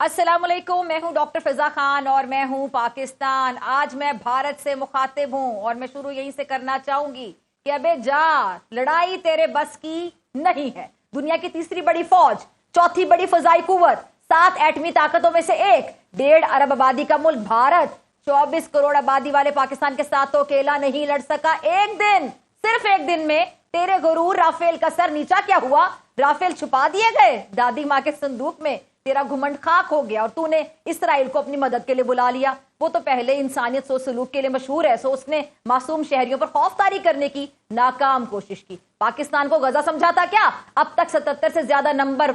अस्सलामुअलैकुम, मैं हूं डॉक्टर फिजा खान और मैं हूं पाकिस्तान। आज मैं भारत से मुखातिब हूं और मैं शुरू यहीं से करना चाहूंगी कि अबे जा, लड़ाई तेरे बस की नहीं है। दुनिया की तीसरी बड़ी फौज, चौथी बड़ी फजाई कुव्वत, 7 एटमी ताकतों में से एक, 1.5 अरब आबादी का मुल्क भारत 24 करोड़ आबादी वाले पाकिस्तान के साथ तो अकेला नहीं लड़ सका। एक दिन, सिर्फ एक दिन में तेरे गुरूर राफेल का सर नीचा क्या हुआ? राफेल छुपा दिए गए दादी माँ के संदूक में, तेरा घुमंड खाक हो गया और तूने इसराइल को अपनी मदद के लिए बुला लिया। वो तो पहले इंसानियत सो सलूक के लिए मशहूर है, सो उसने मासूम शहरियों पर खौफतारी करने की नाकाम कोशिश की। पाकिस्तान को गजा समझा था क्या? अब तक 77 से ज्यादा नंबर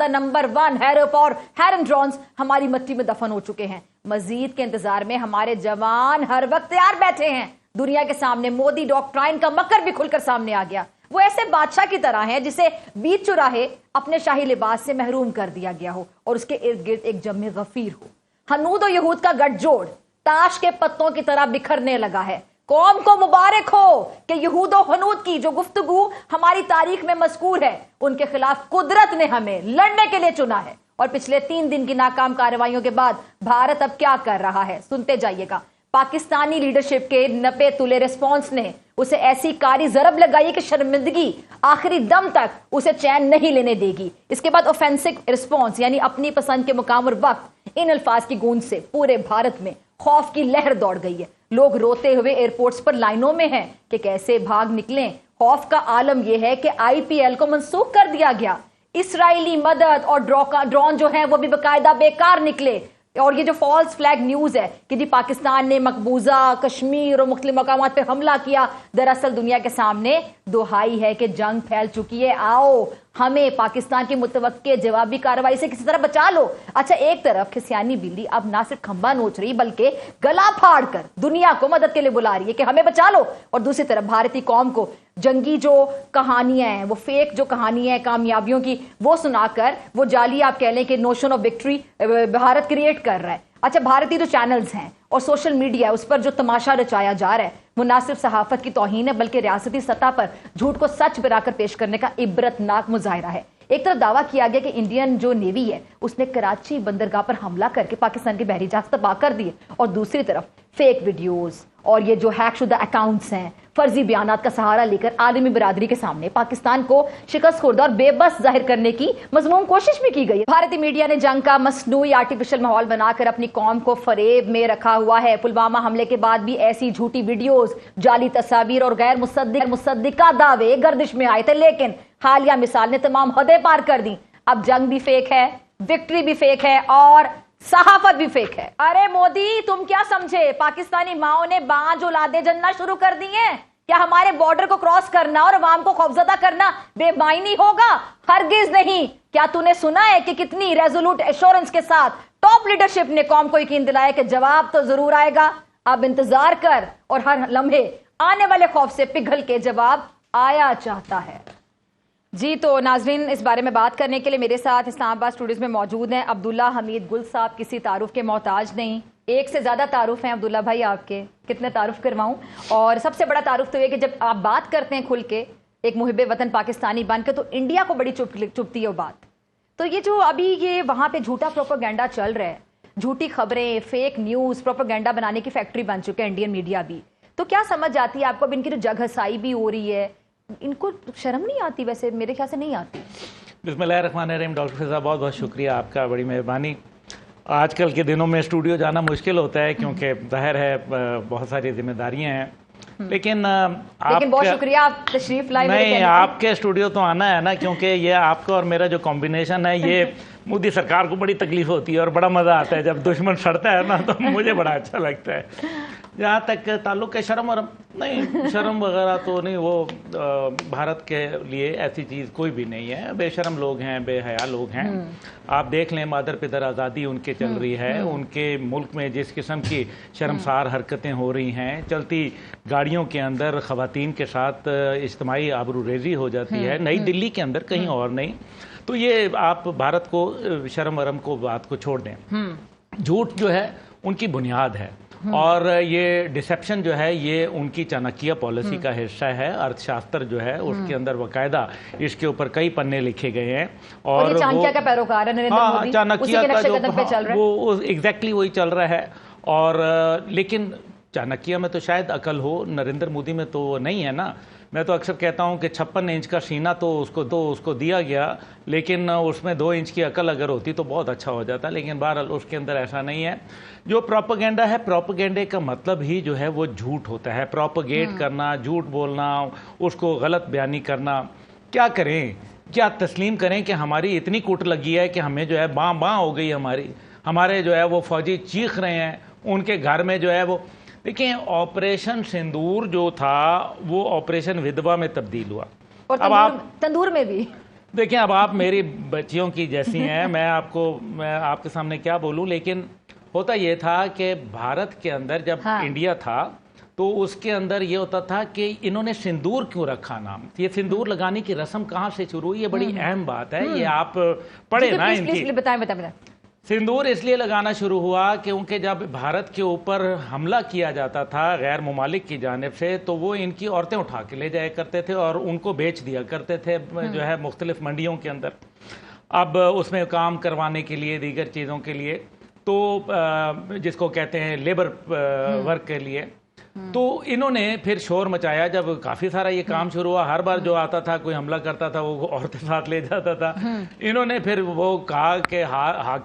1 हैरप और हैरन ड्रोन्स हमारी मट्टी में दफन हो चुके हैं। मजीद के इंतजार में हमारे जवान हर वक्त तैयार बैठे हैं। दुनिया के सामने मोदी डॉक्ट्राइन का मकर भी खुलकर सामने आ गया। वो ऐसे बादशाह की तरह है जिसे बीच चुराहे अपने शाही लिबास से महरूम कर दिया गया हो और उसके इर्द गिर्द एक जम्मे गफीर हो। हनूद और यहूद का गठजोड़ ताश के पत्तों की तरह बिखरने लगा है। कौम को मुबारक हो कि यहूद और हनूद की जो गुफ्तगू हमारी तारीख में मज़कूर है, उनके खिलाफ कुदरत ने हमें लड़ने के लिए चुना है। और पिछले 3 दिन की नाकाम कार्रवाइयों के बाद भारत अब क्या कर रहा है, सुनते जाइएगा। पाकिस्तानी लीडरशिप के 90 तुले रिस्पॉन्स ने उसे ऐसी कारी जरब लगाई कि शर्मिंदगी आखिरी दम तक उसे चैन नहीं लेने देगी। इसके बाद ऑफेंसिव रिस्पॉन्स यानी अपनी पसंद के मुकाम और वक्त, इन अल्फाज की गूंज से पूरे भारत में खौफ की लहर दौड़ गई है। लोग रोते हुए एयरपोर्ट्स पर लाइनों में हैं कि कैसे भाग निकलें। खौफ का आलम यह है कि IPL को मंसूख कर दिया गया। इसराइली मदद और ड्रोन जो है वो भी बाकायदा बेकार निकले। और ये जो फॉल्स फ्लैग न्यूज है कि जी पाकिस्तान ने मकबूजा कश्मीर और मुख्तलिफ मकामात पे हमला किया, दरअसल दुनिया के सामने दुहाई है कि जंग फैल चुकी है। आओ हमें पाकिस्तान की मुतवक्के जवाबी कार्रवाई से किसी तरह बचा लो। अच्छा, एक तरफ खिसियानी बिल्ली अब ना सिर्फ खंबा नोच रही बल्कि गला फाड़ कर दुनिया को मदद के लिए बुला रही है कि हमें बचा लो, और दूसरी तरफ भारतीय कौम को जंगी जो कहानियां हैं, वो फेक जो कहानियां हैं कामयाबियों की, वो सुनाकर वो जाली आप कह लें कि notion of victory Bharat create कर रहा है। अच्छा, भारतीय जो चैनल्स हैं और सोशल मीडिया है उस पर जो तमाशा रचाया जा रहा है वो ना सिर्फ सहाफत की तौहीन है बल्कि रियासती सतह पर झूठ को सच बनाकर पेश करने का इबरतनाक मुजाहिरा है। एक तरफ दावा किया गया कि इंडियन जो नेवी है उसने कराची बंदरगाह पर हमला करके पाकिस्तान के बहरी जहाज तबाह कर दिए, और दूसरी तरफ फेक वीडियोस और ये जो हैक शुदा अकाउंट्स हैं, फर्जी बयानात का सहारा लेकर आलमी बिरादरी के सामने पाकिस्तान को शिकस्त खुर्द और बेबस जाहिर करने की मजमूम कोशिश भी की गई है। भारतीय मीडिया ने जंग का मसनूई आर्टिफिशियल माहौल बनाकर अपनी कौम को फरेब में रखा हुआ है। पुलवामा हमले के बाद भी ऐसी झूठी वीडियोस, जाली तस्वीर और गैर मुसद्दिका दावे गर्दिश में आए थे, लेकिन हालिया मिसाल ने तमाम हदें पार कर दी। अब जंग भी फेक है, विक्ट्री भी फेक है और सहाफत भी फेक है। अरे मोदी, तुम क्या समझे पाकिस्तानी माओ ने बांझ औलादे जन्ना शुरू कर दी हैं? क्या हमारे बॉर्डर को क्रॉस करना और अवाम को खौफजदा करना बेमायनी होगा? हरगिज नहीं। क्या तूने सुना है कि कितनी रेजोल्यूट एश्योरेंस के साथ टॉप लीडरशिप ने कौम को यकीन दिलाया कि जवाब तो जरूर आएगा, अब इंतजार कर। और हर लम्हे आने वाले खौफ से पिघल के जवाब आया चाहता है। जी तो नाजरीन, इस बारे में बात करने के लिए मेरे साथ इस्लामाबाद स्टूडियोज में मौजूद हैं अब्दुल्ला हमीद गुल साहब। किसी तारुफ के मोहताज नहीं, एक से ज्यादा तारुफ हैं अब्दुल्ला भाई आपके, कितने तारुफ करवाऊं। और सबसे बड़ा तारुफ तो ये कि जब आप बात करते हैं खुल के एक मुहिब्बे वतन पाकिस्तानी बन के, तो इंडिया को बड़ी चुभती है वो बात। तो ये जो अभी ये वहां पे झूठा प्रोपेगेंडा चल रहा है, झूठी खबरें, फेक न्यूज, प्रोपेगेंडा बनाने की फैक्ट्री बन चुके हैं इंडियन मीडिया भी। तो क्या समझ आती है आपको? अब इनकी जो जगहसाई भी हो रही है, इनको शर्म नहीं आती? वैसे मेरे ख्याल से नहीं आती। बिस्मिल्लाहिर्रहमानिर्रहीम। डॉक्टर फिजा, बहुत बहुत शुक्रिया आपका, बड़ी मेहरबानी। आजकल के दिनों में स्टूडियो जाना मुश्किल होता है क्योंकि जाहिर है बहुत सारी जिम्मेदारियां हैं, लेकिन बहुत शुक्रिया आप तशरीफ लाए। नहीं, आपके स्टूडियो तो आना है ना, क्योंकि ये आपका और मेरा जो कॉम्बिनेशन है ये मोदी सरकार को बड़ी तकलीफ होती है और बड़ा मज़ा आता है जब दुश्मन सड़ता है ना, तो मुझे बड़ा अच्छा लगता है। जहाँ तक ताल्लुक़ है शर्म वरम, नहीं शर्म वगैरह तो नहीं, वो भारत के लिए ऐसी चीज़ कोई भी नहीं है। बेशर्म लोग हैं, बेहया लोग हैं। आप देख लें, मादर पिदर आज़ादी उनके चल रही है, उनके मुल्क में जिस किस्म की शर्मसार हरकतें हो रही हैं, चलती गाड़ियों के अंदर ख़वातीन के साथ इज्तिमाई आबरूरेज़ी हो जाती है, नई दिल्ली के अंदर, कहीं और नहीं। तो ये आप भारत को शर्म वरम को बात को छोड़ दें। झूठ जो है उनकी बुनियाद है, और ये डिसेप्शन जो है ये उनकी चाणक्य पॉलिसी का हिस्सा है। अर्थशास्त्र जो है उसके अंदर बाकायदा इसके ऊपर कई पन्ने लिखे गए हैं, और चाणक्य का पैरोकार है नरेंद्र मोदी, उसी के नक्शे कदम पे चल रहा है। वो एग्जैक्टली वही चल रहा है। और लेकिन चाणक्य में तो शायद अकल हो, नरेंद्र मोदी में तो नहीं है ना। मैं तो अक्सर कहता हूं कि 56 इंच का सीना तो उसको दिया गया, लेकिन उसमें 2 इंच की अकल अगर होती तो बहुत अच्छा हो जाता, लेकिन बहरहाल उसके अंदर ऐसा नहीं है। जो प्रोपेगेंडा है, प्रोपेगेंडे का मतलब ही जो है वो झूठ होता है। प्रोपेगेट करना, झूठ बोलना, उसको गलत बयानी करना। क्या करें, क्या तस्लीम करें कि हमारी इतनी कूट लगी है कि हमें जो है बाँ हो गई हमारे जो है वो फौजी चीख रहे हैं, उनके घर में जो है वो। देखिए, ऑपरेशन सिंदूर जो था वो ऑपरेशन विधवा में तब्दील हुआ। और अब आप तंदूर में भी देखिए, अब आप मेरी बच्चियों की जैसी हैं, मैं आपके सामने क्या बोलूं, लेकिन होता ये था कि भारत के अंदर जब इंडिया था तो उसके अंदर ये होता था कि इन्होंने सिंदूर क्यों रखा नाम। ये सिंदूर लगाने की रस्म कहाँ से शुरू हुई, ये बड़ी अहम बात है। ये आप पढ़े ना इनकी। बताएं। सिंदूर इसलिए लगाना शुरू हुआ क्योंकि जब भारत के ऊपर हमला किया जाता था गैर मुमालिक की जानिब से, तो वो इनकी औरतें उठा के ले जाया करते थे और उनको बेच दिया करते थे जो है मुख्तलिफ मंडियों के अंदर, अब उसमें काम करवाने के लिए, दीगर चीज़ों के लिए, तो जिसको कहते हैं लेबर वर्क के लिए। तो इन्होंने फिर शोर मचाया जब काफ़ी सारा ये काम शुरू हुआ। हर बार जो आता था, कोई हमला करता था, वो औरतें साथ ले जाता था। इन्होंने फिर वो कहा कि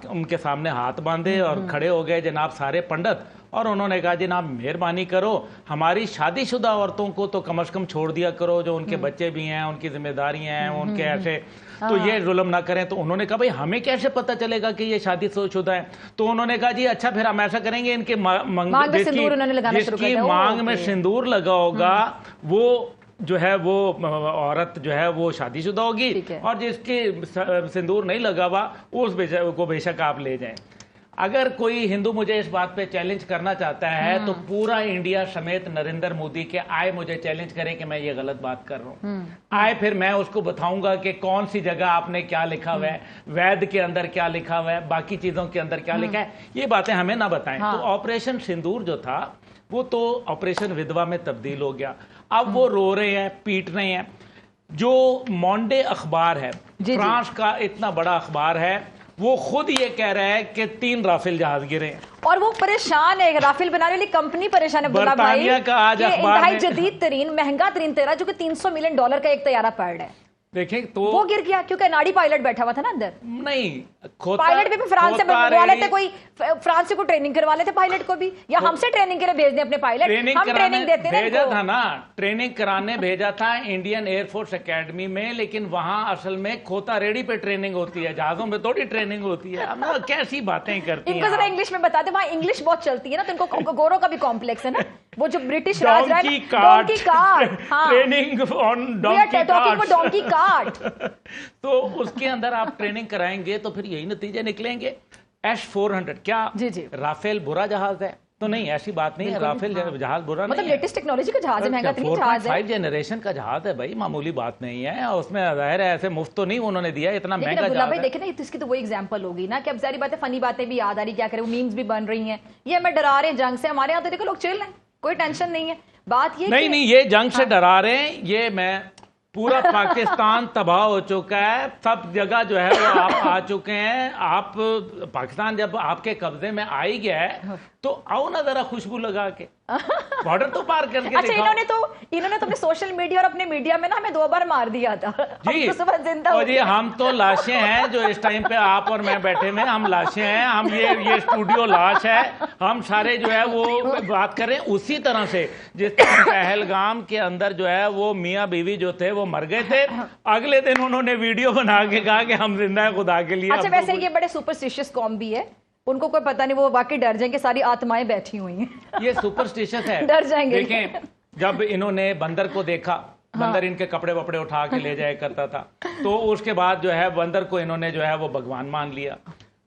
उनके सामने हाथ बांधे और खड़े हो गए जनाब सारे पंडित, और उन्होंने कहा जनाब मेहरबानी करो, हमारी शादीशुदा औरतों को तो कम से कम छोड़ दिया करो, जो उनके बच्चे भी हैं, उनकी जिम्मेदारियां हैं, उनके ऐसे तो ये जुल्म ना करें। तो उन्होंने कहा भाई हमें कैसे पता चलेगा कि ये शादीशुदा है। तो उन्होंने कहा जी अच्छा फिर हम ऐसा करेंगे, इनके जिसकी मांग में सिंदूर लगा होगा वो जो है वो औरत जो है वो शादीशुदा होगी, और जिसके सिंदूर नहीं लगा हुआ उस को बेशक आप ले जाएं। अगर कोई हिंदू मुझे इस बात पे चैलेंज करना चाहता है तो पूरा इंडिया समेत नरेंद्र मोदी के आए मुझे चैलेंज करे कि मैं ये गलत बात कर रहा हूँ। आए, फिर मैं उसको बताऊंगा कि कौन सी जगह आपने क्या लिखा हुआ है, वैद के अंदर क्या लिखा हुआ है, बाकी चीजों के अंदर क्या लिखा है, ये बातें हमें ना बताएं। तो ऑपरेशन सिंदूर जो था वो तो ऑपरेशन विधवा में तब्दील हो गया। अब वो रो रहे हैं, पीट रहे हैं। जो मॉन्डे अखबार है, फ्रांस का इतना बड़ा अखबार है, वो खुद ये कह रहा है कि 3 राफेल जहाज गिरे हैं और वो परेशान है। राफेल बनाने वाली कंपनी परेशान है। बरतानिया का आज अखबार में जदीद तरीन महंगा तरीन तेरा जो कि $300 मिलियन का एक तैयारा पड़ है, देखें तो वो गिर गया क्योंकि नाड़ी पायलट बैठा हुआ था ना अंदर। नहीं, पायलट भी फ्रांस से बनवा लेते, कोई फ्रांस से को ट्रेनिंग करवा लेते पायलट को भी, या हमसे ट्रेनिंग के लिए भेज दे अपने पायलट, हम ट्रेनिंग देते हैं। भेजा था ना, ट्रेनिंग कराने भेजा था इंडियन एयरफोर्स एकेडमी में, लेकिन वहां असल में खोता रेडी पे ट्रेनिंग होती है, जहाजों में थोड़ी ट्रेनिंग होती है। अब कैसी बातें करती हैं। इनको जरा इंग्लिश में बता दे, वहां इंग्लिश बहुत चलती है ना, तो इनको गोरों का भी कॉम्प्लेक्स है ना। वो जो ब्रिटिश राज रहा है, donkey cart training on donkey cart तो उसके अंदर आप ट्रेनिंग कराएंगे तो फिर यही नतीजे निकलेंगे। S-400 क्या राफेल बुरा जहाज है? तो नहीं, ऐसी बात नहीं है, राफेल जहाज बुरा नहीं है, लेटेस्ट टेक्नोलॉजी का जहाज है, महंगा तरीन जहाज है, 5 जनरेशन का जहाज है भाई, मामूली बात नहीं है। उसमें जाहिर है ऐसे मुफ्त तो नहीं उन्होंने दिया, इतना महंगा जहाज है। देखे ना, इसकी तो वो एग्जांपल होगी ना कि अब सारी बातें, फनी बातें भी याद आ रही, क्या करें, वो मीम्स भी बन रही हैं, ये हमें डरा रहे हैं जंग से। हमारे यहाँ तो देखो लोग चिल हैं, कोई टेंशन नहीं है। बात ये नहीं, ये जंग से डरा रहे हैं, ये मैं पूरा पाकिस्तान तबाह हो चुका है, सब जगह जो है वो आप आ चुके हैं। आप पाकिस्तान जब आपके कब्जे में आ ही गया है तो आओ ना जरा खुशबू लगा के बॉर्डर तो पार करके। अच्छा, इन्होंने तो अपने सोशल मीडिया और अपने मीडिया में ना हमें 2 बार मार दिया था जी। सुबह जिंदा और जी हम तो लाशें हैं, जो इस टाइम पे आप और मैं बैठे में, हम लाशें हैं, हम ये स्टूडियो लाश है, हम सारे जो है वो बात करें उसी तरह से जिस पहलगाम के अंदर जो है वो मियाँ बीवी जो थे वो मर गए थे, अगले दिन उन्होंने वीडियो बना के कहा कि हम जिंदा है खुदा के लिए। अच्छा, वैसे ये बड़े सुपरस्टिशियस कौम भी है, उनको कोई पता नहीं, वो वाकई डर जाएंगे, सारी आत्माएं बैठी हुई हैं। ये सुपरस्टिशियस है, डर जाएंगे। देखें, जब इन्होंने बंदर को देखा, बंदर इनके कपड़े वपड़े उठा के ले जाया करता था, तो उसके बाद जो है बंदर को इन्होंने जो है वो भगवान मान लिया।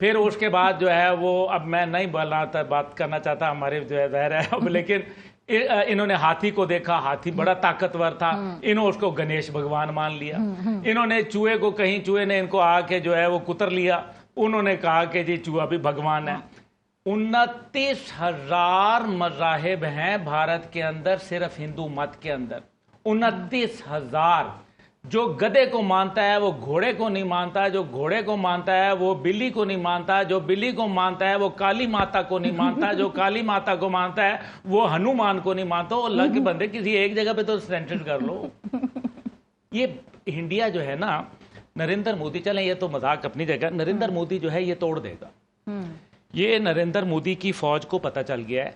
फिर उसके बाद जो है वो, अब मैं नहीं बात करना चाहता, हमारे जो है ज़ाहिर है अब, लेकिन इन्होंने हाथी को देखा, हाथी बड़ा ताकतवर था, इन्होंने उसको गणेश भगवान मान लिया। इन्होंने चूहे को, कहीं चूहे ने इनको आके जो है वो कुतर लिया, उन्होंने कहा कि जी चूहा भी भगवान है। 29,000 मज़ाहिब हैं भारत के अंदर, सिर्फ हिंदू मत के अंदर 29,000। जो गधे को मानता है वो घोड़े को नहीं मानता, जो घोड़े को मानता है वो बिल्ली को नहीं मानता, जो बिल्ली को मानता है वो काली माता को नहीं मानता, जो काली माता को मानता है वो हनुमान को नहीं मानता। अल्लाह के बंदे किसी एक जगह पे तो सेंटर कर लो। ये इंडिया जो है ना, नरेंद्र मोदी, चलें ये तो मजाक अपनी जगह, नरेंद्र मोदी जो है ये तोड़ देगा। ये नरेंद्र मोदी की फौज को पता चल गया है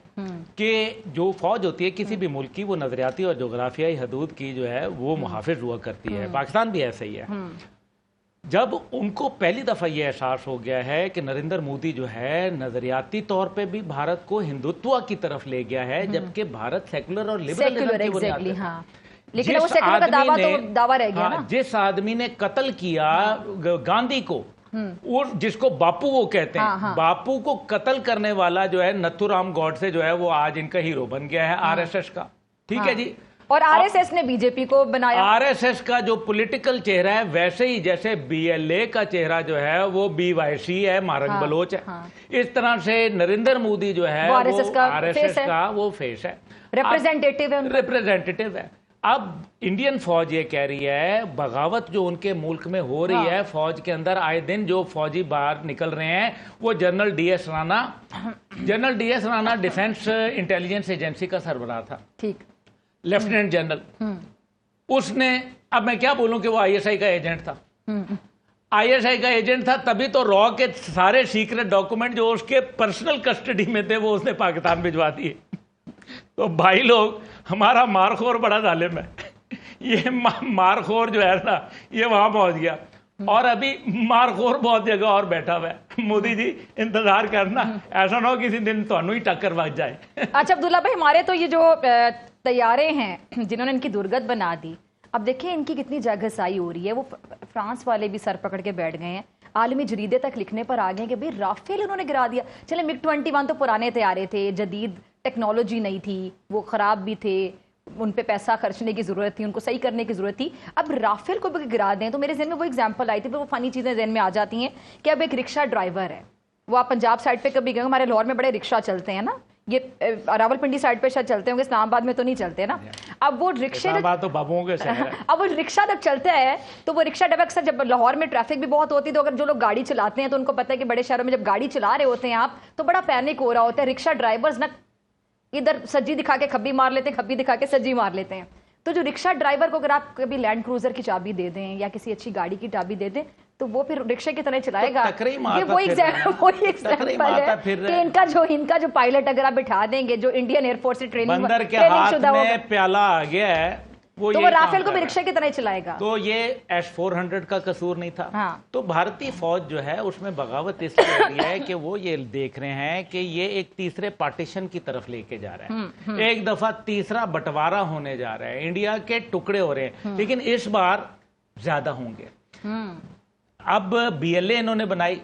कि जो फौज होती है किसी भी मुल्क की, वो नजरियाती और जोग्राफियाई हदूद की जो है वो मुहाफिज हुआ करती है। पाकिस्तान भी ऐसा ही है। जब उनको पहली दफा ये एहसास हो गया है कि नरेंद्र मोदी जो है नजरियाती तौर पे भी भारत को हिंदुत्व की तरफ ले गया है, जबकि भारत सेकुलर और लिबरल लेकिन वो सेकुलर का दावा रह गया ना। जिस आदमी ने कत्ल किया गांधी को, और जिसको बापू वो कहते हैं, बापू को कत्ल करने वाला जो है नथुराम गॉडसे जो है वो आज इनका हीरो बन गया है आरएसएस का। ठीक है जी। और आरएसएस ने बीजेपी को बनाया। आरएसएस का जो पॉलिटिकल चेहरा है वैसे ही जैसे बीएलए का चेहरा जो है वो बीवाईसी है, मारक बलोच है। इस तरह से नरेंद्र मोदी जो है वो आरएसएस का वो फेस है, रिप्रेजेंटेटिव है। अब इंडियन फौज ये कह रही है बगावत जो उनके मुल्क में हो रही है, फौज के अंदर आए दिन जो फौजी बाहर निकल रहे हैं, वो general DS Rana defence intelligence agency का सरबराह था, ठीक, लेफ्टिनेंट जनरल। उसने, अब मैं क्या बोलूं कि वो आईएसआई का एजेंट था। आईएसआई का एजेंट था तभी तो रॉ के सारे सीक्रेट डॉक्यूमेंट जो उसके पर्सनल कस्टडी में थे वो उसने पाकिस्तान भिजवा दिए। तो भाई लोग, हमारा मारखोर बड़ा जालिम है। ये मारखोर जो है ना ये वहां पहुंच गया, और अभी मारखोर बहुत जगह और बैठा हुआ है। मोदी जी इंतजार करना, ऐसा ना हो किसी दिन ਤੁਹਾਨੂੰ ही टक्कर लग जाए। अच्छा अब्दुल्ला भाई, हमारे तो ये जो तैयारे हैं जिन्होंने इनकी दुर्गत बना दी, अब देखिए इनकी कितनी जगहसाई हो रही है। वो फ्रांस वाले भी सर पकड़ के बैठ गए हैं, आलमी जरीदे तक लिखने पर आ गए कि भाई राफेल उन्होंने गिरा दिया। चले MiG-21 तो पुराने तैयारे थे, जदीद टेक्नोलॉजी नहीं थी, वो ख़राब भी थे, उन पे पैसा खर्चने की ज़रूरत थी, उनको सही करने की ज़रूरत थी। अब राफेल को भी गिरा दें तो मेरे जहन में वो एग्जांपल आई थी, फिर वो फ़नी चीज़ें जहन में आ जाती हैं कि अब एक रिक्शा ड्राइवर है, वो आप पंजाब साइड पे कभी गए, हमारे लाहौर में बड़े रिक्शा चलते हैं ना, ये रावलपिंडी साइड पे शायद चलते होंगे, इस्लामाबाद में तो नहीं चलते ना। अब वो रिक्शे तो बाबुओं के शहर है। अब वो रिक्शा जब चलता है तो वो रिक्शा ड्राइवर अक्सर, जब लाहौर में ट्रैफिक भी बहुत होती है, तो अगर जो लोग गाड़ी चलाते हैं तो उनको पता है कि बड़े शहरों में जब गाड़ी चला रहे होते हैं आप तो बड़ा पैनिक हो रहा होता है। रिक्शा ड्राइवर्स ना इधर सज्जी दिखा के खब्बी मार लेते हैं, खब्बी दिखा के सज्जी मार लेते हैं। तो जो रिक्शा ड्राइवर को अगर आप कभी लैंड क्रूजर की चाबी दे दें या किसी अच्छी गाड़ी की चाबी दे दें तो वो फिर रिक्शे की तरह चलाएगा। ये वही एग्जाम्पल है कि इनका जो पायलट अगर आप बिठा देंगे, जो इंडियन एयरफोर्स से ट्रेनिंग शुदा होगा, प्याला आ गया है, वो राफेल को भी रिक्शे की तरह चलाएगा। तो ये S-400 का कसूर नहीं था। हाँ। तो भारतीय फौज जो है उसमें बगावत इसलिए हो रही है कि वो ये देख रहे हैं कि ये एक तीसरे पार्टीशन की तरफ लेके जा रहा है, एक दफा तीसरा बंटवारा होने जा रहा है, इंडिया के टुकड़े हो रहे हैं, लेकिन इस बार ज्यादा होंगे। अब BLA इन्होंने बनाई,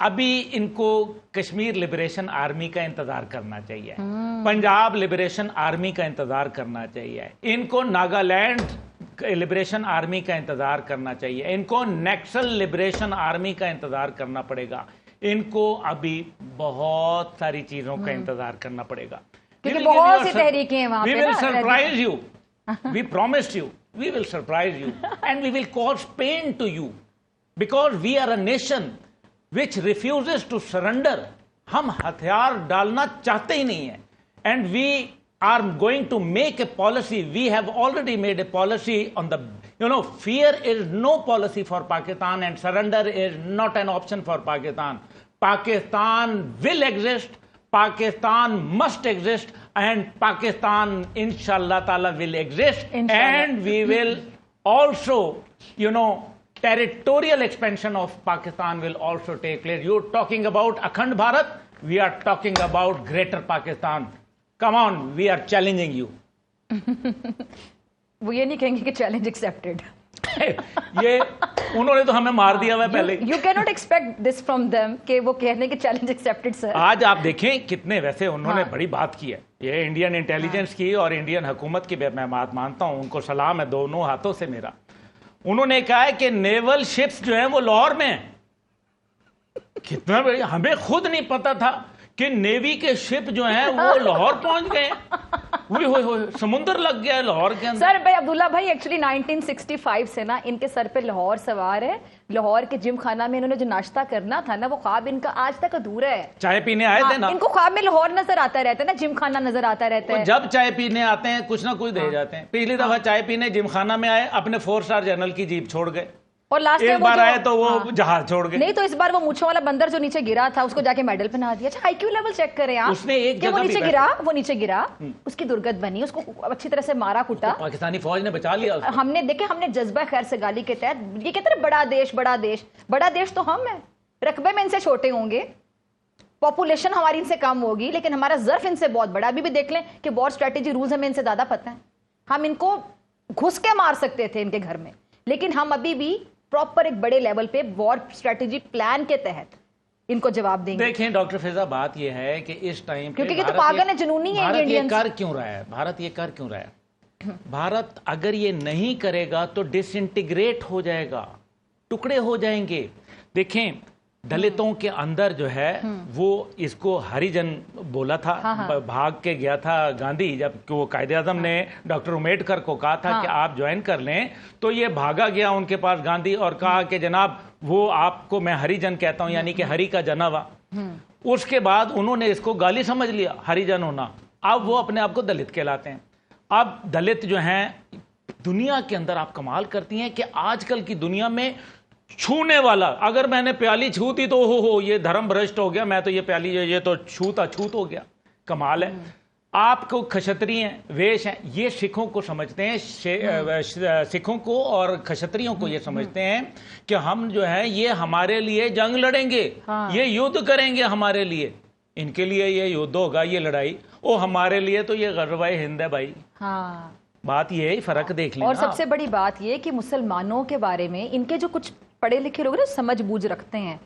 अभी इनको कश्मीर लिबरेशन आर्मी का इंतजार करना चाहिए, पंजाब लिबरेशन आर्मी का इंतजार करना चाहिए, इनको नागालैंड लिबरेशन आर्मी का इंतजार करना चाहिए, इनको नक्सल लिबरेशन आर्मी का इंतजार करना पड़ेगा, इनको अभी बहुत सारी चीजों का इंतजार करना पड़ेगा, क्योंकि बहुत सी तहरीकें हैं वहां पे। We will surprise you. We promised you. We will surprise you, and we will cause pain to you, because we are a nation which refuses to surrender. हम हथियार डालना चाहते ही नहीं है, and we are going to make a policy. We have already made a policy on the, fear is no policy for Pakistan and surrender is not an option for Pakistan. Pakistan will exist, Pakistan must exist, and Pakistan inshallah ta'ala will exist, and we will also, territorial expansion of Pakistan will also take place. You're talking about Akhand Bharat, we are talking about Greater Pakistan. Come on, we are challenging you. वो ये नहीं कहेंगे कि challenge accepted. ये उन्होंने तो हमें मार दिया हुआ पहले। You cannot expect this from them कि वो कहने कि challenge accepted sir. आज आप देखें कितने वैसे उन्होंने बड़ी बात की है, ये इंडियन इंटेलिजेंस की और इंडियन हुकूमत की मैं बात मानता हूं, उनको सलाम है दोनों हाथों से मेरा। उन्होंने कहा है कि नेवल शिप्स जो हैं वो लाहौर में हैं। कितना बड़ी, हमें खुद नहीं पता था कि नेवी के शिप जो हैं वो लाहौर पहुंच गए। हो समुंदर लग गया है लाहौर के अंदर। सर भाई अब्दुल्ला भाई एक्चुअली 1965 से ना इनके सर पे लाहौर सवार है। लाहौर के जिम खाना में इन्होंने जो नाश्ता करना था ना, वो ख्वाब इनका आज तक अधूरा है। चाय पीने आए थे ना, इनको ख्वाब में लाहौर नजर आता रहता है ना, जिम खाना नजर आता रहता है। जब चाय पीने आते हैं कुछ ना कुछ दे जाते हैं। पिछली दफा चाय पीने जिम खाना में आए, अपने 4 स्टार जनरल की जीप छोड़ गए, और लास्ट एक बार आए तो वो जहाज छोड़ गए। नहीं तो इस बार वो मूंछों वाला बंदर जो नीचे गिरा था उसको जाके मेडल पहना दिया। अच्छा IQ लेवल चेक करें आप, उसने एक कि वो जगह नीचे गिरा, उसकी दुर्गत बनी, उसको अच्छी तरह से मारा कुटा, पाकिस्तानी फौज ने बचा लिया उसको। हमने जज्बा खैर से गाली के तहत ये कहते हैं बड़ा देश तो हम है, रकबे में इनसे छोटे होंगे, पॉपुलेशन हमारी इनसे कम होगी, लेकिन हमारा ज़र्फ इनसे बहुत बड़ा। अभी भी देख लें कि वॉर स्ट्रेटेजी रूल्स हमें इनसे ज्यादा पता है। हम इनको घुस के मार सकते थे इनके घर में, लेकिन हम अभी भी प्रॉपर एक बड़े लेवल पे वॉर स्ट्रेटेजी प्लान के तहत इनको जवाब देंगे। देखें डॉक्टर फिजा, बात यह है कि इस टाइम क्योंकि ये तो पागल है, जुनूनी है इंडियंस। कर क्यों रहा है भारत, ये कर क्यों रहा है भारत? अगर ये नहीं करेगा तो डिसइंटीग्रेट हो जाएगा, टुकड़े हो जाएंगे। देखें दलितों के अंदर जो है वो इसको हरिजन बोला था। भाग के गया था गांधी, जब वो कायदे आजम ने डॉक्टर उम्मेडकर को कहा था कि आप ज्वाइन कर लें, तो ये भागा गया उनके पास गांधी और कहा कि जनाब वो आपको मैं हरिजन कहता हूं, यानी कि हरि का जनवा। उसके बाद उन्होंने इसको गाली समझ लिया हरिजन होना, अब वो अपने आप को दलित कहलाते हैं। अब दलित जो हैं दुनिया के अंदर, आप कमाल करती हैं कि आजकल की दुनिया में छूने वाला, अगर मैंने प्याली छू दी तो हो ये धर्म भ्रष्ट हो गया, मैं तो ये प्याली ये तो छूत हो गया। कमाल है। आपको क्षत्रिय वेश हैं, ये सिखों को समझते हैं, सिखों को और क्षत्रियों को ये समझते हैं कि हम जो है ये हमारे लिए जंग लड़ेंगे, ये युद्ध करेंगे हमारे लिए, इनके लिए ये युद्ध होगा, ये लड़ाई, ओ हमारे लिए तो ये गज़वाए हिंद है भाई। बात ये फर्क देख लेना। और सबसे बड़ी बात ये कि मुसलमानों के बारे में इनके जो कुछ पढ़े लिखे लोग ना समझ बूझ रखते हैं,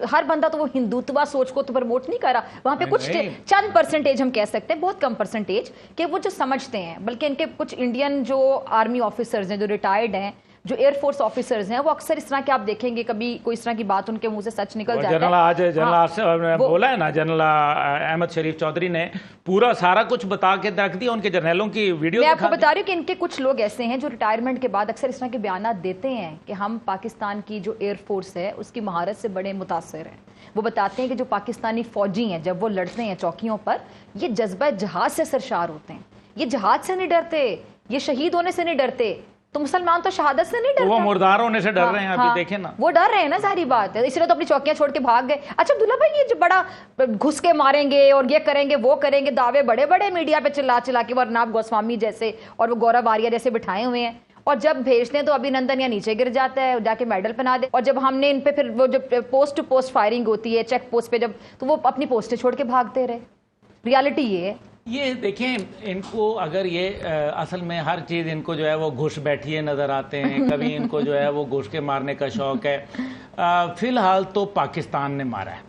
हर बंदा तो वो हिंदुत्व सोच को तो प्रमोट नहीं कर रहा, वहां पे कुछ चंद परसेंटेज हम कह सकते हैं, बहुत कम परसेंटेज के वो जो समझते हैं। बल्कि इनके कुछ इंडियन जो आर्मी ऑफिसर्स हैं, जो रिटायर्ड हैं, जो एयरफोर्स ऑफिसर्स हैं, वो अक्सर इस तरह के आप देखेंगे कभी कोई इस तरह की बात उनके मुंह से सच निकल जाता है। जनरल आज जनरल बोला है ना, जनरल अहमद शरीफ चौधरी ने पूरा सारा कुछ बता के रख दिया, उनके जनरलों की वीडियो। मैं आपको बता रही हूँ कि इनके कुछ लोग ऐसे हैं जो रिटायरमेंट के बाद अक्सर इस तरह के बयान देते हैं कि हम पाकिस्तान की जो एयरफोर्स है उसकी महारत से बड़े मुतासर हैं। वो बताते हैं कि जो पाकिस्तानी फौजी हैं जब वो लड़ते हैं चौकियों पर, ये जज्बा जहाज से सरशार होते हैं, ये जहाज से नहीं डरते, ये शहीद होने से नहीं डरते। तो मुसलमान तो शहादत से नहीं डरते, वो मुर्दार होने से डर रहे हैं। अभी देखें ना, वो डर रहे हैं ना, सारी बात है, इसलिए तो अपनी चौकियां छोड़ के भाग गए। अच्छा अब्दुल्ला भाई, ये जो बड़ा घुस के मारेंगे और ये करेंगे वो करेंगे, दावे बड़े बड़े मीडिया पे चिल्ला चिल्ला के, अर्नब गोस्वामी जैसे और वो गौरव आर्या जैसे बिठाए हुए हैं, और जब भेजते हैं तो अभिनंदन या नीचे गिर जाता है, जाके मेडल पहना दे। और जब हमने इन पे फिर वो जो पोस्ट टू पोस्ट फायरिंग होती है चेक पोस्ट पे, जब तो वो अपनी पोस्टें छोड़ के भागते रहे। रियलिटी ये है। ये देखें इनको, अगर ये असल में हर चीज़ इनको जो है वो घुस बैठिए नज़र आते हैं, कभी इनको जो है वो घुस के मारने का शौक़ है। फ़िलहाल तो पाकिस्तान ने मारा है,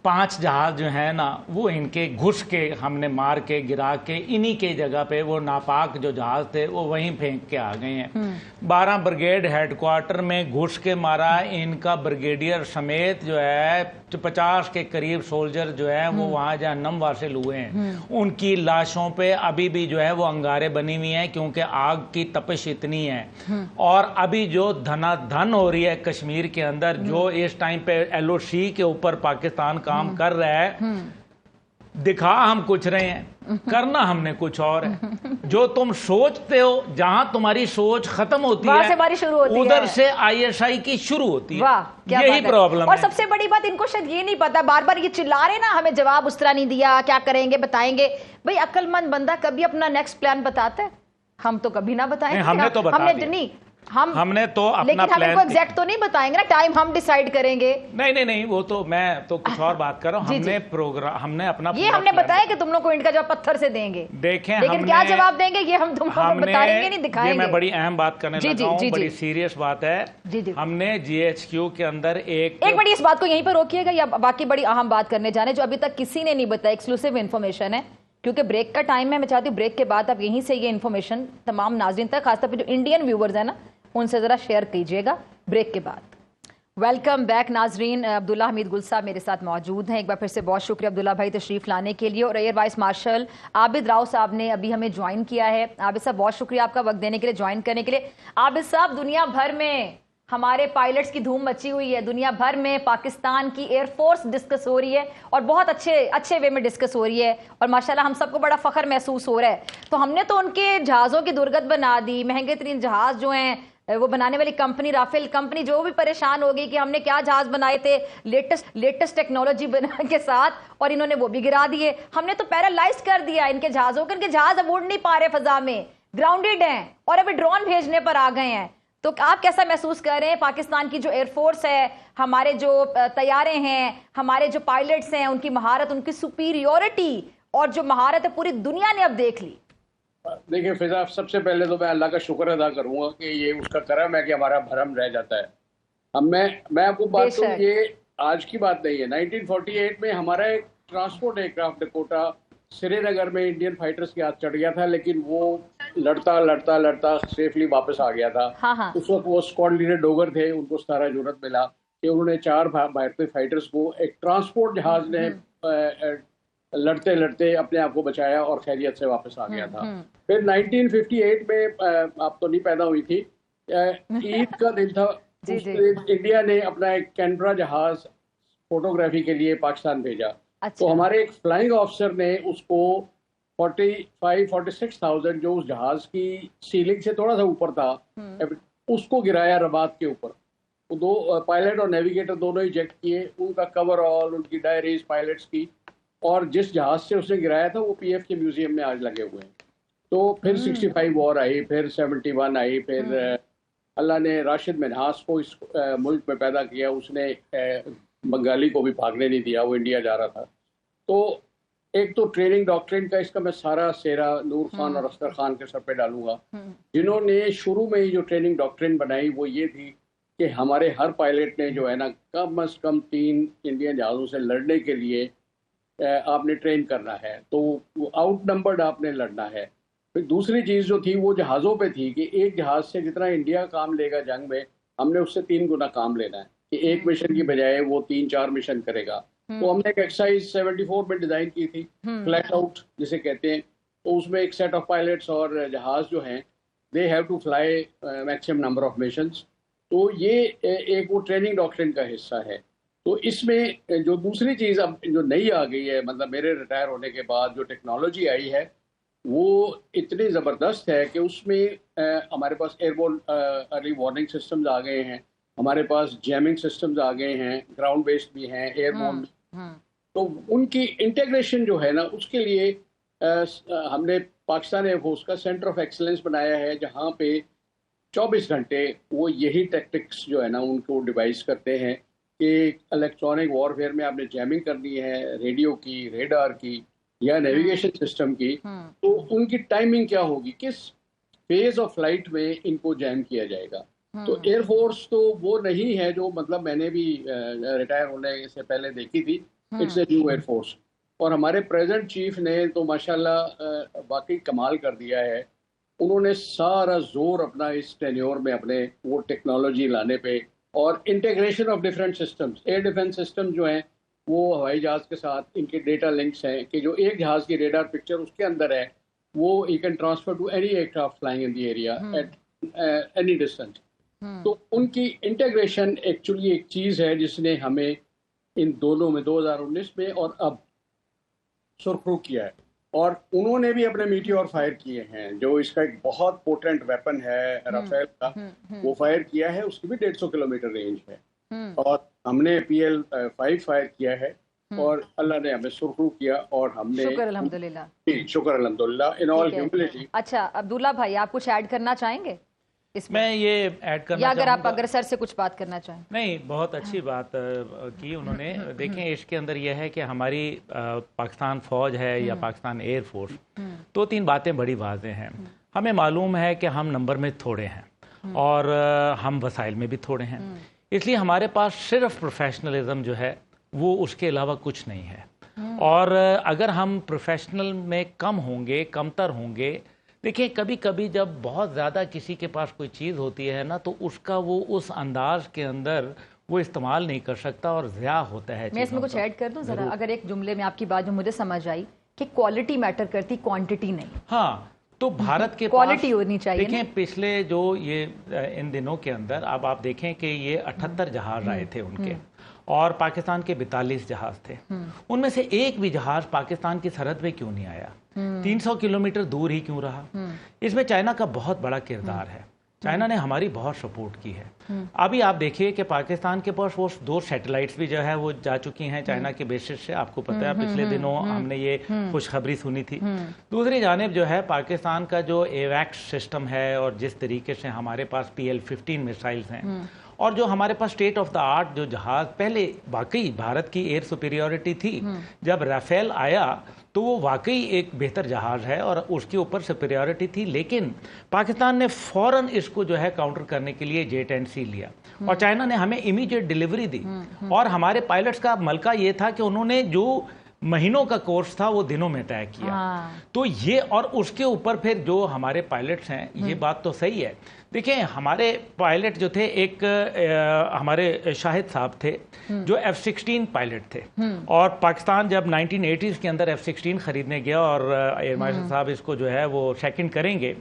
5 जहाज़ जो है ना वो इनके घुस के हमने मार के गिरा के, इन्हीं के जगह पे वो नापाक जो जहाज़ थे वो वहीं फेंक के आ गए हैं। 12 ब्रिगेड हेडक्वार्टर में घुस के मारा, इनका ब्रिगेडियर समेत जो है 50 के करीब सोल्जर जो है वो वहाँ जहन्नम वासिल हुए हैं। उनकी लाशों पे अभी भी जो है वो अंगारे बनी हुई हैं, क्योंकि आग की तपिश इतनी है। और अभी जो धनाधन हो रही है कश्मीर के अंदर, जो इस टाइम पे LOC के ऊपर पाकिस्तान काम कर रहा है, दिखा हम कुछ रहे हैं, करना हमने कुछ और है। जो तुम सोचते हो, जहां तुम्हारी सोच खत्म होती है, हमारी शुरू होती उधर है। से ISI की शुरू होती है। वाह, क्या यही प्रॉब्लम और है। सबसे बड़ी बात, इनको शायद ये नहीं पता, बार बार ये चिल्ला रहे ना हमें जवाब उस तरह नहीं दिया, क्या करेंगे बताएंगे। भाई अक्लमंद बंदा कभी अपना नेक्स्ट प्लान बताता है? हम तो कभी ना बताएंगे। हमने तो बता दिया। हमने तो अपना लेकिन हम इनको एग्जैक्ट तो नहीं बताएंगे ना, टाइम हम डिसाइड करेंगे। नहीं, वो तो मैं तो कुछ और बात कर रहा हूँ। हमने प्रोग्राम, हमने अपना ये हमने बताया कि तुम लोग को इनका जवाब पत्थर से देंगे। देखें लेकिन क्या जवाब देंगे ये हम तुम लोग बताएंगे नहीं, दिखाएंगे। मैं बड़ी अहम बात करने लगा हूं, बड़ी सीरियस बात है। हमने GHQ के अंदर एक मिनट इस बात को यहीं पर रोकिएगा, या बाकी बड़ी अहम बात करने जाने जो अभी तक किसी ने नहीं बताया, एक्सक्लूसिव इन्फॉर्मेशन है, क्योंकि ब्रेक का टाइम है। मैं चाहती हूँ ब्रेक के बाद आप यहीं से ये इन्फॉर्मेशन तमाम नाज़रीन तक, खासतौर पर जो इंडियन व्यूवर्स है ना, उनसे जरा शेयर कीजिएगा ब्रेक के बाद। वेलकम बैक नाजरीन। अब्दुल्ला हमीद गुल साहब मेरे साथ मौजूद हैं। एक बार फिर से बहुत शुक्रिया अब्दुल्ला भाई तशरीफ लाने के लिए। और air vice marshal Abid Rao साहब ने अभी हमें ज्वाइन किया है। आबिद साहब बहुत शुक्रिया आपका वक्त देने के लिए, ज्वाइन करने के लिए। आबिद साहब, दुनिया भर में हमारे पायलट्स की धूम मची हुई है, दुनिया भर में पाकिस्तान की एयरफोर्स डिस्कस हो रही है और बहुत अच्छे वे में डिस्कस हो रही है और माशाल्लाह हम सबको बड़ा फख्र महसूस हो रहा है। तो हमने तो उनके जहाज़ों की दुर्गत बना दी, महंगे तरीन जहाज़ जो हैं वो बनाने वाली कंपनी राफेल कंपनी जो भी परेशान हो गई कि हमने क्या जहाज बनाए थे लेटेस्ट टेक्नोलॉजी बना के साथ, और इन्होंने वो भी गिरा दिए। हमने तो पैरालाइज कर दिया इनके जहाजों को, इनके जहाज अब उड़ नहीं पा रहे, फजा में ग्राउंडेड हैं और अभी ड्रोन भेजने पर आ गए हैं। तो आप कैसा महसूस कर रहे हैं? पाकिस्तान की जो एयरफोर्स है, हमारे जो तैयारे हैं, हमारे जो पायलट्स हैं, उनकी महारत, उनकी सुपीरियोरिटी और जो महारत है पूरी दुनिया ने अब देख ली। देखिए फिजा, सबसे पहले तो मैं अल्लाह का शुक्र अदा करूंगा कि ये उसका करम है कि हमारा भरम रह जाता है। अब मैं आपको बात दूं, ये आज की बात नहीं है। 1948 में हमारा एक ट्रांसपोर्ट एयरक्राफ्ट डकोटा श्रीनगर में इंडियन फाइटर्स के हाथ चढ़ गया था, लेकिन वो लड़ता सेफली वापस आ गया था। हाँ। उस वक्त वो स्क्वाड लीडर डोगर थे, उनको सारा जरूरत मिला कि उन्होंने 4 भारतीय फाइटर्स को एक ट्रांसपोर्ट जहाज ने लड़ते लड़ते अपने आप को बचाया और खैरियत से वापस आ गया था। फिर 1958 में आप तो नहीं पैदा हुई थी, ईद का दिन था, उस दिन इंडिया ने अपना एक कैनबरा जहाज फोटोग्राफी के लिए पाकिस्तान भेजा। अच्छा। तो हमारे एक फ्लाइंग ऑफिसर ने उसको 46,000 जो उस जहाज की सीलिंग से थोड़ा सा ऊपर था, उसको गिराया रबात के ऊपर। वो 2 पायलट और नेविगेटर दोनों ही जेक्ट किए, उनका कवर ऑल, उनकी डायरीज पायलट्स की, और जिस जहाज से उसने गिराया था वो पीएफ के म्यूजियम में आज लगे हुए हैं। तो फिर 65 वॉर आई, फिर 71 आई, फिर अल्लाह ने राशिद मिन्हास को इस मुल्क में पैदा किया। उसने बंगाली को भी भागने नहीं दिया, वो इंडिया जा रहा था। तो एक तो ट्रेनिंग डॉक्ट्रिन का इसका मैं सारा सेरा नूर खान और अख्तर खान के सर पे डालूंगा, जिन्होंने शुरू में ही जो ट्रेनिंग डॉक्ट्रिन बनाई वो ये थी कि हमारे हर पायलट ने जो है ना कम अज कम 3 इंडियन जहाज़ों से लड़ने के लिए आपने ट्रेन करना है, तो आउट नंबर्ड आपने लड़ना है। फिर दूसरी चीज़ जो थी वो जहाज़ों पे थी कि एक जहाज़ से जितना इंडिया काम लेगा जंग में, हमने उससे 3 गुना काम लेना है, कि एक मिशन की बजाय वो 3-4 मिशन करेगा। तो हमने एक एक्सरसाइज 74 में डिज़ाइन की थी, फ्लैट आउट जिसे कहते हैं। तो उसमें एक सेट ऑफ पायलट्स और जहाज़ जो हैं they have to fly maximum number of missions. तो ये एक वो ट्रेनिंग डॉक्ट्रिन का हिस्सा है। तो इसमें जो दूसरी चीज़ अब जो नई आ गई है, मतलब मेरे रिटायर होने के बाद जो टेक्नोलॉजी आई है वो इतनी ज़बरदस्त है कि उसमें हमारे पास एयरबोर्न अर्ली वार्निंग सिस्टम्स आ गए हैं, हमारे पास जैमिंग सिस्टम्स आ गए हैं, ग्राउंड बेस्ड भी हैं, एयरबोर्न। तो उनकी इंटीग्रेशन जो है ना, उसके लिए हमने पाकिस्तान एयरफोर्स का सेंटर ऑफ एक्सीलेंस बनाया है, जहाँ पे 24 घंटे वो यही टैक्टिक्स जो है ना उनको डिवाइस करते हैं कि इलेक्ट्रॉनिक वॉरफेयर में आपने जैमिंग करनी है, रेडियो की, रेडार की या नेविगेशन सिस्टम की, तो उनकी टाइमिंग क्या होगी, किस फेज ऑफ फ्लाइट में इनको जैम किया जाएगा। तो एयरफोर्स तो वो नहीं है जो मतलब मैंने भी रिटायर होने से पहले देखी थी, इट्स ए न्यू एयरफोर्स। और हमारे प्रेजेंट चीफ ने तो माशाल्लाह वाकई कमाल कर दिया है। उन्होंने सारा जोर अपना इस टेन्योर में अपने वो टेक्नोलॉजी लाने पे और integration of different systems, air defence system जो हैं वो हवाई जहाज़ के साथ इनके डेटा लिंक्स हैं कि जो एक जहाज़ की रेडार पिक्चर उसके अंदर है वो you can transfer to any aircraft flying in the area at any distance. तो उनकी इंटीग्रेशन एक्चुअली एक चीज़ है जिसने हमें इन दोनों में 2019 में और अब सुरखरू किया है। और उन्होंने भी अपने मीटियोर फायर किए हैं, जो इसका एक बहुत पोटेंट वेपन है राफेल का, वो फायर किया है, उसकी भी 150 किलोमीटर रेंज है। और हमने PL-5 फायर किया है और अल्लाह ने हमें सुरखरू किया और हमने शुक्र अल्हम्दुलिल्लाह इन ऑल ह्यूमिलिटी। अच्छा अब्दुल्ला भाई, आप कुछ ऐड करना चाहेंगे इसमें? मैं ये ऐड करना या अगर आप अग्रसर से कुछ बात करना चाहें। नहीं, बहुत अच्छी बात की उन्होंने। देखें, इसके अंदर यह है कि हमारी पाकिस्तान फौज है या पाकिस्तान एयरफोर्स, 2-3 बातें बड़ी वाज़ेह हैं। हमें मालूम है कि हम नंबर में थोड़े हैं और हम वसाइल में भी थोड़े हैं, इसलिए हमारे पास सिर्फ प्रोफेशनलिज्म जो है वो, उसके अलावा कुछ नहीं है। और अगर हम प्रोफेशनल में कम होंगे, कमतर होंगे, देखिए कभी कभी जब बहुत ज़्यादा किसी के पास कोई चीज़ होती है ना, तो उसका वो उस अंदाज के अंदर वो इस्तेमाल नहीं कर सकता और ज़्या होता है। मैं इसमें कुछ ऐड कर दूं जरा, अगर एक जुमले में आपकी बात जो मुझे समझ आई कि क्वालिटी मैटर करती, क्वांटिटी नहीं। हाँ, तो भारत के क्वालिटी होनी चाहिए। देखें पिछले जो ये इन दिनों के अंदर अब आप देखें कि ये 78 जहाज आए थे उनके, और पाकिस्तान के 42 जहाज थे। उनमें से एक भी जहाज पाकिस्तान की सरहद पे क्यों नहीं आया? 300 किलोमीटर दूर ही क्यों रहा? इसमें चाइना का बहुत बड़ा किरदार है। चाइना ने हमारी बहुत सपोर्ट की है। अभी आप देखिए कि पाकिस्तान के पास वो 2 सैटेलाइट्स भी जो है वो जा चुकी हैं चाइना के बेसिस से। आपको पता है पिछले दिनों हमने ये खुशखबरी सुनी थी। दूसरी जानिब जो है पाकिस्तान का जो एवैक्स सिस्टम है और जिस तरीके से हमारे पास PL-15 मिसाइल्स हैं और जो हमारे पास स्टेट ऑफ द आर्ट जो जहाज, पहले वाकई भारत की एयर सुपीरियोरिटी थी। जब राफेल आया तो वो वाकई एक बेहतर जहाज है और उसके ऊपर सुपीरियोरिटी थी, लेकिन पाकिस्तान ने फौरन इसको जो है काउंटर करने के लिए J-10C लिया और चाइना ने हमें इमीडिएट डिलीवरी दी। और हमारे पायलट्स का मलका ये था कि उन्होंने जो महीनों का कोर्स था वो दिनों में तय किया। तो ये, और उसके ऊपर फिर जो हमारे पायलट्स हैं, ये बात तो सही है। देखिए हमारे पायलट जो थे, एक हमारे शाहिद साहब थे जो F-16 पायलट थे, और पाकिस्तान जब 1980s के अंदर F-16 खरीदने गया और एयर मार्शल साहब इसको जो है वो सेकंड करेंगे,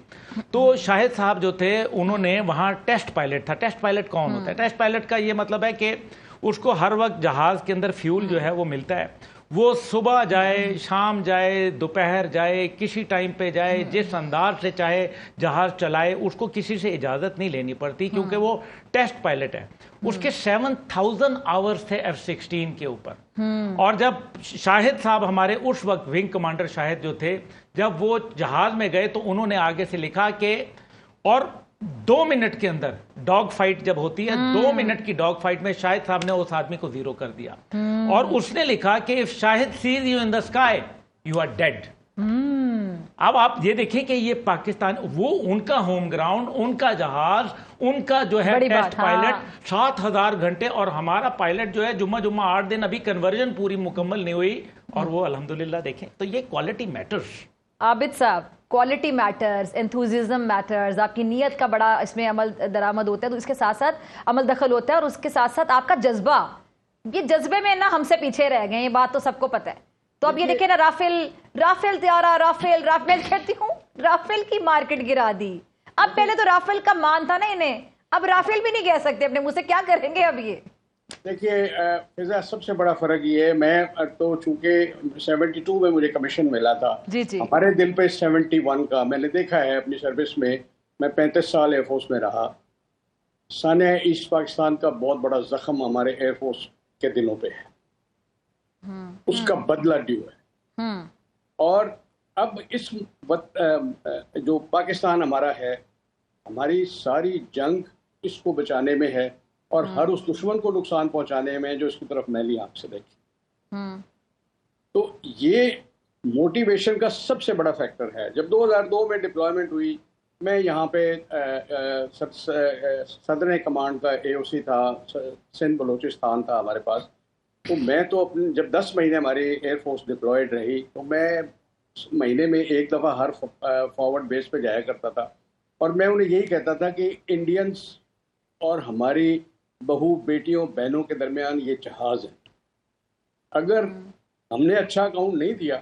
तो शाहिद साहब जो थे उन्होंने वहाँ टेस्ट पायलट था। टेस्ट पायलट कौन होता है? टेस्ट पायलट का ये मतलब है कि उसको हर वक्त जहाज के अंदर फ्यूल जो है वो मिलता है। वो सुबह जाए, शाम जाए, दोपहर जाए, किसी टाइम पे जाए, जिस अंदाज से चाहे जहाज चलाए, उसको किसी से इजाज़त नहीं लेनी पड़ती क्योंकि वो टेस्ट पायलट है। उसके 7000 आवर्स थे F-16 के ऊपर। और जब शाहिद साहब हमारे उस वक्त विंग कमांडर शाहिद जो थे, जब वो जहाज में गए तो उन्होंने आगे से लिखा कि और 2 मिनट के अंदर डॉग फाइट जब होती है, 2 मिनट की डॉग फाइट में शाहिद साहब ने उस आदमी को 0 कर दिया। और उसने लिखा कि if Shahid sees you in the sky you are dead. अब आप ये देखें कि ये पाकिस्तान, वो उनका होम ग्राउंड, उनका जहाज, उनका जो है टेस्ट पायलट, 7000 घंटे, और हमारा पायलट जो है जुम्मा 8 दिन, अभी कन्वर्जन पूरी मुकम्मल नहीं हुई और वो अल्हम्दुलिल्लाह देखें। तो ये क्वालिटी मैटर्स। आबिद साहब, क्वालिटी मैटर्स, एंथुजिज्म मैटर्स, आपकी नीयत का बड़ा इसमें अमल दरामद होता है, तो इसके साथ साथ अमल दखल होता है, और उसके साथ साथ आपका जज्बा, ये जज्बे में ना हमसे पीछे रह गए, ये बात तो सबको पता है। तो अब ये देखिए ना, राफेल तैयारा, राफेल कहती हूँ, राफेल की मार्केट गिरा दी। अब पहले तो राफेल का मान था ना इन्हें, अब राफेल भी नहीं कह सकते अपने मुंह से, क्या करेंगे अब ये? देखिए फिजा, सबसे बड़ा फर्क ये है, मैं तो चूंकि 72 में मुझे कमीशन मिला था, जी जी, हमारे दिल पे 71 का मैंने देखा है अपनी सर्विस में। मैं 35 साल एयरफोर्स में रहा। सानिया ईस्ट पाकिस्तान का बहुत बड़ा जख्म हमारे एयरफोर्स के दिलों पे है, उसका बदला ड्यू है। और अब इस जो पाकिस्तान हमारा है, हमारी सारी जंग इसको बचाने में है और हर उस दुश्मन को नुकसान पहुंचाने में जो इसकी तरफ मैली आंख से देखे। तो ये मोटिवेशन का सबसे बड़ा फैक्टर है। जब 2002 में डिप्लॉयमेंट हुई, मैं यहाँ पे सदर कमांड का AOC था, सिंध बलोचिस्तान था हमारे पास। तो मैं तो अपने, जब 10 महीने हमारी एयरफोर्स डिप्लॉयड रही, तो मैं महीने में एक दफ़ा हर फॉरवर्ड बेस पे जाया करता था और मैं उन्हें यही कहता था कि इंडियंस और हमारी बहू बेटियों बहनों के दरमियान ये जहाज है, अगर हमने अच्छा अकाउंट नहीं दिया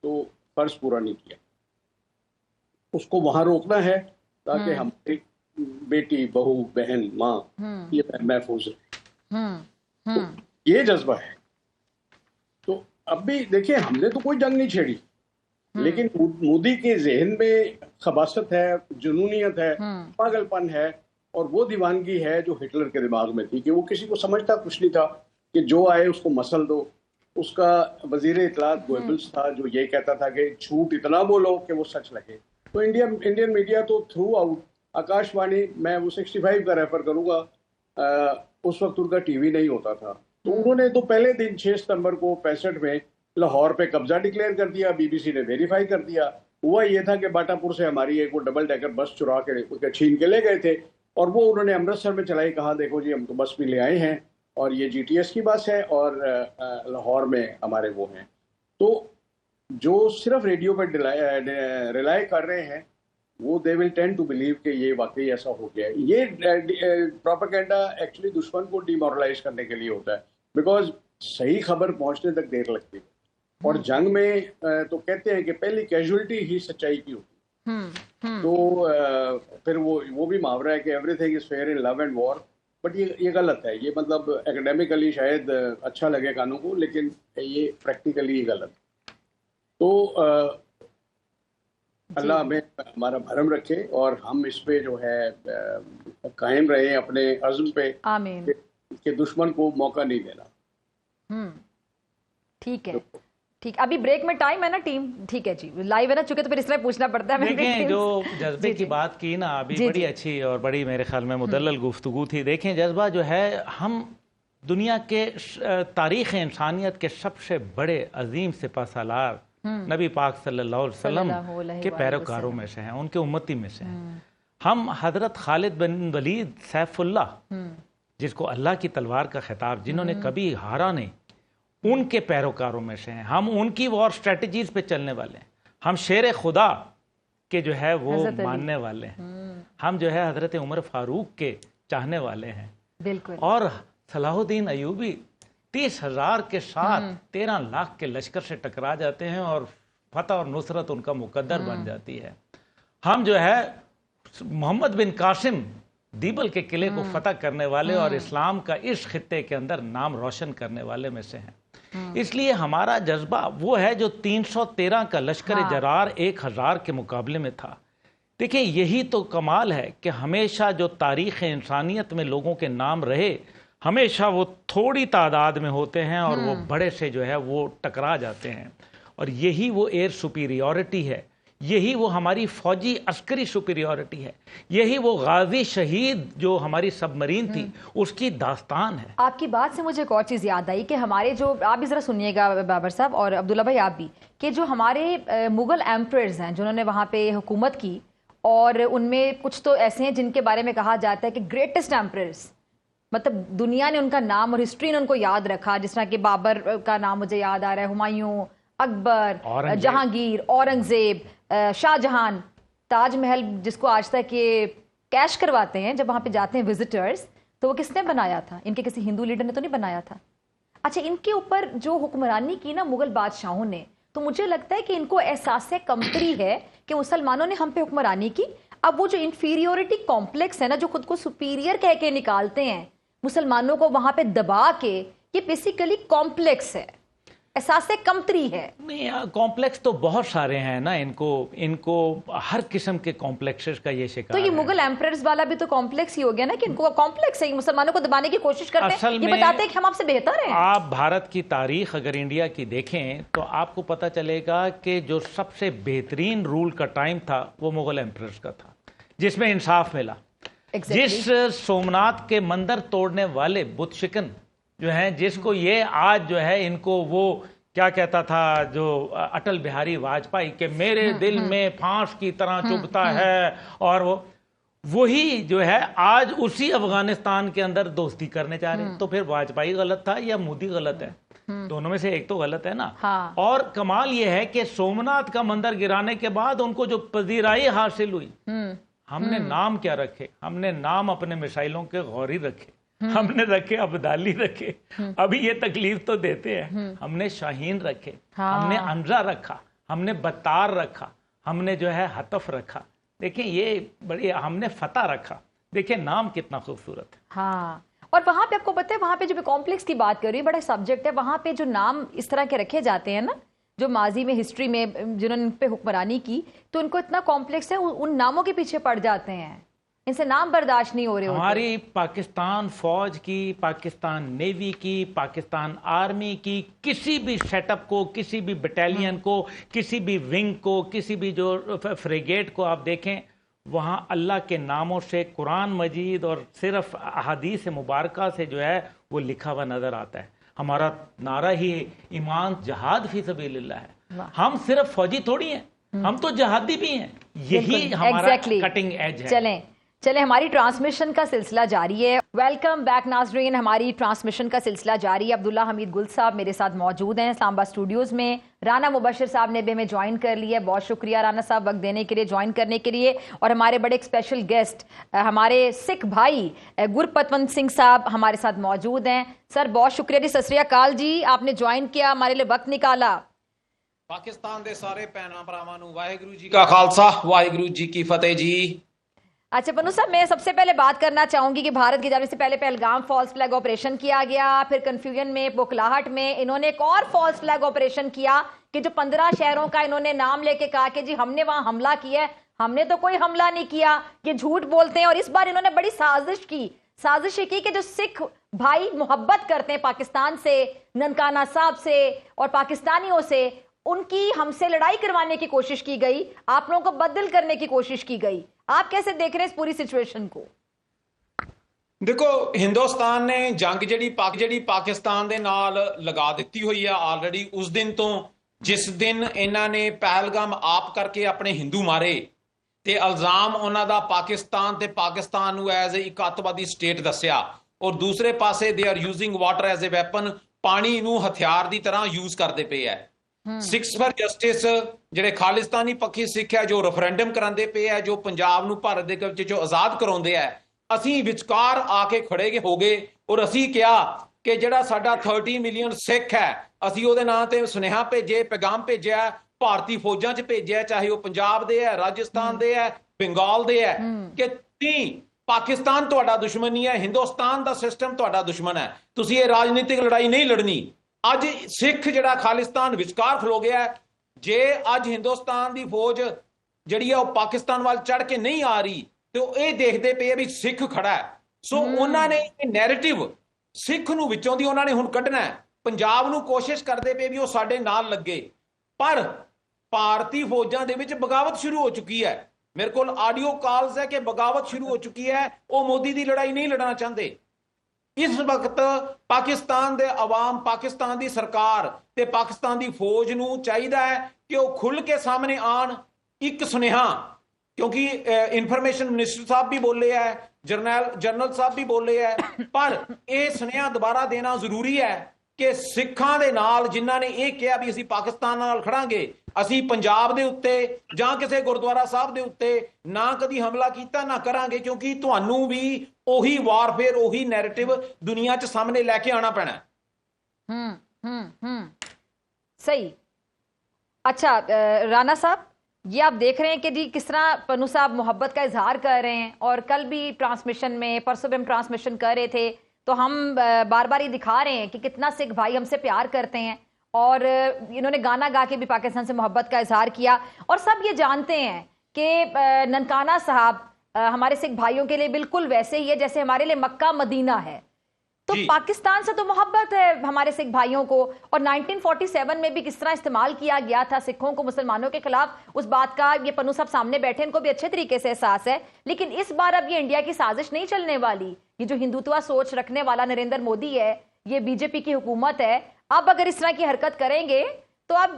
तो फर्ज पूरा नहीं किया। उसको वहां रोकना है ताकि हमारी बेटी, बहू, बहन, माँ ये महफूज रहे। तो ये जज्बा है। तो अब भी देखिए, हमने तो कोई जंग नहीं छेड़ी, लेकिन मोदी के जहन में खबासत है, जुनूनियत है, पागलपन है और वो दीवानगी है जो हिटलर के दिमाग में थी कि वो किसी को समझता कुछ नहीं था, कि जो आए उसको मसल दो। उसका वजीर इत्तलात गोएबल्स था जो ये कहता था कि झूठ इतना बोलो कि वो सच लगे। तो इंडियन मीडिया तो थ्रू आउट, आकाशवाणी, मैं वो 65 का रेफर करूंगा, उस वक्त उनका टीवी नहीं होता था, तो उन्होंने तो पहले दिन 6 सितंबर को 65 में लाहौर पे कब्जा डिक्लेयर कर दिया। BBC ने वेरीफाई कर दिया। हुआ ये था कि बाटापुर से हमारी एक वो डबल डेकर बस चुरा के छीन के ले गए थे और वो उन्होंने अमृतसर में चलाई। कहा देखो जी, हम तो बस भी ले आए हैं और ये GTS की बस है और लाहौर में हमारे वो हैं। तो जो सिर्फ रेडियो पर रिलाई कर रहे हैं, वो they will tend to believe कि ये वाकई ऐसा हो गया है। ये प्रोपेगेंडा एक्चुअली दुश्मन को डिमोरलाइज करने के लिए होता है, बिकॉज सही खबर पहुंचने तक देर लगती है। और जंग में तो कहते हैं कि पहली कैजुअलिटी ही सच्चाई की होती है। तो फिर वो भी मुहावरा है कि everything is fair in love and war, but ये गलत है। ये मतलब एकेडमिकली शायद अच्छा लगे कानों को, लेकिन ये प्रैक्टिकली गलत। तो अल्लाह हमें हमारा भरम रखे और हम इस पे जो है कायम रहे अपने अज़्म पे, आमीन। कि दुश्मन को मौका नहीं देना। ठीक है, ठीक। अभी ब्रेक में टाइम है ना टीम? ठीक है जी, लाइव है ना, चूंकि तो फिर इस तरह पूछना पड़ता है। देखें, जो जज्बे की बात की ना अभी, बड़ी अच्छी और बड़ी मेरे ख्याल में मुदल्लल गुफ्तगू थी। देखें, जज्बा जो है, हम दुनिया के तारीख़ इंसानियत के सबसे बड़े अजीम सिपहसालार नबी पाक सल्लल्लाहु अलैहि वसल्लम के पैरोकारों में से हैं, उनके उम्मती में से हैं। हम हजरत खालिद बिन वलीद सैफुल्लाह, जिसको अल्लाह की तलवार का खिताब, जिन्होंने कभी हारा नहीं, उनके पैरोकारों में से हैं। हम उनकी वॉर स्ट्रेटजीज पे चलने वाले हैं। हम शेर खुदा के जो है वो मानने वाले हैं। हम जो है हजरत उमर फारूक के चाहने वाले हैं। बिल्कुल। और सलाहुद्दीन अयूबी 30,000 के साथ 13 लाख के लश्कर से टकरा जाते हैं और फतह और नुसरत उनका मुकद्दर बन जाती है। हम जो है मोहम्मद बिन कासिम दीबल के किले को फतह करने वाले और इस्लाम का इस खित्ते के अंदर नाम रोशन करने वाले में से हैं। इसलिए हमारा जज्बा वो है जो 313 का लश्कर जरार 1000 के मुकाबले में था। देखिए, यही तो कमाल है कि हमेशा जो तारीख़ इंसानियत में लोगों के नाम रहे, हमेशा वो थोड़ी तादाद में होते हैं और वो बड़े से जो है वो टकरा जाते हैं। और यही वो एयर सुपीरियॉरिटी है, यही वो हमारी फौजी अस्करी सुपीरियॉरिटी है, यही वो गाजी शहीद जो हमारी सबमरीन थी उसकी दास्तान है। आपकी बात से मुझे एक और चीज़ याद आई कि हमारे जो, आप भी ज़रा सुनिएगा बाबर साहब और अब्दुल्ला भाई आप भी, कि जो हमारे मुग़ल एम्परर्स हैं जिन्होंने वहाँ पे हुकूमत की, और उनमें कुछ तो ऐसे हैं जिनके बारे में कहा जाता है कि ग्रेटेस्ट एम्परर्स, मतलब दुनिया ने उनका नाम और हिस्ट्री ने उनको याद रखा। जिस तरह कि बाबर का नाम मुझे याद आ रहा है, हुमायूं, अकबर, जहांगीर, औरंगजेब, शाहजहां, ताजमहल जिसको आज तक ये कैश करवाते हैं जब वहां पे जाते हैं विजिटर्स, तो वो किसने बनाया था? इनके किसी हिंदू लीडर ने तो नहीं बनाया था। अच्छा, इनके ऊपर जो हुक्मरानी की ना मुगल बादशाहों ने, तो मुझे लगता है कि इनको एहसास कमतरी है कि मुसलमानों ने हम पे हुक्मरानी की। अब वो जो इंफीरियोरिटी कॉम्प्लेक्स है ना, जो खुद को सुपीरियर कह के निकालते हैं मुसलमानों को वहां पे दबा के, ये बेसिकली कॉम्प्लेक्स है, एहसास कमतरी है। नहीं, कॉम्प्लेक्स तो बहुत सारे हैं ना, इनको हर किस्म के कॉम्प्लेक्सेस का ये शिकार तो ये है। मुगल एम्परर्स वाला भी तो कॉम्प्लेक्स ही हो गया ना, कि इनको कॉम्प्लेक्स है, मुसलमानों को दबाने की कोशिश करते हैं, ये बताते हैं कि हम आपसे बेहतर हैं। आप भारत की तारीख अगर इंडिया की देखें तो आपको पता चलेगा कि जो सबसे बेहतरीन रूल का टाइम था वो मुगल एम्परर्स का था, जिसमें इंसाफ मिला। जिस सोमनाथ के मंदिर तोड़ने वाले बुत शिकन जो हैं, जिसको ये आज जो है इनको वो क्या कहता था जो अटल बिहारी वाजपेयी के मेरे दिल में फांस की तरह चुभता है, और वही जो है आज उसी अफगानिस्तान के अंदर दोस्ती करने चाह रहे हैं। तो फिर वाजपेयी गलत था या मोदी गलत है? दोनों में से एक तो गलत है ना। हाँ। और कमाल ये है कि सोमनाथ का मंदिर गिराने के बाद उनको जो पजीराई हासिल हुई, हमने नाम क्या रखे? हमने नाम अपने मिसाइलों के गौरी रखे, हमने रखे अब्दाली रखे। अभी ये तकलीफ तो देते हैं। हमने शाहीन रखे, हमने अंजा रखा, हमने बत्तार रखा, हमने जो है हतफ रखा। देखिए ये बड़ी, हमने फतह रखा। देखिए नाम कितना खूबसूरत है। हाँ, और वहां पे आपको पता है, वहां पे जो कॉम्प्लेक्स की बात कर रही है, बड़ा सब्जेक्ट है। वहां पे जो नाम इस तरह के रखे जाते हैं ना, जो माजी में हिस्ट्री में जिन्होंने इन पे हुक्मरानी की, तो उनको इतना कॉम्प्लेक्स है, उन नामों के पीछे पड़ जाते हैं, इनसे नाम बर्दाश्त नहीं हो रहे। हमारी पाकिस्तान फौज की, पाकिस्तान नेवी की, पाकिस्तान आर्मी की किसी भी सेटअप को, किसी भी बटालियन को, किसी भी विंग को, किसी भी जो फ्रिगेट को आप देखें, वहाँ अल्लाह के नामों से, कुरान मजीद और सिर्फ अहादीस मुबारका से जो है वो लिखा हुआ नजर आता है। हमारा नारा ही ईमान जहाद फी सबीलिल्लाह है। हम सिर्फ फौजी थोड़ी हैं, हम तो जहादी भी हैं। यही हमारा कटिंग एज है। चलें चले, हमारी ट्रांसमिशन का सिलसिला जारी है। वेलकम बैक नाजरीन, हमारी ट्रांसमिशन का सिलसिला जारी है। अब्दुल्ला हमीद गुल साहब मेरे साथ मौजूद हैं इस्लामाबाद स्टूडियोज में। राना मुबशिर साहब ने भी हमें ज्वाइन कर लिया है। बहुत शुक्रिया राना साहब वक्त देने के लिए, ज्वाइन करने के लिए। और हमारे बड़े एक स्पेशल गेस्ट हमारे सिख भाई गुरपतवंत सिंह साहब हमारे साथ मौजूद हैं। सर बहुत शुक्रिया जी, सत श्री अकाल जी, आपने ज्वाइन किया, हमारे लिए वक्त निकाला। पाकिस्तान के सारे भैन भरावां नूं वाहिगुरू जी का खालसा वाहिगुरू जी की फतेह जी। अच्छा पन्नू साहब, मैं सबसे पहले बात करना चाहूंगी कि भारत की जाने से पहले पहलगाम फॉल्स फ्लैग ऑपरेशन किया गया, फिर कंफ्यूजन में बोखलाहट में इन्होंने एक और फॉल्स फ्लैग ऑपरेशन किया कि जो 15 शहरों का इन्होंने नाम लेके कहा कि जी हमने वहां हमला किया है। हमने तो कोई हमला नहीं किया, ये झूठ बोलते हैं। और इस बार इन्होंने बड़ी साजिश की कि जो सिख भाई मोहब्बत करते हैं पाकिस्तान से, ननकाना साहब से और पाकिस्तानियों से, उनकी हमसे लड़ाई करवाने की कोशिश की गई, आप लोगों को बदल करने की कोशिश की गई। आप कैसे देख रहे हैं इस पूरी सिचुएशन को? देखो, हिंदुस्तान ने जंग ਜਿਹੜੀ ਪਾਕਿਸਤਾਨ ਦੇ ਨਾਲ ਲਗਾ ਦਿੱਤੀ ਹੋਈ ਆ ਆਲਰੇਡੀ ਉਸ ਦਿਨ ਤੋਂ, ਜਿਸ ਦਿਨ ਇਹਨਾਂ ਨੇ ਪਹਿਲਗਾਮ ਆਪ ਕਰਕੇ ਆਪਣੇ ਹਿੰਦੂ ਮਾਰੇ ਤੇ ਇਲਜ਼ਾਮ ਉਹਨਾਂ ਦਾ ਪਾਕਿਸਤਾਨ ਤੇ ਪਾਕਿਸਤਾਨ ਨੂੰ ਐਜ਼ ਇੱਕ ਅੱਤਵਾਦੀ ਸਟੇਟ ਦੱਸਿਆ, ਔਰ ਦੂਸਰੇ ਪਾਸੇ they are using water as a weapon, ਪਾਣੀ ਨੂੰ ਹਥਿਆਰ ਦੀ ਤਰ੍ਹਾਂ ਯੂਜ਼ ਕਰਦੇ ਪਏ ਆ। ਸਿੱਖਸ ਫॉर ਜਸਟਿਸ ਜਿਹੜੇ ਖਾਲਿਸਤਾਨੀ ਪੱਖੀ ਸਿੱਖ ਹੈ, ਜੋ ਰੈਫਰੈਂਡਮ ਕਰਾਉਂਦੇ ਪਏ ਆ, ਜੋ ਪੰਜਾਬ ਨੂੰ ਭਾਰਤ ਦੇ ਵਿੱਚ ਜੋ ਆਜ਼ਾਦ ਕਰਾਉਂਦੇ ਆ, ਅਸੀਂ ਵਿਚਕਾਰ ਆ ਕੇ ਖੜੇ ਹੋ ਗਏ ਔਰ ਅਸੀਂ ਕਿਹਾ ਕਿ ਜਿਹੜਾ ਸਾਡਾ 30 ਮਿਲੀਅਨ ਸਿੱਖ ਹੈ, ਅਸੀਂ ਉਹਦੇ ਨਾਂ ਤੇ ਸੁਨੇਹਾ ਭੇਜੇ, ਪੈਗਾਮ ਭੇਜਿਆ, ਭਾਰਤੀ ਫੌਜਾਂ 'ਚ ਭੇਜਿਆ, ਚਾਹੇ ਉਹ ਪੰਜਾਬ ਦੇ ਹੈ, ਰਾਜਸਥਾਨ ਦੇ ਹੈ, ਬੰਗਾਲ ਦੇ ਹੈ, ਕਿ ਤੁਸੀਂ ਪਾਕਿਸਤਾਨ ਤੁਹਾਡਾ ਦੁਸ਼ਮਣ ਨਹੀਂ ਹੈ, ਹਿੰਦੁਸਤਾਨ ਦਾ ਸਿਸਟਮ ਤੁਹਾਡਾ ਦੁਸ਼ਮਣ ਹੈ, ਤੁਸੀਂ ਇਹ ਰਾਜਨੀਤਿਕ ਲੜਾਈ ਨਹੀਂ ਲੜਨੀ। ਅੱਜ ਸਿੱਖ ਜਿਹੜਾ ਖਾਲਿਸਤਾਨ ਵਿਚਕਾਰ ਖਲੋ ਗਿਆ, ਜੇ ਅੱਜ ਹਿੰਦੁਸਤਾਨ ਦੀ ਫੌਜ ਜਿਹੜੀ ਆ ਉਹ ਪਾਕਿਸਤਾਨ ਵੱਲ ਚੜ ਕੇ ਨਹੀਂ ਆ ਰਹੀ ਤੇ ਉਹ ਇਹ ਦੇਖਦੇ ਪਏ ਵੀ ਸਿੱਖ ਖੜਾ ਹੈ। ਸੋ ਉਹਨਾਂ ਨੇ ਇਹ ਨੈਰੇਟਿਵ ਸਿੱਖ ਨੂੰ ਵਿੱਚੋਂ ਦੀ ਉਹਨਾਂ ਨੇ ਹੁਣ ਕੱਢਣਾ ਹੈ। ਪੰਜਾਬ ਨੂੰ ਕੋਸ਼ਿਸ਼ ਕਰਦੇ ਪਏ ਵੀ ਉਹ ਸਾਡੇ ਨਾਲ ਲੱਗੇ, ਪਰ ਭਾਰਤੀ ਫੌਜਾਂ ਦੇ ਵਿੱਚ ਬਗਾਵਤ ਸ਼ੁਰੂ ਹੋ ਚੁੱਕੀ ਹੈ। ਮੇਰੇ ਕੋਲ ਆਡੀਓ ਕਾਲਸ ਹੈ ਕਿ ਬਗਾਵਤ ਸ਼ੁਰੂ ਹੋ ਚੁੱਕੀ ਹੈ। ਉਹ ਮੋਦੀ ਦੀ ਲੜਾਈ ਨਹੀਂ ਲੜਨਾ ਚਾਹੁੰਦੇ। ਇਸ ਵਕਤ ਪਾਕਿਸਤਾਨ ਦੇ ਆਵਾਮ, ਪਾਕਿਸਤਾਨ ਦੀ ਸਰਕਾਰ ਤੇ ਪਾਕਿਸਤਾਨ ਦੀ ਫੌਜ ਨੂੰ ਚਾਹੀਦਾ ਹੈ ਕਿ ਉਹ ਖੁੱਲ੍ਹ ਕੇ ਸਾਹਮਣੇ ਆਣ। ਇੱਕ ਸੁਨੇਹਾ, ਕਿਉਂਕਿ ਇਨਫੋਰਮੇਸ਼ਨ ਮਿਨਿਸਟਰ ਸਾਹਿਬ ਵੀ ਬੋਲੇ ਹੈ, ਜਨਰਲ ਸਾਹਿਬ ਵੀ ਬੋਲੇ ਹੈ, ਪਰ ਇਹ ਸੁਨੇਹਾ ਦੁਬਾਰਾ ਦੇਣਾ ਜ਼ਰੂਰੀ ਹੈ ਕਿ ਸਿੱਖਾਂ ਦੇ ਨਾਲ ਜਿਨ੍ਹਾਂ ਨੇ ਇਹ ਕਿਹਾ ਵੀ ਅਸੀਂ ਪਾਕਿਸਤਾਨ ਨਾਲ ਖੜਾਂਗੇ, ਅਸੀਂ ਪੰਜਾਬ ਦੇ ਉੱਤੇ ਜਾਂ ਕਿਸੇ ਗੁਰਦੁਆਰਾ ਸਾਹਿਬ ਦੇ ਉੱਤੇ ਨਾ ਕਦੀ ਹਮਲਾ ਕੀਤਾ, ਨਾ ਕਰਾਂਗੇ, ਕਿਉਂਕਿ ਤੁਹਾਨੂੰ ਵੀ ਉਹੀ ਵਾਰਫੇਅਰ, ਉਹੀ ਨੈਰੇਟਿਵ ਦੁਨੀਆ 'ਚ ਸਾਹਮਣੇ ਲੈ ਕੇ ਆਣਾ ਪੈਣਾ। सही। अच्छा राना साहब, ये आप देख रहे हैं कि जी किस तरह पन्नू साहब मोहब्बत का इजहार कर रहे हैं, और कल भी ट्रांसमिशन में, परसों भी हम ट्रांसमिशन कर रहे थे तो हम बार बार ये दिखा रहे हैं कि कितना सिख भाई हमसे प्यार करते हैं, और इन्होंने गाना गा के भी पाकिस्तान से मोहब्बत का इजहार किया। और सब ये जानते हैं कि ननकाना साहब हमारे सिख भाइयों के लिए बिल्कुल वैसे ही है जैसे हमारे लिए मक्का मदीना है। तो पाकिस्तान से तो मोहब्बत है हमारे सिख भाइयों को, और 1947 में भी किस तरह इस्तेमाल किया गया था सिखों को मुसलमानों के खिलाफ, उस बात का ये पन्नू साहब सामने बैठे, इनको भी अच्छे तरीके से एहसास है। लेकिन इस बार अब ये इंडिया की साजिश नहीं चलने वाली। ये जो हिंदुत्व सोच रखने वाला नरेंद्र मोदी है, ये बीजेपी की हुकूमत है, अब अगर इस तरह की हरकत करेंगे तो अब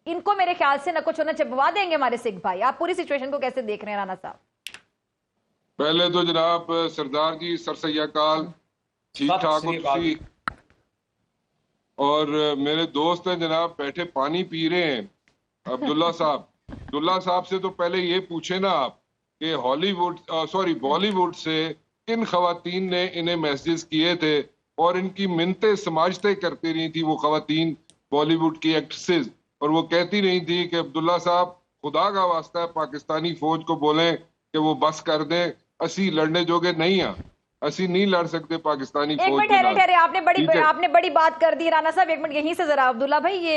इनको मेरे ख्याल से न कुछ होना चिपवा देंगे हमारे सिख भाई। आप पूरी सिचुएशन को कैसे देख रहे हैं राना साहब? पहले तो जनाब सरदार जी सर सैयकाल, ठीक ठाक हो तुसी? और मेरे दोस्त हैं जनाब बैठे पानी पी रहे हैं, अब्दुल्ला साहब से तो पहले ये पूछे ना आप कि बॉलीवुड से किन खवातीन ने इन्हें मैसेज किए थे और इनकी मिन्नतें समाजतें करती रही थी वो खवातीन बॉलीवुड की एक्ट्रेसेस, और वो कहती रही थी कि अब्दुल्ला साहब खुदा का वास्ता है पाकिस्तानी फौज को बोलें कि वो बस कर दे, असी लड़ने जोगे नहीं हैं, असी नहीं लड़ सकते पाकिस्तानी फौज। एक मिनट ठहरे, आपने बड़ी बात कर दी राना साहब। एक मिनट यहीं से जरा अब्दुल्ला भाई, ये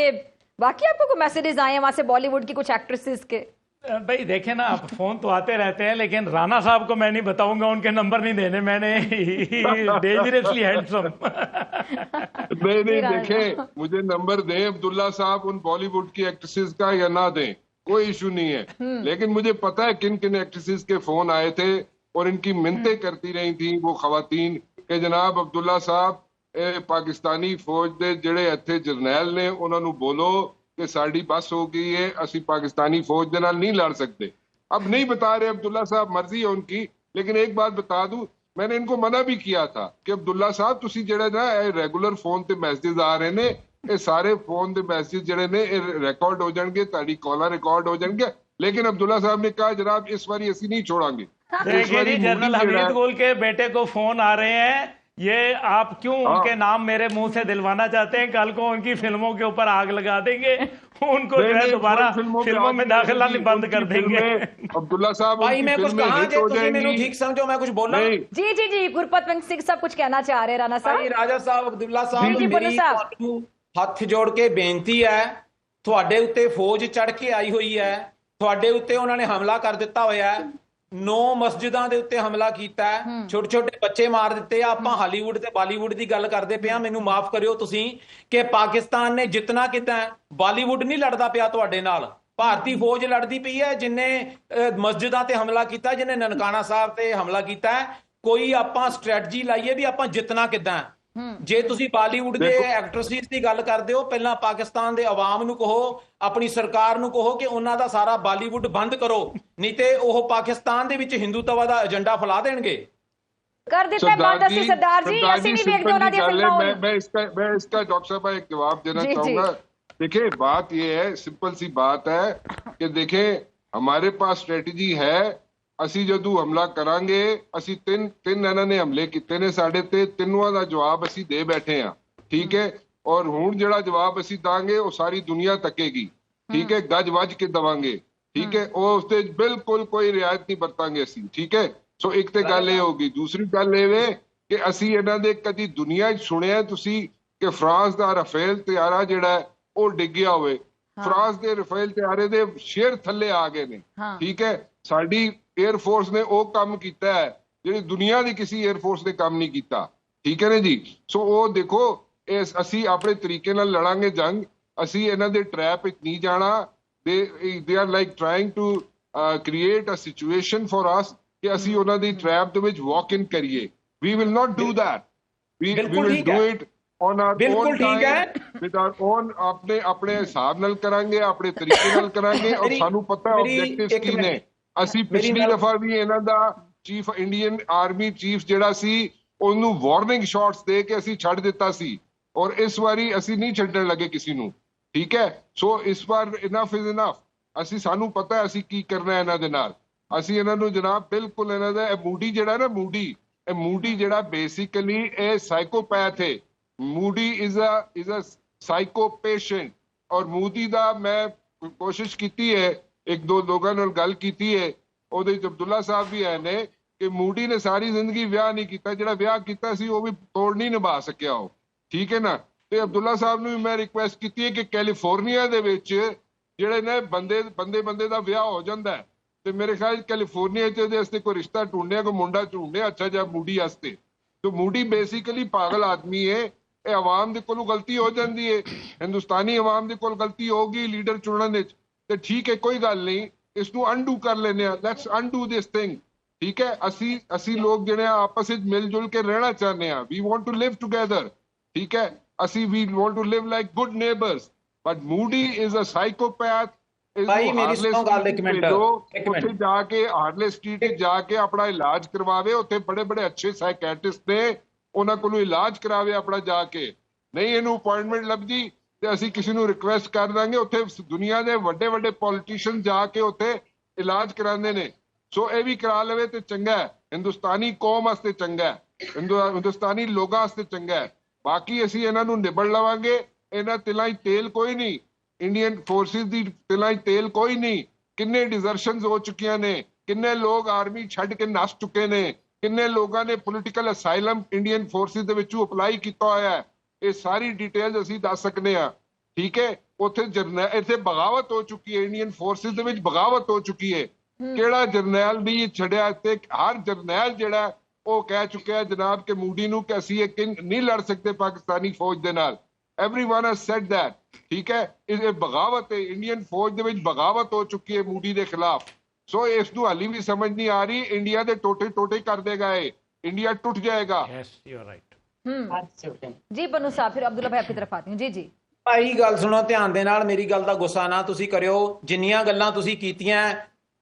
वाकई आपको कोई मैसेजेस आए हैं वहां से बॉलीवुड की कुछ एक्ट्रेसेस के? भाई देखे ना, आप फोन तो आते रहते हैं, लेकिन राना साहब को मैं नहीं बताऊंगा, उनके नंबर नहीं देने मैंने। Dangerously handsome. नहीं देखे, मुझे नंबर दें अब्दुल्ला साहब उन बॉलीवुड की एक्ट्रेसेस का या ना दें, कोई इशू नहीं है। लेकिन मुझे पता है किन किन एक्ट्रेसेस के फोन आए थे और इनकी मिन्नतें करती रही थी वो खवातीन कि जनाब अब्दुल्ला साहब पाकिस्तानी फौज दे ਜਿਹੜੇ ਇੱਥੇ ਜਰਨੈਲ ਨੇ ਉਹਨਾਂ ਨੂੰ बोलो कि साड़ी बस हो गई है, असि पाकिस्तानी फौज के नाल नहीं लड़ सकते। अब नहीं बता रहे अब्दुल्ला साहब, मर्जी है उनकी, लेकिन एक बात बता दूं, मैंने इनको मना भी किया था कि अब्दुल्ला साहब तुसी जेड़ा ना रेगुलर फोन ते मैसेज आ रहे ने, ये सारे फोन दे मैसेज जेड़े ने रिकॉर्ड हो जाएंगे, ताड़ी कॉलर रिकॉर्ड हो जाएंगे। लेकिन अब्दुल्ला साहब ने कहा जनाब इस बारी ऐसी नहीं छोड़ांगे। देखिए जी, जनरल हमीद गुल के बेटे को फोन आ रहे हैं, ये आप क्यों उनके नाम मेरे मुंह से दिलवाना चाहते हैं? कल को उनकी फिल्मों के ऊपर आग लगा देंगे, उनको जो है दोबारा फिल्मों में दाखिला नहीं बंद कर देंगे। अब्दुल्ला साहब भाई मैं कुछ कहा जे तुसी मेनू ठीक समझो, मैं कुछ बोला? जी जी जी, गुरपतवंत सिंह साहब कुछ कहना चाह रहे राणा भाई साहब। राजा साहब, अब्दुल्ला साहब, जी, मेरी बन्नू साहब। ਤੁਹਾਨੂੰ ਹੱਥ ਜੋੜ ਕੇ ਬੇਨਤੀ ਹੈ, ਤੁਹਾਡੇ ਉੱਤੇ ਫੌਜ ਚੜ ਕੇ ਆਈ ਹੋਈ ਹੈ, ਤੁਹਾਡੇ ਉੱਤੇ ਉਹਨਾਂ ਨੇ ਹਮਲਾ ਕਰ ਦਿੱਤਾ ਹੋਇਆ ਹੈ, 9 ਮਸਜਿਦਾਂ ਦੇ ਉੱਤੇ ਹਮਲਾ ਕੀਤਾ ਹੈ, ਛੋਟੇ ਛੋਟੇ ਬੱਚੇ ਮਾਰ ਦਿੱਤੇ ਆ। ਆਪਾਂ ਹਾਲੀਵੁੱਡ ਤੇ ਬਾਲੀਵੁੱਡ ਦੀ ਗੱਲ ਕਰਦੇ ਪਿਆ, ਮੈਨੂੰ ਮਾਫ ਕਰਿਓ ਤੁਸੀਂ ਕਿ ਪਾਕਿਸਤਾਨ ਨੇ ਜਿੱਤਣਾ ਕਿੱਦਾਂ, ਬਾਲੀਵੁੱਡ ਨਹੀਂ ਲੜਦਾ ਪਿਆ ਤੁਹਾਡੇ ਨਾਲ, ਭਾਰਤੀ ਫੌਜ ਲੜਦੀ ਪਈ ਹੈ, ਜਿਨੇ ਮਸਜਿਦਾਂ ਤੇ ਹਮਲਾ ਕੀਤਾ, ਜਿਨੇ ਨਨਕਾਣਾ ਸਾਹਿਬ ਤੇ ਹਮਲਾ ਕੀਤਾ। ਕੋਈ ਆਪਾਂ ਸਟ੍ਰੈਟਜੀ ਲਾਈਏ ਵੀ ਆਪਾਂ ਜਿੱਤਣਾ ਕਿੱਦਾਂ। ਜੇ ਤੁਸੀਂ ਬਾਲੀਵੁੱਡ ਦੇ ਐਕਟਰਸਿਸ ਦੀ ਗੱਲ ਕਰਦੇ ਹੋ, ਪਹਿਲਾਂ ਪਾਕਿਸਤਾਨ ਦੇ ਆਵਾਮ ਨੂੰ ਕਹੋ, ਆਪਣੀ ਸਰਕਾਰ ਨੂੰ ਕਹੋ ਕਿ ਉਹਨਾਂ ਦਾ ਸਾਰਾ ਬਾਲੀਵੁੱਡ ਬੰਦ ਕਰੋ, ਨਹੀਂ ਤੇ ਉਹ ਪਾਕਿਸਤਾਨ ਦੇ ਵਿੱਚ ਹਿੰਦੂਤਵਾ ਦਾ ਏਜੰਡਾ ਫੈਲਾ ਦੇਣਗੇ। कर देते हैं बात असली सरदार जी, ऐसे नहीं देखते होना दिया फिल्मों में। मैं इसका डॉक्टर साहब एक जवाब देना जी, चाहूंगा। देखिए बात ये है, सिंपल सी बात है कि देखें हमारे पास स्ट्रेटजी है। ਅਸੀਂ ਜਦੋਂ ਹਮਲਾ ਕਰਾਂਗੇ, ਅਸੀਂ ਤਿੰਨ ਇਹਨਾਂ ਨੇ ਹਮਲੇ ਕੀਤੇ ਨੇ ਸਾਡੇ ਤੇ, ਤਿੰਨੋਂ ਦਾ ਜਵਾਬ ਅਸੀਂ ਦੇ ਬੈਠੇ ਆ, ਠੀਕ ਹੈ। ਔਰ ਹੁਣ ਜਿਹੜਾ ਜਵਾਬ ਅਸੀਂ ਦਾਂਗੇ ਉਹ ਸਾਰੀ ਦੁਨੀਆ ਤੱਕੇਗੀ, ਠੀਕ ਹੈ। ਗੱਜ ਵੱਜ ਕੇ ਦਵਾਂਗੇ, ਠੀਕ ਹੈ। ਉਹ ਉਸ ਤੇ ਬਿਲਕੁਲ ਕੋਈ ਰਿਆਇਤ ਨਹੀਂ ਵਰਤਾਂਗੇ ਅਸੀਂ, ਠੀਕ ਹੈ। ਸੋ ਇੱਕ ਤੇ ਗੱਲ ਇਹ ਹੋਗੀ। ਦੂਸਰੀ ਗੱਲ ਇਹ ਵੇ ਕਿ ਅਸੀਂ ਇਹਨਾਂ ਦੇ ਕਦੀ ਦੁਨੀਆ 'ਚ ਸੁਣਿਆ ਤੁਸੀਂ ਕਿ ਫਰਾਂਸ ਦਾ ਰਾਫੇਲ ਤਿਆਰਾ ਜਿਹੜਾ ਉਹ ਡਿੱਗਿਆ ਹੋਵੇ? ਫਰਾਂਸ ਦੇ ਰਾਫੇਲ ਤਿਆਰੇ ਦੇ ਸ਼ੇਰ ਥੱਲੇ ਆ ਗਏ ਨੇ, ਠੀਕ ਹੈ। ਸਾਡੀ एयर फोर्स ने वो काम किया है ਜਿਹੜੀ ਦੁਨੀਆ ਦੀ ਕਿਸੇ 에ਅਰ ਫੋਰਸ ਨੇ ਕੰਮ ਨਹੀਂ ਕੀਤਾ, ਠੀਕ ਹੈ ਨਾ ਜੀ। ਸੋ ਉਹ ਦੇਖੋ, ਅਸੀਂ ਆਪਣੇ ਤਰੀਕੇ ਨਾਲ ਲੜਾਂਗੇ ਜੰਗ, ਅਸੀਂ ਇਹਨਾਂ ਦੇ ਟ੍ਰੈਪ ਵਿੱਚ ਨਹੀਂ ਜਾਣਾ। They are like trying to create a situation for us ਕਿ ਅਸੀਂ ਉਹਨਾਂ ਦੀ ਟ੍ਰੈਪ ਦੇ ਵਿੱਚ ਵਾਕ ਇਨ ਕਰੀਏ। We will not do that, we will do it on our own time with our own, ਆਪਣੇ ਹਿਸਾਬ ਨਾਲ ਕਰਾਂਗੇ, ਆਪਣੇ ਤਰੀਕੇ ਨਾਲ ਕਰਾਂਗੇ। ਔਰ ਸਾਨੂੰ ਪਤਾ ਆਬਜੈਕਟਿਵਸ ਕੀ ਨੇ। ਅਸੀਂ ਪਿਛਲੀ ਦਫਾ ਵੀ ਇਹਨਾਂ ਦਾ ਚੀਫ ਇੰਡੀਅਨ ਆਰਮੀ ਚੀਫ ਜਿਹੜਾ ਸੀ ਉਹਨੂੰ ਵਾਰਨਿੰਗ ਸ਼ਾਟਸ ਦੇ ਕੇ ਅਸੀਂ ਛੱਡ ਦਿੱਤਾ ਸੀ, ਔਰ ਇਸ ਵਾਰੀ ਅਸੀਂ ਨਹੀਂ ਛੱਡਣ ਲੱਗੇ ਕਿਸੇ ਨੂੰ, ਠੀਕ ਹੈ। ਸੋ ਇਸ ਵਾਰ ਇਨਫ ਇਜ਼ ਇਨਫ। ਅਸੀਂ ਸਾਨੂੰ ਪਤਾ ਅਸੀਂ ਕੀ ਕਰਨਾ ਇਹਨਾਂ ਦੇ ਨਾਲ। ਅਸੀਂ ਇਹਨਾਂ ਨੂੰ ਜਨਾਬ ਬਿਲਕੁਲ ਇਹਨਾਂ ਦਾ ਮੂਡੀ ਜਿਹੜਾ ਨਾ, ਮੂਡੀ ਜਿਹੜਾ ਬੇਸਿਕਲੀ ਇਹ ਸਾਈਕੋਪੈਥ ਹੈ। Modi is a psycho patient. ਔਰ ਮੂਦੀ ਦਾ ਮੈਂ ਕੋਸ਼ਿਸ਼ ਕੀਤੀ ਹੈ, ਇੱਕ ਦੋ ਲੋਕਾਂ ਨਾਲ ਗੱਲ ਕੀਤੀ ਹੈ, ਉਹਦੇ ਵਿੱਚ ਅਬਦੁੱਲਾ ਸਾਹਿਬ ਵੀ ਹੈ ਨੇ, ਕਿ ਮੂਡੀ ਨੇ ਸਾਰੀ ਜ਼ਿੰਦਗੀ ਵਿਆਹ ਨਹੀਂ ਕੀਤਾ, ਜਿਹੜਾ ਵਿਆਹ ਕੀਤਾ ਸੀ ਉਹ ਵੀ ਤੋੜ ਨਹੀਂ ਨਿਭਾ ਸਕਿਆ ਉਹ, ਠੀਕ ਹੈ ਨਾ। ਤੇ ਅਬਦੁੱਲਾ ਸਾਹਿਬ ਨੂੰ ਵੀ ਮੈਂ ਰਿਕੁਐਸਟ ਕੀਤੀ ਹੈ ਕਿ ਕੈਲੀਫੋਰਨੀਆ ਦੇ ਵਿੱਚ ਜਿਹੜੇ ਨੇ ਬੰਦੇ ਦਾ ਵਿਆਹ ਹੋ ਜਾਂਦਾ ਹੈ, ਤੇ ਮੇਰੇ ਖਿਆਲ ਕੈਲੀਫੋਰਨੀਆ 'ਚ ਉਹਦੇ ਵਾਸਤੇ ਕੋਈ ਰਿਸ਼ਤਾ ਢੂੰਡਿਆ, ਕੋਈ ਮੁੰਡਾ ਢੂੰਡਿਆ ਅੱਛਾ ਜਿਹਾ ਮੂਡੀ ਵਾਸਤੇ। ਤੇ ਮੂਡੀ ਬੇਸਿਕਲੀ ਪਾਗਲ ਆਦਮੀ ਹੈ। ਇਹ ਆਵਾਮ ਦੇ ਕੋਲੋਂ ਗਲਤੀ ਹੋ ਜਾਂਦੀ ਹੈ, ਹਿੰਦੁਸਤਾਨੀ ਆਵਾਮ ਦੇ ਕੋਲ ਗਲਤੀ ਹੋਗੀ ਲੀਡਰ ਚੁਣਨ ਵਿੱਚ, ਤੇ ਠੀਕ ਹੈ ਕੋਈ ਗੱਲ ਨਹੀਂ, ਇਸ ਨੂੰ ਅਨਡੂ ਕਰ ਲੈਂਦੇ ਆ। ਲੈਟਸ ਅਨਡੂ ਦਿਸ ਥਿੰਗ, ਠੀਕ ਹੈ। ਅਸੀਂ ਲੋਕ ਜਿਹੜੇ ਆਪਸ ਵਿੱਚ ਮਿਲ ਜੁਲ ਕੇ ਰਹਿਣਾ ਚਾਹੁੰਦੇ ਆ। We want to live together, ਠੀਕ ਹੈ। ਅਸੀਂ ਵੀ want to live like good neighbours, but Modi is a psychopath. ਭਾਈ ਮੇਰੀ ਸੁਣੋ ਗੱਲ ਇੱਕ ਮਿੰਟ। ਉੱਥੇ ਜਾ ਕੇ ਹਾਰਲੇ ਸਟਰੀਟ ਜਾ ਕੇ ਆਪਣਾ ਇਲਾਜ ਕਰਵਾਵੇ। ਉੱਥੇ ਬੜੇ ਅੱਛੇ ਸਾਈਕੈਟ੍ਰਿਸਟ ਨੇ, ਉਹਨਾਂ ਕੋਲੋਂ ਇਲਾਜ ਕਰਾਵੇ ਆਪਣਾ ਜਾ ਕੇ। ਨਹੀਂ ਇਹਨੂੰ ਅਪਾਇੰਟਮੈਂਟ ਲੱਭਦੀ ਤੇ ਅਸੀਂ ਕਿਸੇ ਨੂੰ ਰਿਕੁਐਸਟ ਕਰ ਦਾਂਗੇ। ਉੱਥੇ ਦੁਨੀਆ ਦੇ ਵੱਡੇ ਪੋਲੀਟੀਸ਼ੀਅਨ ਜਾ ਕੇ ਉੱਥੇ ਇਲਾਜ ਕਰਾਉਂਦੇ ਨੇ। ਸੋ ਇਹ ਵੀ ਕਰਾ ਲਵੇ ਤੇ ਚੰਗਾ ਹੈ, ਹਿੰਦੁਸਤਾਨੀ ਕੌਮ ਵਾਸਤੇ ਚੰਗਾ ਹੈ, ਹਿੰਦੁਸਤਾਨੀ ਲੋਕਾਂ ਵਾਸਤੇ ਚੰਗਾ ਹੈ। ਬਾਕੀ ਅਸੀਂ ਇਹਨਾਂ ਨੂੰ ਨਿਬੜ ਲਵਾਂਗੇ। ਇਹਨਾਂ ਤਿਲਾਂ 'ਚ ਤੇਲ ਕੋਈ ਨਹੀਂ, ਇੰਡੀਅਨ ਫੋਰਸਿਸ ਦੀ ਤਿਲਾਂ 'ਚ ਤੇਲ ਕੋਈ ਨਹੀਂ। ਕਿੰਨੇ ਡਿਜ਼ਰਸ਼ਨਸ ਹੋ ਚੁੱਕੀਆਂ ਨੇ, ਕਿੰਨੇ ਲੋਕ ਆਰਮੀ ਛੱਡ ਕੇ ਨੱਸ ਚੁੱਕੇ ਨੇ, ਕਿੰਨੇ ਲੋਕਾਂ ਨੇ ਪੋਲੀਟੀਕਲ ਅਸਾਈਲਮ ਇੰਡੀਅਨ ਫੋਰਸਿਸ ਦੇ ਵਿੱਚੋਂ ਅਪਲਾਈ ਕੀਤਾ ਹੋਇਆ ਹੈ। ਇਹ ਸਾਰੀ ਡਿਟੇਲਸ ਅਸੀਂ ਦੱਸ ਸਕਦੇ ਹਾਂ, ਠੀਕ ਹੈ। ਉੱਥੇ ਇੱਥੇ ਬਗਾਵਤ ਹੋ ਚੁੱਕੀ ਹੈ, ਇੰਡੀਅਨ ਫੋਰਸਿਸ ਦੇ ਵਿੱਚ ਬਗਾਵਤ ਹੋ ਚੁੱਕੀ ਹੈ। ਕਿਹੜਾ ਜਰਨੈਲ ਨਹੀਂ ਛੱਡਿਆ ਇੱਥੇ। ਹਰ ਜਰਨੈਲ ਜਿਹੜਾ ਉਹ ਕਹਿ ਚੁੱਕਿਆ ਜਨਾਬ ਕਿ ਮੂਡੀ ਨੂੰ ਕਿ ਅਸੀਂ ਨਹੀਂ ਲੜ ਸਕਦੇ ਪਾਕਿਸਤਾਨੀ ਫੌਜ ਦੇ ਨਾਲ। ਐਵਰੀਵਨ ਹੈਜ਼ ਸੈਡ ਦੈਟ, ਠੀਕ ਹੈ। ਇਹ ਬਗਾਵਤ ਹੈ, ਇੰਡੀਅਨ ਫੌਜ ਦੇ ਵਿੱਚ ਬਗਾਵਤ ਹੋ ਚੁੱਕੀ ਹੈ ਮੂਡੀ ਦੇ ਖਿਲਾਫ। ਸੋ ਇਸ ਨੂੰ ਹਾਲੀ ਵੀ ਸਮਝ ਨਹੀਂ ਆ ਰਹੀ। ਇੰਡੀਆ ਦੇ ਟੋਟੇ ਕਰ ਦੇਗਾ ਇਹ, ਇੰਡੀਆ ਟੁੱਟ जाएगा। Yes, you're right. जी बन्नू साहब, फिर अब्दुल्ला भाई आपकी तरफ आती हूँ। जी ਭਾਈ ਗੱਲ ਸੁਣੋ ਧਿਆਨ ਦੇ ਨਾਲ, ਮੇਰੀ ਗੱਲ ਦਾ ਗੁੱਸਾ ਨਾ ਤੁਸੀਂ ਕਰਿਓ। ਜਿੰਨੀਆਂ ਗੱਲਾਂ ਤੁਸੀਂ ਕੀਤੀਆਂ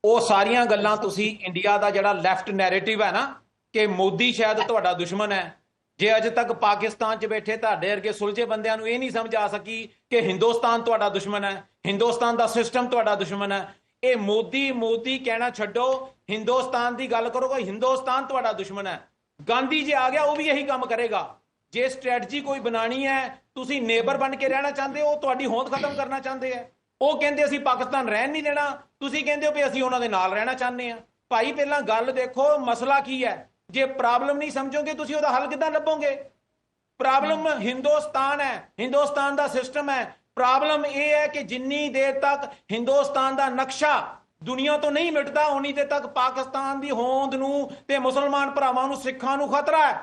ਉਹ ਸਾਰੀਆਂ ਗੱਲਾਂ ਤੁਸੀਂ ਇੰਡੀਆ ਦਾ ਜਿਹੜਾ ਲੈਫਟ ਨੈਰੇਟਿਵ ਹੈ ਨਾ ਕਿ ਮੋਦੀ ਸ਼ਾਇਦ ਤੁਹਾਡਾ ਦੁਸ਼ਮਣ ਹੈ, ਜੇ ਅਜੇ ਤੱਕ ਪਾਕਿਸਤਾਨ 'ਚ ਬੈਠੇ ਤੁਹਾਡੇ ਵਰਗੇ ਸੁਲਝੇ ਬੰਦਿਆਂ ਨੂੰ ਇਹ ਨਹੀਂ ਸਮਝ ਆ ਸਕੀ ਕਿ ਹਿੰਦੁਸਤਾਨ ਤੁਹਾਡਾ ਦੁਸ਼ਮਣ ਹੈ, ਹਿੰਦੁਸਤਾਨ ਦਾ ਸਿਸਟਮ ਤੁਹਾਡਾ ਦੁਸ਼ਮਣ ਹੈ, ਇਹ ਮੋਦੀ ਕਹਿਣਾ ਛੱਡੋ, ਹਿੰਦੁਸਤਾਨ ਦੀ ਗੱਲ ਕਰੋ, ਕੋਈ ਹਿੰਦੁਸਤਾਨ ਤੁਹਾਡਾ ਦੁਸ਼ਮਣ ਹੈ। ਗਾਂਧੀ ਜੇ ਆ ਗਿਆ ਉਹ ਵੀ ਇਹੀ ਕੰਮ ਕਰੇਗਾ। ਜੇ ਸਟ੍ਰੈਟਜੀ ਕੋਈ ਬਣਾਣੀ ਹੈ, ਤੁਸੀਂ ਨੇਬਰ ਬਣ ਕੇ ਰਹਿਣਾ ਚਾਹੁੰਦੇ ਹੋ, ਤੁਹਾਡੀ ਹੋਂਦ ਖਤਮ ਕਰਨਾ ਚਾਹੁੰਦੇ ਆ। ਉਹ ਕਹਿੰਦੇ ਅਸੀਂ ਪਾਕਿਸਤਾਨ ਰਹਿਣ ਨਹੀਂ ਦੇਣਾ, ਤੁਸੀਂ ਕਹਿੰਦੇ ਹੋ ਵੀ ਅਸੀਂ ਉਹਨਾਂ ਦੇ ਨਾਲ ਰਹਿਣਾ ਚਾਹੁੰਦੇ ਆ। ਭਾਈ ਪਹਿਲਾਂ ਗੱਲ ਦੇਖੋ ਮਸਲਾ ਕੀ ਹੈ। ਜੇ ਪ੍ਰੋਬਲਮ ਨਹੀਂ ਸਮਝੋਗੇ ਤੁਸੀਂ ਉਹਦਾ ਹੱਲ ਕਿੱਦਾਂ ਲੱਭੋਗੇ? ਪ੍ਰੋਬਲਮ ਹਿੰਦੁਸਤਾਨ ਹੈ, ਹਿੰਦੁਸਤਾਨ ਦਾ ਸਿਸਟਮ ਹੈ। ਪ੍ਰੋਬਲਮ ਇਹ ਹੈ ਕਿ ਜਿੰਨੀ ਦੇਰ ਤੱਕ ਹਿੰਦੁਸਤਾਨ ਦਾ ਨਕਸ਼ਾ ਦੁਨੀਆ ਤੋਂ ਨਹੀਂ ਮਿਟਦਾ ਉਨੀ ਦੇਰ ਤੱਕ ਪਾਕਿਸਤਾਨ ਦੀ ਹੋਂਦ ਨੂੰ ਤੇ ਮੁਸਲਮਾਨ ਭਰਾਵਾਂ ਨੂੰ, ਸਿੱਖਾਂ ਨੂੰ ਖਤਰਾ ਹੈ।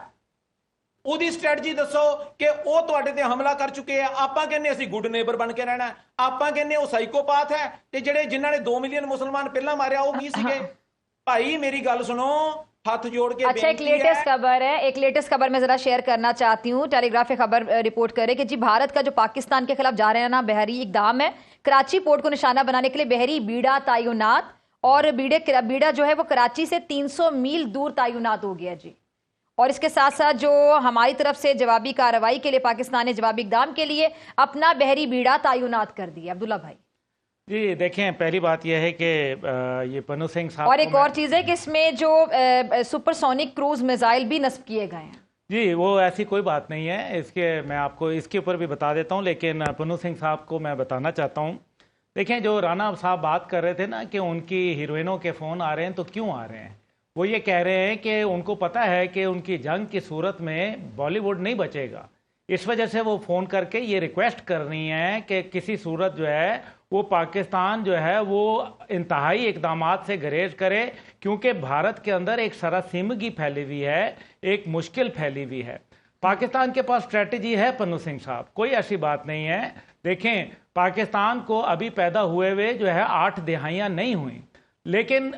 ਉਹਦੀ ਸਟ੍ਰੈਟਜੀ ਦੱਸੋ ਕਿ ਉਹ ਤੁਹਾਡੇ ਤੇ ਹਮਲਾ ਕਰ ਚੁੱਕੇ ਆ। ਆਪਾਂ ਕਹਿੰਦੇ ਅਸੀਂ ਗੁੱਡ ਨੇਬਰ ਬਣ ਕੇ ਰਹਿਣਾ, ਆਪਾਂ ਕਹਿੰਦੇ ਉਹ ਸਾਈਕੋਪੈਥ ਹੈ। ਤੇ ਜਿਹੜੇ ਜਿਨ੍ਹਾਂ ਨੇ 2 ਮਿਲੀਅਨ ਮੁਸਲਮਾਨ ਪਹਿਲਾਂ ਮਾਰਿਆ ਉਹ ਕੀ ਸੀਗੇ? भाई मेरी गल सुनो, हाथ जोड़ के। अच्छा, एक लेटेस्ट खबर है, एक लेटेस्ट खबर मैं जरा शेयर करना चाहती हूँ। टेलीग्राफ खबर रिपोर्ट करे कि जी भारत का जो पाकिस्तान के खिलाफ जा रहे हैं ना बहरी इकदाम है, कराची पोर्ट को निशाना बनाने के लिए बहरी बीड़ा तैनात, और बीड़ा जो है वो कराची से 300 मील दूर तैनात हो गया जी। और इसके साथ साथ जो हमारी तरफ से जवाबी कार्रवाई के लिए पाकिस्तान ने जवाबी इकदाम के लिए अपना बहरी बीड़ा तैनात कर दिया। अब्दुल्ला भाई जी देखें, पहली बात यह है कि ये पन्नू सिंह साहब, और एक और चीज है कि इसमें जो सुपरसोनिक क्रूज मिसाइल भी नस्ब किए गए हैं जी, वो ऐसी कोई बात नहीं है। इसके मैं आपको इसके ऊपर भी बता देता हूँ, लेकिन पन्नू सिंह साहब को मैं बताना चाहता हूँ। देखें, जो राणा साहब बात कर रहे थे ना कि उनकी हीरोइनों के फ़ोन आ रहे हैं, तो क्यों आ रहे हैं? वो ये कह रहे हैं कि उनको पता है कि उनकी जंग की सूरत में बॉलीवुड नहीं बचेगा, इस वजह से वो फ़ोन करके ये रिक्वेस्ट कर रही हैं कि किसी सूरत जो है वो पाकिस्तान जो है वो इंतहाई इकदामात से गुरेज करे, क्योंकि भारत के अंदर एक सरासीमगी फैली हुई है, एक मुश्किल फैली हुई है। पाकिस्तान के पास स्ट्रेटजी है पन्नू सिंह साहब, कोई ऐसी बात नहीं है। देखें, पाकिस्तान को अभी पैदा हुए हुए जो है 8 दहाइयाँ नहीं हुई, लेकिन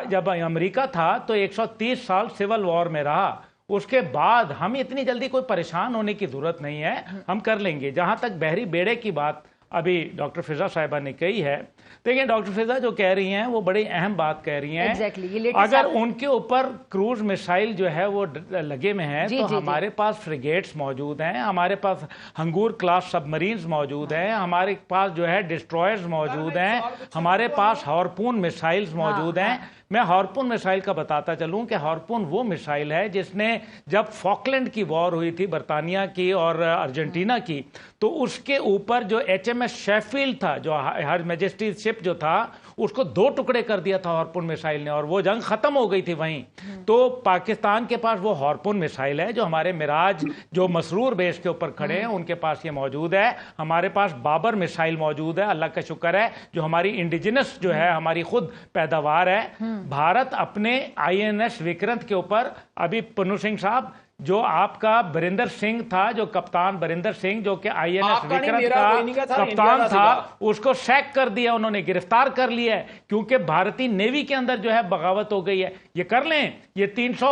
जब अमेरिका था तो 130 साल सिविल वॉर में रहा। उसके बाद हम इतनी जल्दी कोई परेशान होने की जरूरत नहीं है, हम कर लेंगे। जहां तक बहरी बेड़े की बात अभी डॉक्टर फिजा साहिबा ने कही है, देखिए डॉक्टर फिजा जो कह रही हैं वो बड़ी अहम बात कह रही हैं। Exactly, अगर उनके ऊपर क्रूज मिसाइल जो है वो लगे में है तो हमारे पास फ्रिगेट्स मौजूद हैं, हमारे पास हंगूर क्लास सबमरीन्स मौजूद हैं, हमारे पास जो है डिस्ट्रॉयर्स मौजूद हैं, हमारे पास हार्पून मिसाइल्स मौजूद हैं। मैं हार्पून मिसाइल का बताता चलूं कि हार्पून वो मिसाइल है जिसने जब फॉकलैंड की वॉर हुई थी बरतानिया की और अर्जेंटीना की, तो उसके ऊपर जो HMS शेफील्ड था, जो हर मैजेस्टी शिप जो था, उसको 2 टुकड़े कर दिया था हार्पून मिसाइल ने, और वो जंग खत्म हो गई थी वहीं। तो पाकिस्तान के पास वो हार्पून मिसाइल है जो हमारे मिराज जो मसरूर बेस के ऊपर खड़े हैं उनके पास ये मौजूद है। हमारे पास बाबर मिसाइल मौजूद है, अल्लाह का शुक्र है, जो हमारी इंडिजिनस जो है हमारी खुद पैदावार है। भारत अपने INS विक्रांत के ऊपर अभी पन्नू सिंह साहब, जो आपका बरिंदर सिंह था, जो कप्तान बरिंदर सिंह जो कि INS विक्रांत का कप्तान था, उसको सैक कर दिया उन्होंने, गिरफ्तार कर लिया है, क्योंकि भारतीय नेवी के अंदर जो है बगावत हो गई है। ये कर लें, ये 300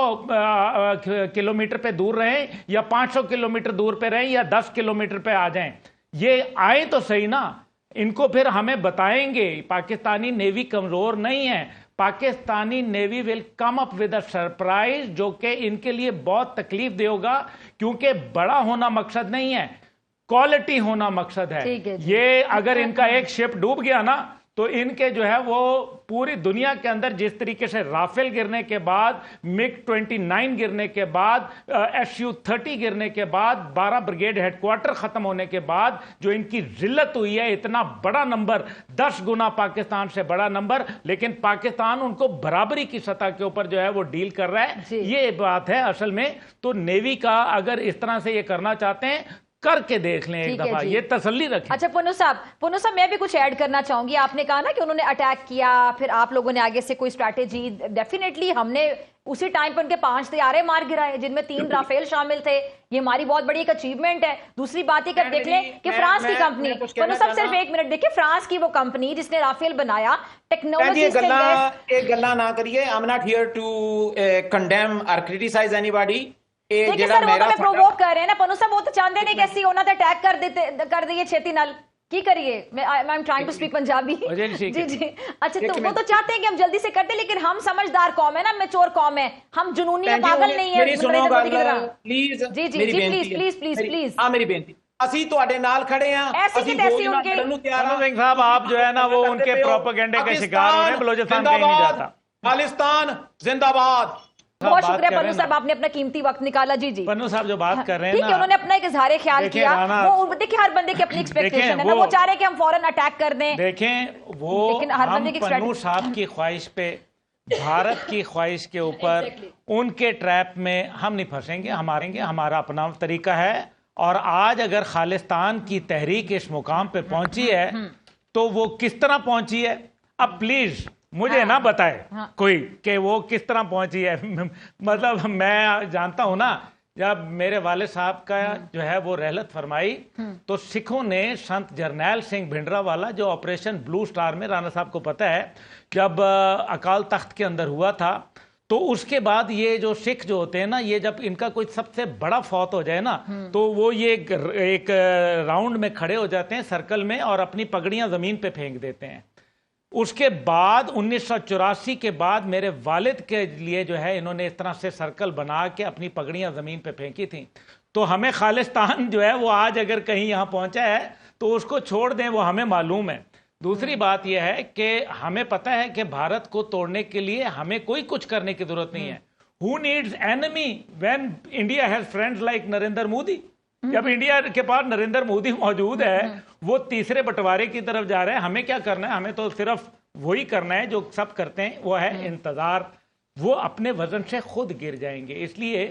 किलोमीटर पे दूर रहें या 500 किलोमीटर दूर पे रहें या 10 किलोमीटर पे आ जाएं, ये आए तो सही ना, इनको फिर हमें बताएंगे। पाकिस्तानी नेवी कमजोर नहीं है, Pakistani navy will come up with a surprise जो कि इनके लिए बहुत तकलीफ दे होगा, क्योंकि बड़ा होना मकसद नहीं है, क्वालिटी होना मकसद है। ये अगर इनका एक शिप डूब गया ना तो इनके जो है वो पूरी दुनिया के अंदर जिस तरीके से राफेल गिरने के बाद, MiG-29 गिरने के बाद, Su-30 गिरने के बाद, 12 ब्रिगेड हेडक्वार्टर खत्म होने के बाद जो इनकी जिल्लत हुई है, इतना बड़ा नंबर, 10 गुना पाकिस्तान से बड़ा नंबर, लेकिन पाकिस्तान उनको बराबरी की सतह के ऊपर जो है वो डील कर रहा है। ये बात है असल में। तो नेवी का अगर इस तरह से ये करना चाहते हैं, करके देख लें एक दफा, ये तसल्ली रखें। अच्छा पन्नू साहब मैं भी कुछ ऐड करना चाहूंगी। आपने कहा ना कि उन्होंने अटैक किया, फिर आप लोगों ने आगे से कोई स्ट्रैटेजी, डेफिनेटली हमने उसी टाइम पर उनके 5 तैयारे मार गिराए जिनमें 3 राफेल शामिल थे। ये हमारी बहुत बड़ी एक अचीवमेंट है। दूसरी बात ये देख लें कि फ्रांस की कंपनी, पन्नू साहब सिर्फ 1 मिनट देखिए, फ्रांस की वो कंपनी जिसने राफेल बनाया, टेक्नोलॉजी से एक गल्ला ना करिए। I am not here to condemn और क्रिटिसाइज एनीबॉडी। सर वो तो प्रोवोक कर रहे हैं ना पन्नू साहब, वो तो चाहते नहीं कैसी होना था, अटैक कर दिए छेती नल। की करिए, मैं I am trying to speak Punjabi. जी जी, अच्छा, तो वो तो चाहते हैं कि हम जल्दी से करते, लेकिन हम समझदार कौम है ना, मैच्योर कौम है, हम जुनूनी या पागल नहीं है। प्लीज जी जी जी, प्लीज प्लीज प्लीज प्लीज, हाँ मेरी बेनती, ਅਸੀਂ ਤੁਹਾਡੇ ਨਾਲ ਖੜੇ ਆ, ऐसी कि तैसी उनके सिंह साहब, आप जो है ना वो उनके प्रोपेगेंडे के शिकार हो रहे हैं। बलोचिस्तान कहीं नहीं जाता। खालिस्तान जिंदाबाद। बहुत शुक्रिया पन्नू साहब, आपने अपना कीमती वक्त निकाला। जी जी, पन्नू साहब जो बात कर रहे हैं ठीक है, उन्होंने अपना एक इजहार ख्याल किया। वो देखिए, हर बंदे की अपनी एक्सपेक्टेशन है ना, वो चाह रहे हैं कि हम फौरन अटैक कर दें। देखें, वो लेकिन हर बंदे की पन्नू साहब की ख्वाहिश पे, भारत की ख्वाहिश के ऊपर उनके ट्रैप में हम नहीं फंसेंगे। हमारा अपना तरीका है। और आज अगर खालिस्तान की तहरीक इस मुकाम पे पहुंची है तो वो किस तरह पहुंची है, अब प्लीज मुझे ना बताए कोई कि वो किस तरह पहुंची है। मतलब मैं जानता हूं ना, जब मेरे वाले साहब का जो है वो रहलत फरमाई तो सिखों ने संत जरनैल सिंह भिंडरावाला, जो ऑपरेशन ब्लू स्टार में, राणा साहब को पता है, जब अकाल तख्त के अंदर हुआ था, तो उसके बाद ये जो सिख जो होते हैं ना, ये जब इनका कोई सबसे बड़ा फौत हो जाए ना, तो वो ये एक राउंड में खड़े हो जाते हैं सर्कल में और अपनी पगड़ियां जमीन पे फेंक देते हैं। उसके बाद 1984 के बाद मेरे वालिद के लिए जो है इन्होंने इस तरह से सर्कल बना के अपनी पगड़ियां जमीन पे फेंकी थी। तो हमें खालिस्तान जो है वो आज अगर कहीं यहाँ पहुंचा है तो उसको छोड़ दें, वो हमें मालूम है। दूसरी बात यह है कि हमें पता है कि भारत को तोड़ने के लिए हमें कोई कुछ करने की जरूरत नहीं है। Who needs enemy when India has friends like Narendra Modi. जब इंडिया के पास नरेंद्र मोदी मौजूद है, वो तीसरे बंटवारे की तरफ जा रहे हैं, हमें क्या करना है? हमें तो सिर्फ वही करना है जो सब करते हैं, वो है इंतजार। वो अपने वजन से खुद गिर जाएंगे। इसलिए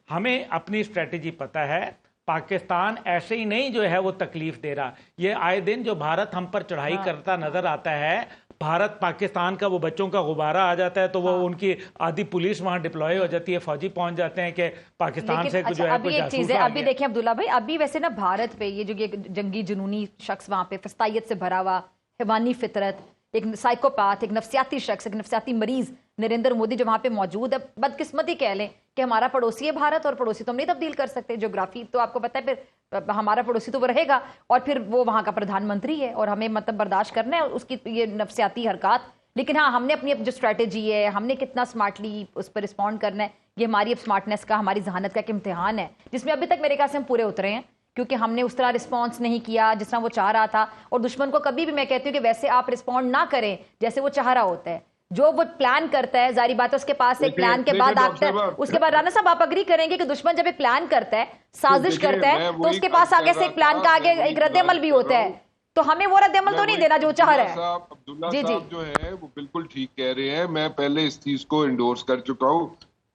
हमें अपनी स्ट्रेटेजी पता है। पाकिस्तान ऐसे ही नहीं जो है वो तकलीफ दे रहा। ये आए दिन जो भारत हम पर चढ़ाई करता नजर आता है, भारत पाकिस्तान का वो बच्चों का गुब्बारा आ जाता है तो वो उनकी आधी पुलिस वहां डिप्लॉय हो जाती है, फौजी पहुंच जाते हैं कि पाकिस्तान से जो है अभी एक चीज है, अभी देखिए अब्दुल्ला भाई, अभी वैसे ना भारत पे ये जो ये जंगी जुनूनी शख्स वहां पे फस्तायत से भरा हुआ, हैवानी फितरत, एक साइकोपैथ, एक नफ्सियाती शख्स, एक नफ्सियाती मरीज नरेंद्र मोदी जो वहां पे मौजूद है, बदकिस्मती कह लें कि हमारा पड़ोसी है भारत, और पड़ोसी तो हम नहीं तब्दील कर सकते। ज्योग्राफी तो आपको पता है, फिर हमारा पड़ोसी तो वो रहेगा और फिर वो वहां का प्रधानमंत्री है और हमें मतलब बर्दाश्त करना है उसकी ये नफ्सियाती हरकत। लेकिन हाँ, हमने अपनी जो स्ट्रैटेजी है, हमने कितना स्मार्टली उस पर रिस्पॉन्ड करना है, ये हमारी अब स्मार्टनेस का, हमारी जहानत का एक इम्तिहान है, जिसमें अभी तक मेरे ख्याल से हम पूरे उतरे हैं, क्योंकि हमने उस तरह रिस्पॉन्स नहीं किया जिस तरह वो चाह रहा था। और दुश्मन को कभी भी मैं कहती हूँ कि वैसे आप रिस्पॉन्ड ना करें जैसे वो चाह रहा होता है। जो वो प्लान करता है, जारी बात है उसके पास एक प्लान के बाद आता है, उसके बाद राणा साहब आप अग्री करेंगे कि दुश्मन जब एक प्लान करता है, साजिश करता है, तो उसके पास आगे से एक प्लान का आगे एक रद्द-ए-अमल भी होता है। तो हमें वो रद्द-ए-अमल तो नहीं देना जो चाह रहा है। अब्दुल्ला साहब जो है वो बिल्कुल ठीक कह रहे हैं। मैं पहले इस चीज को इंडोर्स कर चुका हूँ।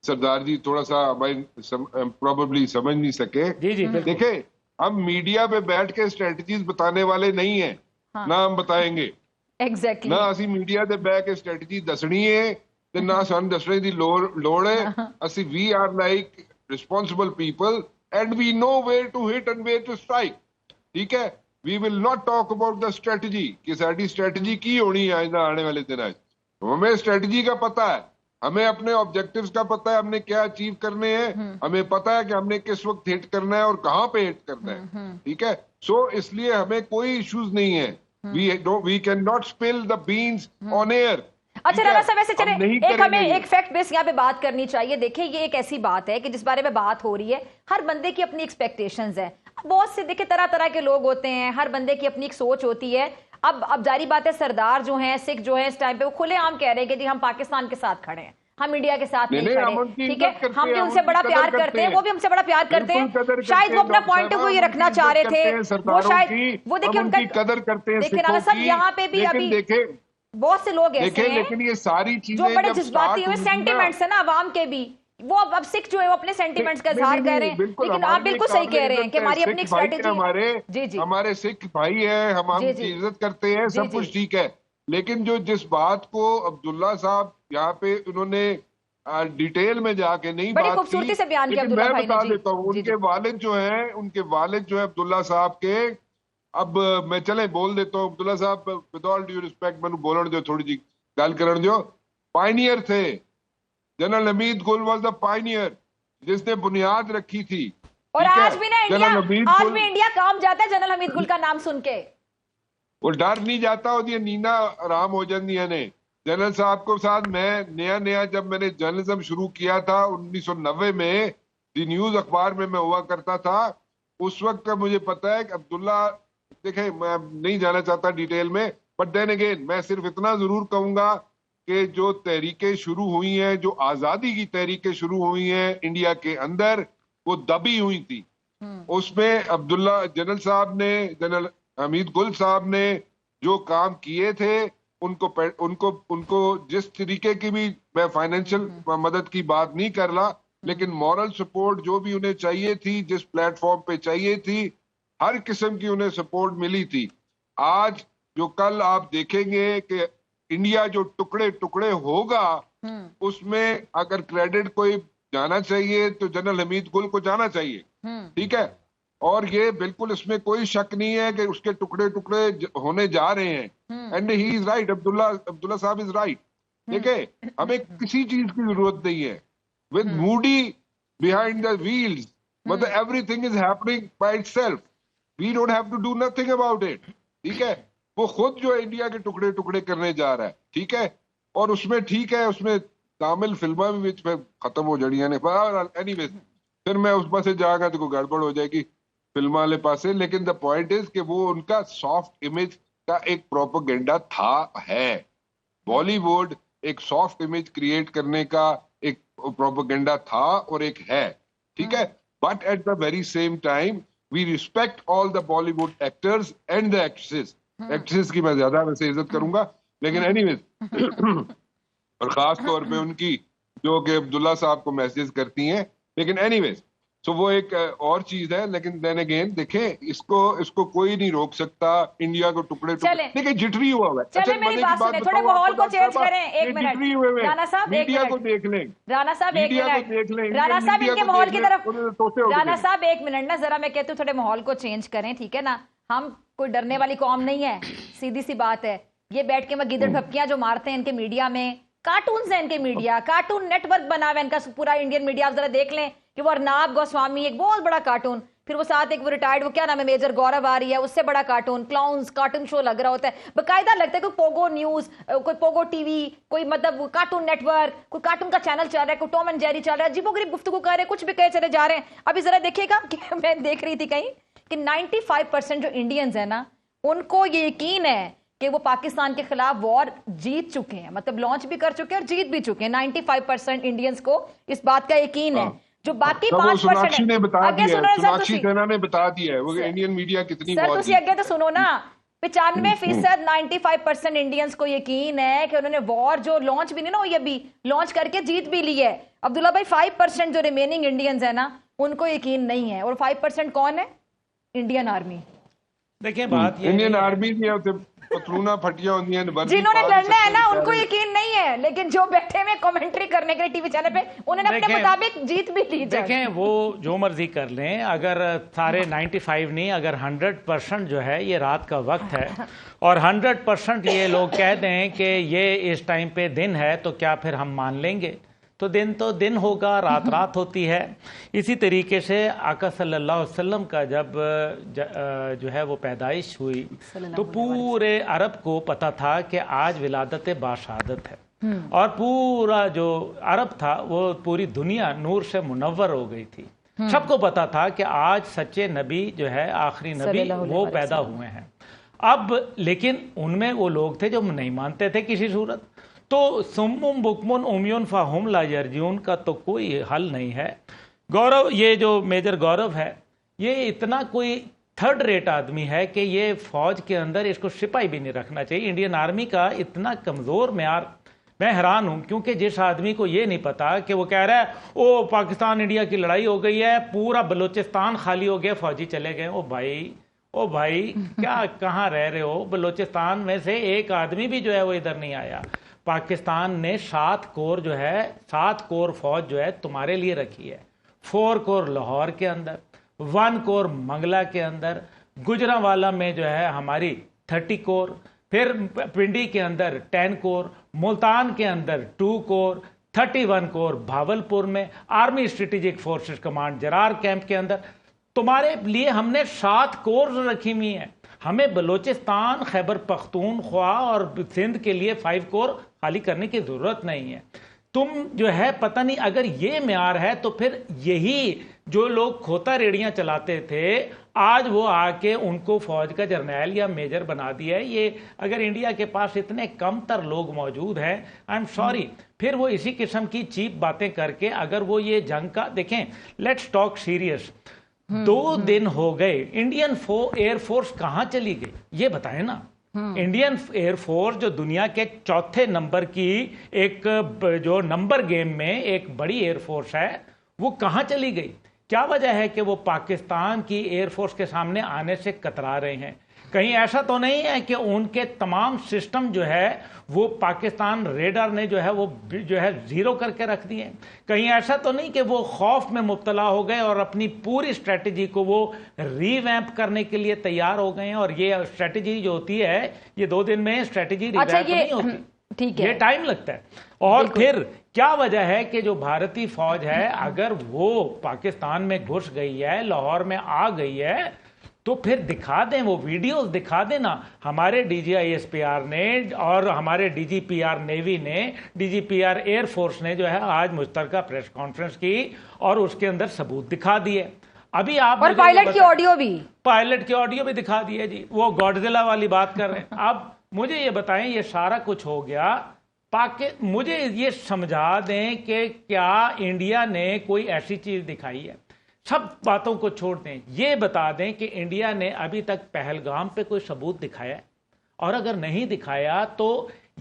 सरदार जी थोड़ा सा प्रोबेबली समझ नहीं सके। देखे, हम मीडिया पे बैठ के स्ट्रेटजीज बताने वाले नहीं है, ना हम बताएंगे। एग्जैक्टली, ना ਅਸੀਂ ਮੀਡੀਆ ਤੇ ਬਹਿ ਕੇ ਸਟ੍ਰੈਟਜੀ ਦੱਸਣੀ ਹੈ ਤੇ ਨਾ ਸਾਨੂੰ ਦੱਸਣੇ ਦੀ ਲੋੜ ਹੈ। ਅਸੀਂ we are like responsible people and we know where to hit and where to strike. ਠੀਕ ਹੈ, we will not talk about the strategy कि ਸਾਡੀ स्ट्रेटजी ਕੀ ਹੋਣੀ है आने वाले दिनों। हमें स्ट्रेटजी का पता है, हमें अपने ऑब्जेक्टिव्स का पता है, हमने क्या अचीव करने हैं, हमें पता है कि हमने किस वक्त हिट करना है और कहाँ पे हिट करना है। ठीक है, सो इसलिए हमें कोई इश्यूज नहीं है। We cannot spill the beans on air। अच्छा राणा साहब, वैसे चले एक हमें एक फैक्ट बेस यहाँ पे बात करनी चाहिए। देखिए, ये एक ऐसी बात है कि जिस बारे में बात हो रही है, हर बंदे की अपनी एक्सपेक्टेशंस है। बहुत से देखिए तरह तरह के लोग होते हैं, हर बंदे की अपनी एक सोच होती है। अब जारी बात है, सरदार जो हैं, सिख जो हैं, इस टाइम पे वो खुलेआम कह रहे हैं कि जी हम पाकिस्तान के साथ खड़े हैं, हम इंडिया के साथ नहीं खड़े। ठीक है, हम भी उनसे बड़ा प्यार करते हैं, वो भी हमसे बड़ा प्यार करते हैं। शायद वो अपना पॉइंट ऑफ व्यू ये रखना चाह रहे थे, वो शायद वो देखिए उनका कदर करते हैं। देखिए राणा साहब, यहाँ पे भी अभी बहुत से लोग ऐसे हैं लेकिन ये सारी चीजें जो बड़े जज्बाती हुए सेंटिमेंट्स है ना अवाम के भी, वो अब सिख जो है वो अपने सेंटिमेंट्स का इजहार कर रहे हैं। लेकिन आप बिल्कुल सही कह रहे हैं कि हमारी अपनी स्ट्रेटेजी, हमारे सिख भाई है, हम उनकी इज्जत करते हैं, सब कुछ ठीक है। लेकिन जो जिस बात को अब्दुल्ला साहब यहाँ पे उन्होंने डिटेल में जाके नहीं बात खूबसूरती से बयान किया, मैं बता देता हूँ। उनके वालिद जो है अब्दुल्ला साहब के, अब मैं चले बोल देता हूँ। अब्दुल्ला साहब, विद ऑल ड्यू रिस्पेक्ट, मैंने बोलने दो, थोड़ी जी गल करने दो। पायनियर थे, जनरल हमीद गुल वाज द पायनियर, जिसने बुनियाद रखी थी। और आज भी ना इंडिया काम जाता है जनरल हमीद गुल का नाम सुन के। वो डर नहीं जाता होती नींदा आराम हो जाती ने। जनरल साहब को साथ मैं नया जब मैंने जर्नलिज्म शुरू किया था 1990 में, दी न्यूज अखबार में मैं हुआ करता था, उस वक्त का मुझे पता है कि अब्दुल्ला, देखें मैं नहीं जाना चाहता डिटेल में, बट देन अगेन मैं सिर्फ इतना जरूर कहूंगा कि जो तहरीकें शुरू हुई हैं, जो आजादी की तहरीकें शुरू हुई हैं इंडिया के अंदर, वो दबी हुई थी। उसमें अब्दुल्ला जनरल साहब ने, जनरल हमीद गुल साहब ने जो काम किए थे, उनको जिस तरीके की भी, मैं फाइनेंशियल मदद की बात नहीं कर रहा, लेकिन मॉरल सपोर्ट जो भी उन्हें चाहिए थी, जिस प्लेटफॉर्म पे चाहिए थी, हर किस्म की उन्हें सपोर्ट मिली थी। आज जो कल आप देखेंगे कि इंडिया जो टुकड़े टुकड़े होगा, उसमें अगर क्रेडिट कोई जाना चाहिए तो जनरल हमीद गुल को जाना चाहिए, ठीक है। और ये बिल्कुल इसमें कोई शक नहीं है कि उसके टुकड़े टुकड़े होने जा रहे हैं, and he is right, Abdullah साहब इज राइट। देखिए हमें किसी चीज की जरूरत नहीं है, with Moody behind the wheels, मतलब everything is happening by itself, we don't have to do nothing about it, ठीक है। वो खुद जो इंडिया के टुकड़े टुकड़े करने जा रहा है, ठीक है। और उसमें ठीक है, उसमें तामिल फिल्मा भी खत्म हो जानिया ने, एनीवेज फिर मैं उस पासे जाएगा तो कोई गड़बड़ हो जाएगी फिल्म वाले पासे। लेकिन द पॉइंट इज कि वो उनका सॉफ्ट इमेज का एक प्रोपेगेंडा था, है। बॉलीवुड एक सॉफ्ट इमेज क्रिएट करने का एक प्रोपेगेंडा था और एक है, ठीक है। But at the very same time we respect all the Bollywood actors and the actresses की मैं ज्यादा वैसे इज्जत करूंगा, लेकिन एनीवेज और खास तौर पे उनकी जो कि अब्दुल्ला साहब को मैसेज करती हैं, लेकिन एनीवेज सो वो एक और चीज है। लेकिन देन अगेन देखें, इसको कोई नहीं रोक सकता, इंडिया को टुकड़े टुकड़े देखिए जिटरी हुआ है। चलिए मेरी बात सुने, थोड़े माहौल को चेंज करें, एक मिनट राणा साहब, मीडिया को देख लें, राणा साहब एक मिनट, राणा साहब इनके माहौल की तरफ, राणा साहब एक मिनट ना, जरा मैं कहती हूँ थोड़े माहौल को चेंज करें, ठीक है ना। हम कोई डरने वाली कौम नहीं है, सीधी सी बात है। ये बैठ के मैं गिदड़ भपकियां जो मारते हैं इनके मीडिया में, कार्टून है इनके मीडिया, कार्टून नेटवर्क बना हुआ है इनका पूरा इंडियन मीडिया। आप जरा देख लें कि वो अर्नाब गोस्वामी एक बहुत बड़ा कार्टून, फिर वो साथ एक वो रिटायर्ड, वो क्या नाम है, मेजर गौरव आ रही है, उससे बड़ा कार्टून, क्लाउन्स कार्टून शो लग रहा होता है बकायदा, लगता है कोई पोगो न्यूज, कोई पोगो टीवी, कोई मतलब कार्टून नेटवर्क, कोई कार्टून का चैनल चल रहा है, कोई टॉम एंड जेरी चल रहा है, अजीबोगरीब गुफ्तगू कर रहे हैं, कुछ भी कहे चले जा रहे हैं। अभी जरा देखिएगा कि मैं देख रही थी कहीं कि 95% जो इंडियंस है ना, उनको ये यकीन है कि वो पाकिस्तान के खिलाफ वॉर जीत चुके हैं, मतलब लॉन्च भी कर चुके हैं और जीत भी चुके हैं। 95% इंडियंस को इस बात का यकीन है। जो बाकी 5% ने बता दिया, सोनाक्षी सिन्हा ने बता दिया है, वो सर, इंडियन मीडिया कितनी सर तुसी अगे तो सुनो ना, 95% 95% इंडियंस को यकीन है कि उन्होंने वॉर जो लॉन्च भी नहीं ना हुई, अभी लॉन्च करके जीत भी ली है। अब्दुल्ला भाई 5% जो रिमेनिंग इंडियंस है ना, उनको यकीन नहीं है। और 5% कौन है? Indian army. देखिए बात ये इंडियन आर्मी की पतलूना फटिया होती हैं, जिन्होंने लड़ना है ना उनको यकीन नहीं है, लेकिन जो बैठे हुए कमेंट्री करने के लिए टीवी चैनल पे, उन्होंने अपने मुताबिक जीत भी ली। देखें वो जो मर्जी कर लें, अगर सारे 95 नहीं, अगर 100% जो है ये रात का वक्त है और 100% ये लोग कह दें कि ये इस टाइम पे दिन है, तो क्या फिर हम मान लेंगे? तो दिन होगा, रात रात होती है। इसी तरीके से आका सल्लल्लाहु अलैहि वसल्लम का जब जो है वो पैदाइश हुई, तो पूरे अरब को पता था कि आज विलादत बाशहादत है, और पूरा जो अरब था वो पूरी दुनिया नूर से मुनव्वर हो गई थी। सबको पता था कि आज सच्चे नबी जो है, आखिरी नबी वो पैदा हुए हैं। अब लेकिन उनमें वो लोग थे जो नहीं मानते थे किसी सूरत, तो सुम्मुम बुकमुन उम्युन फाहुम ला यरजून का तो कोई हल नहीं है। गौरव, ये जो मेजर गौरव है, ये इतना कोई थर्ड रेट आदमी है कि ये फौज के अंदर इसको सिपाही भी नहीं रखना चाहिए। इंडियन आर्मी का इतना कमज़ोर म्यार, मैं हैरान हूँ, क्योंकि जिस आदमी को ये नहीं पता कि वो कह रहा है ओ पाकिस्तान इंडिया की लड़ाई हो गई है, पूरा बलूचिस्तान खाली हो गया, फौजी चले गए। ओ भाई क्या कहाँ रह रहे हो? बलूचिस्तान में से एक आदमी भी जो है वो इधर नहीं आया। पाकिस्तान ने 7 कोर जो है, 7 कोर फौज जो है तुम्हारे लिए रखी है। 4 कोर लाहौर के अंदर, 1 कोर मंगला के अंदर, गुजरांवाला में जो है हमारी 30 कोर, फिर पिंडी के अंदर 10 कोर, मुल्तान के अंदर 2 कोर, 31 कोर भावलपुर में, army strategic forces command Zarrar camp के अंदर। तुम्हारे लिए हमने 7 कोर रखी हुई है। हमें बलूचिस्तान, खैबर पख्तूनख्वा और सिंध के लिए 5 कोर खाली करने की जरूरत नहीं है। तुम जो है पता नहीं, अगर ये म्यार है तो फिर यही जो लोग खोता रेडियां चलाते थे आज वो आके उनको फौज का जर्नैल या मेजर बना दिया है। ये अगर इंडिया के पास इतने कमतर लोग मौजूद हैं, आई एम सॉरी, फिर वो इसी किस्म की चीप बातें करके अगर वो ये जंग का देखें, लेट्स टॉक सीरियस। 2 दिन हो गए, इंडियन एयरफोर्स कहां चली गई ये बताएं ना। इंडियन एयरफोर्स जो दुनिया के 4थे नंबर की एक जो नंबर गेम में एक बड़ी एयरफोर्स है, वो कहां चली गई? क्या वजह है कि वो पाकिस्तान की एयरफोर्स के सामने आने से कतरा रहे हैं? कहीं ऐसा तो नहीं है कि उनके तमाम सिस्टम जो है वो पाकिस्तान रेडार ने जो है वो जो है जीरो करके रख दिए? कहीं ऐसा तो नहीं कि वो खौफ में मुब्तला हो गए और अपनी पूरी स्ट्रेटजी को वो रीवैम्प करने के लिए तैयार हो गए हैं? और ये स्ट्रेटजी जो होती है ये 2 दिन में स्ट्रेटजी रिवैम्प नहीं होती, ठीक है, ये टाइम लगता है। और फिर क्या वजह है कि जो भारतीय फौज है अगर वो पाकिस्तान में घुस गई है, लाहौर में आ गई है, तो फिर दिखा दें, वो वीडियोस दिखा देना। हमारे DGISPR ने और हमारे DGPR नेवी ने, DGPR एयरफोर्स ने जो है आज मुश्तरका प्रेस कॉन्फ्रेंस की और उसके अंदर सबूत दिखा दिए। अभी आप और पायलट की ऑडियो भी दिखा दिए जी, वो गॉडजिला वाली बात कर रहे हैं। अब मुझे ये बताएं, ये सारा कुछ हो गया, मुझे ये समझा दें कि क्या इंडिया ने कोई ऐसी चीज दिखाई है? सब बातों को छोड़ दें, ये बता दें कि इंडिया ने अभी तक पहलगाम पे कोई सबूत दिखाया है? और अगर नहीं दिखाया तो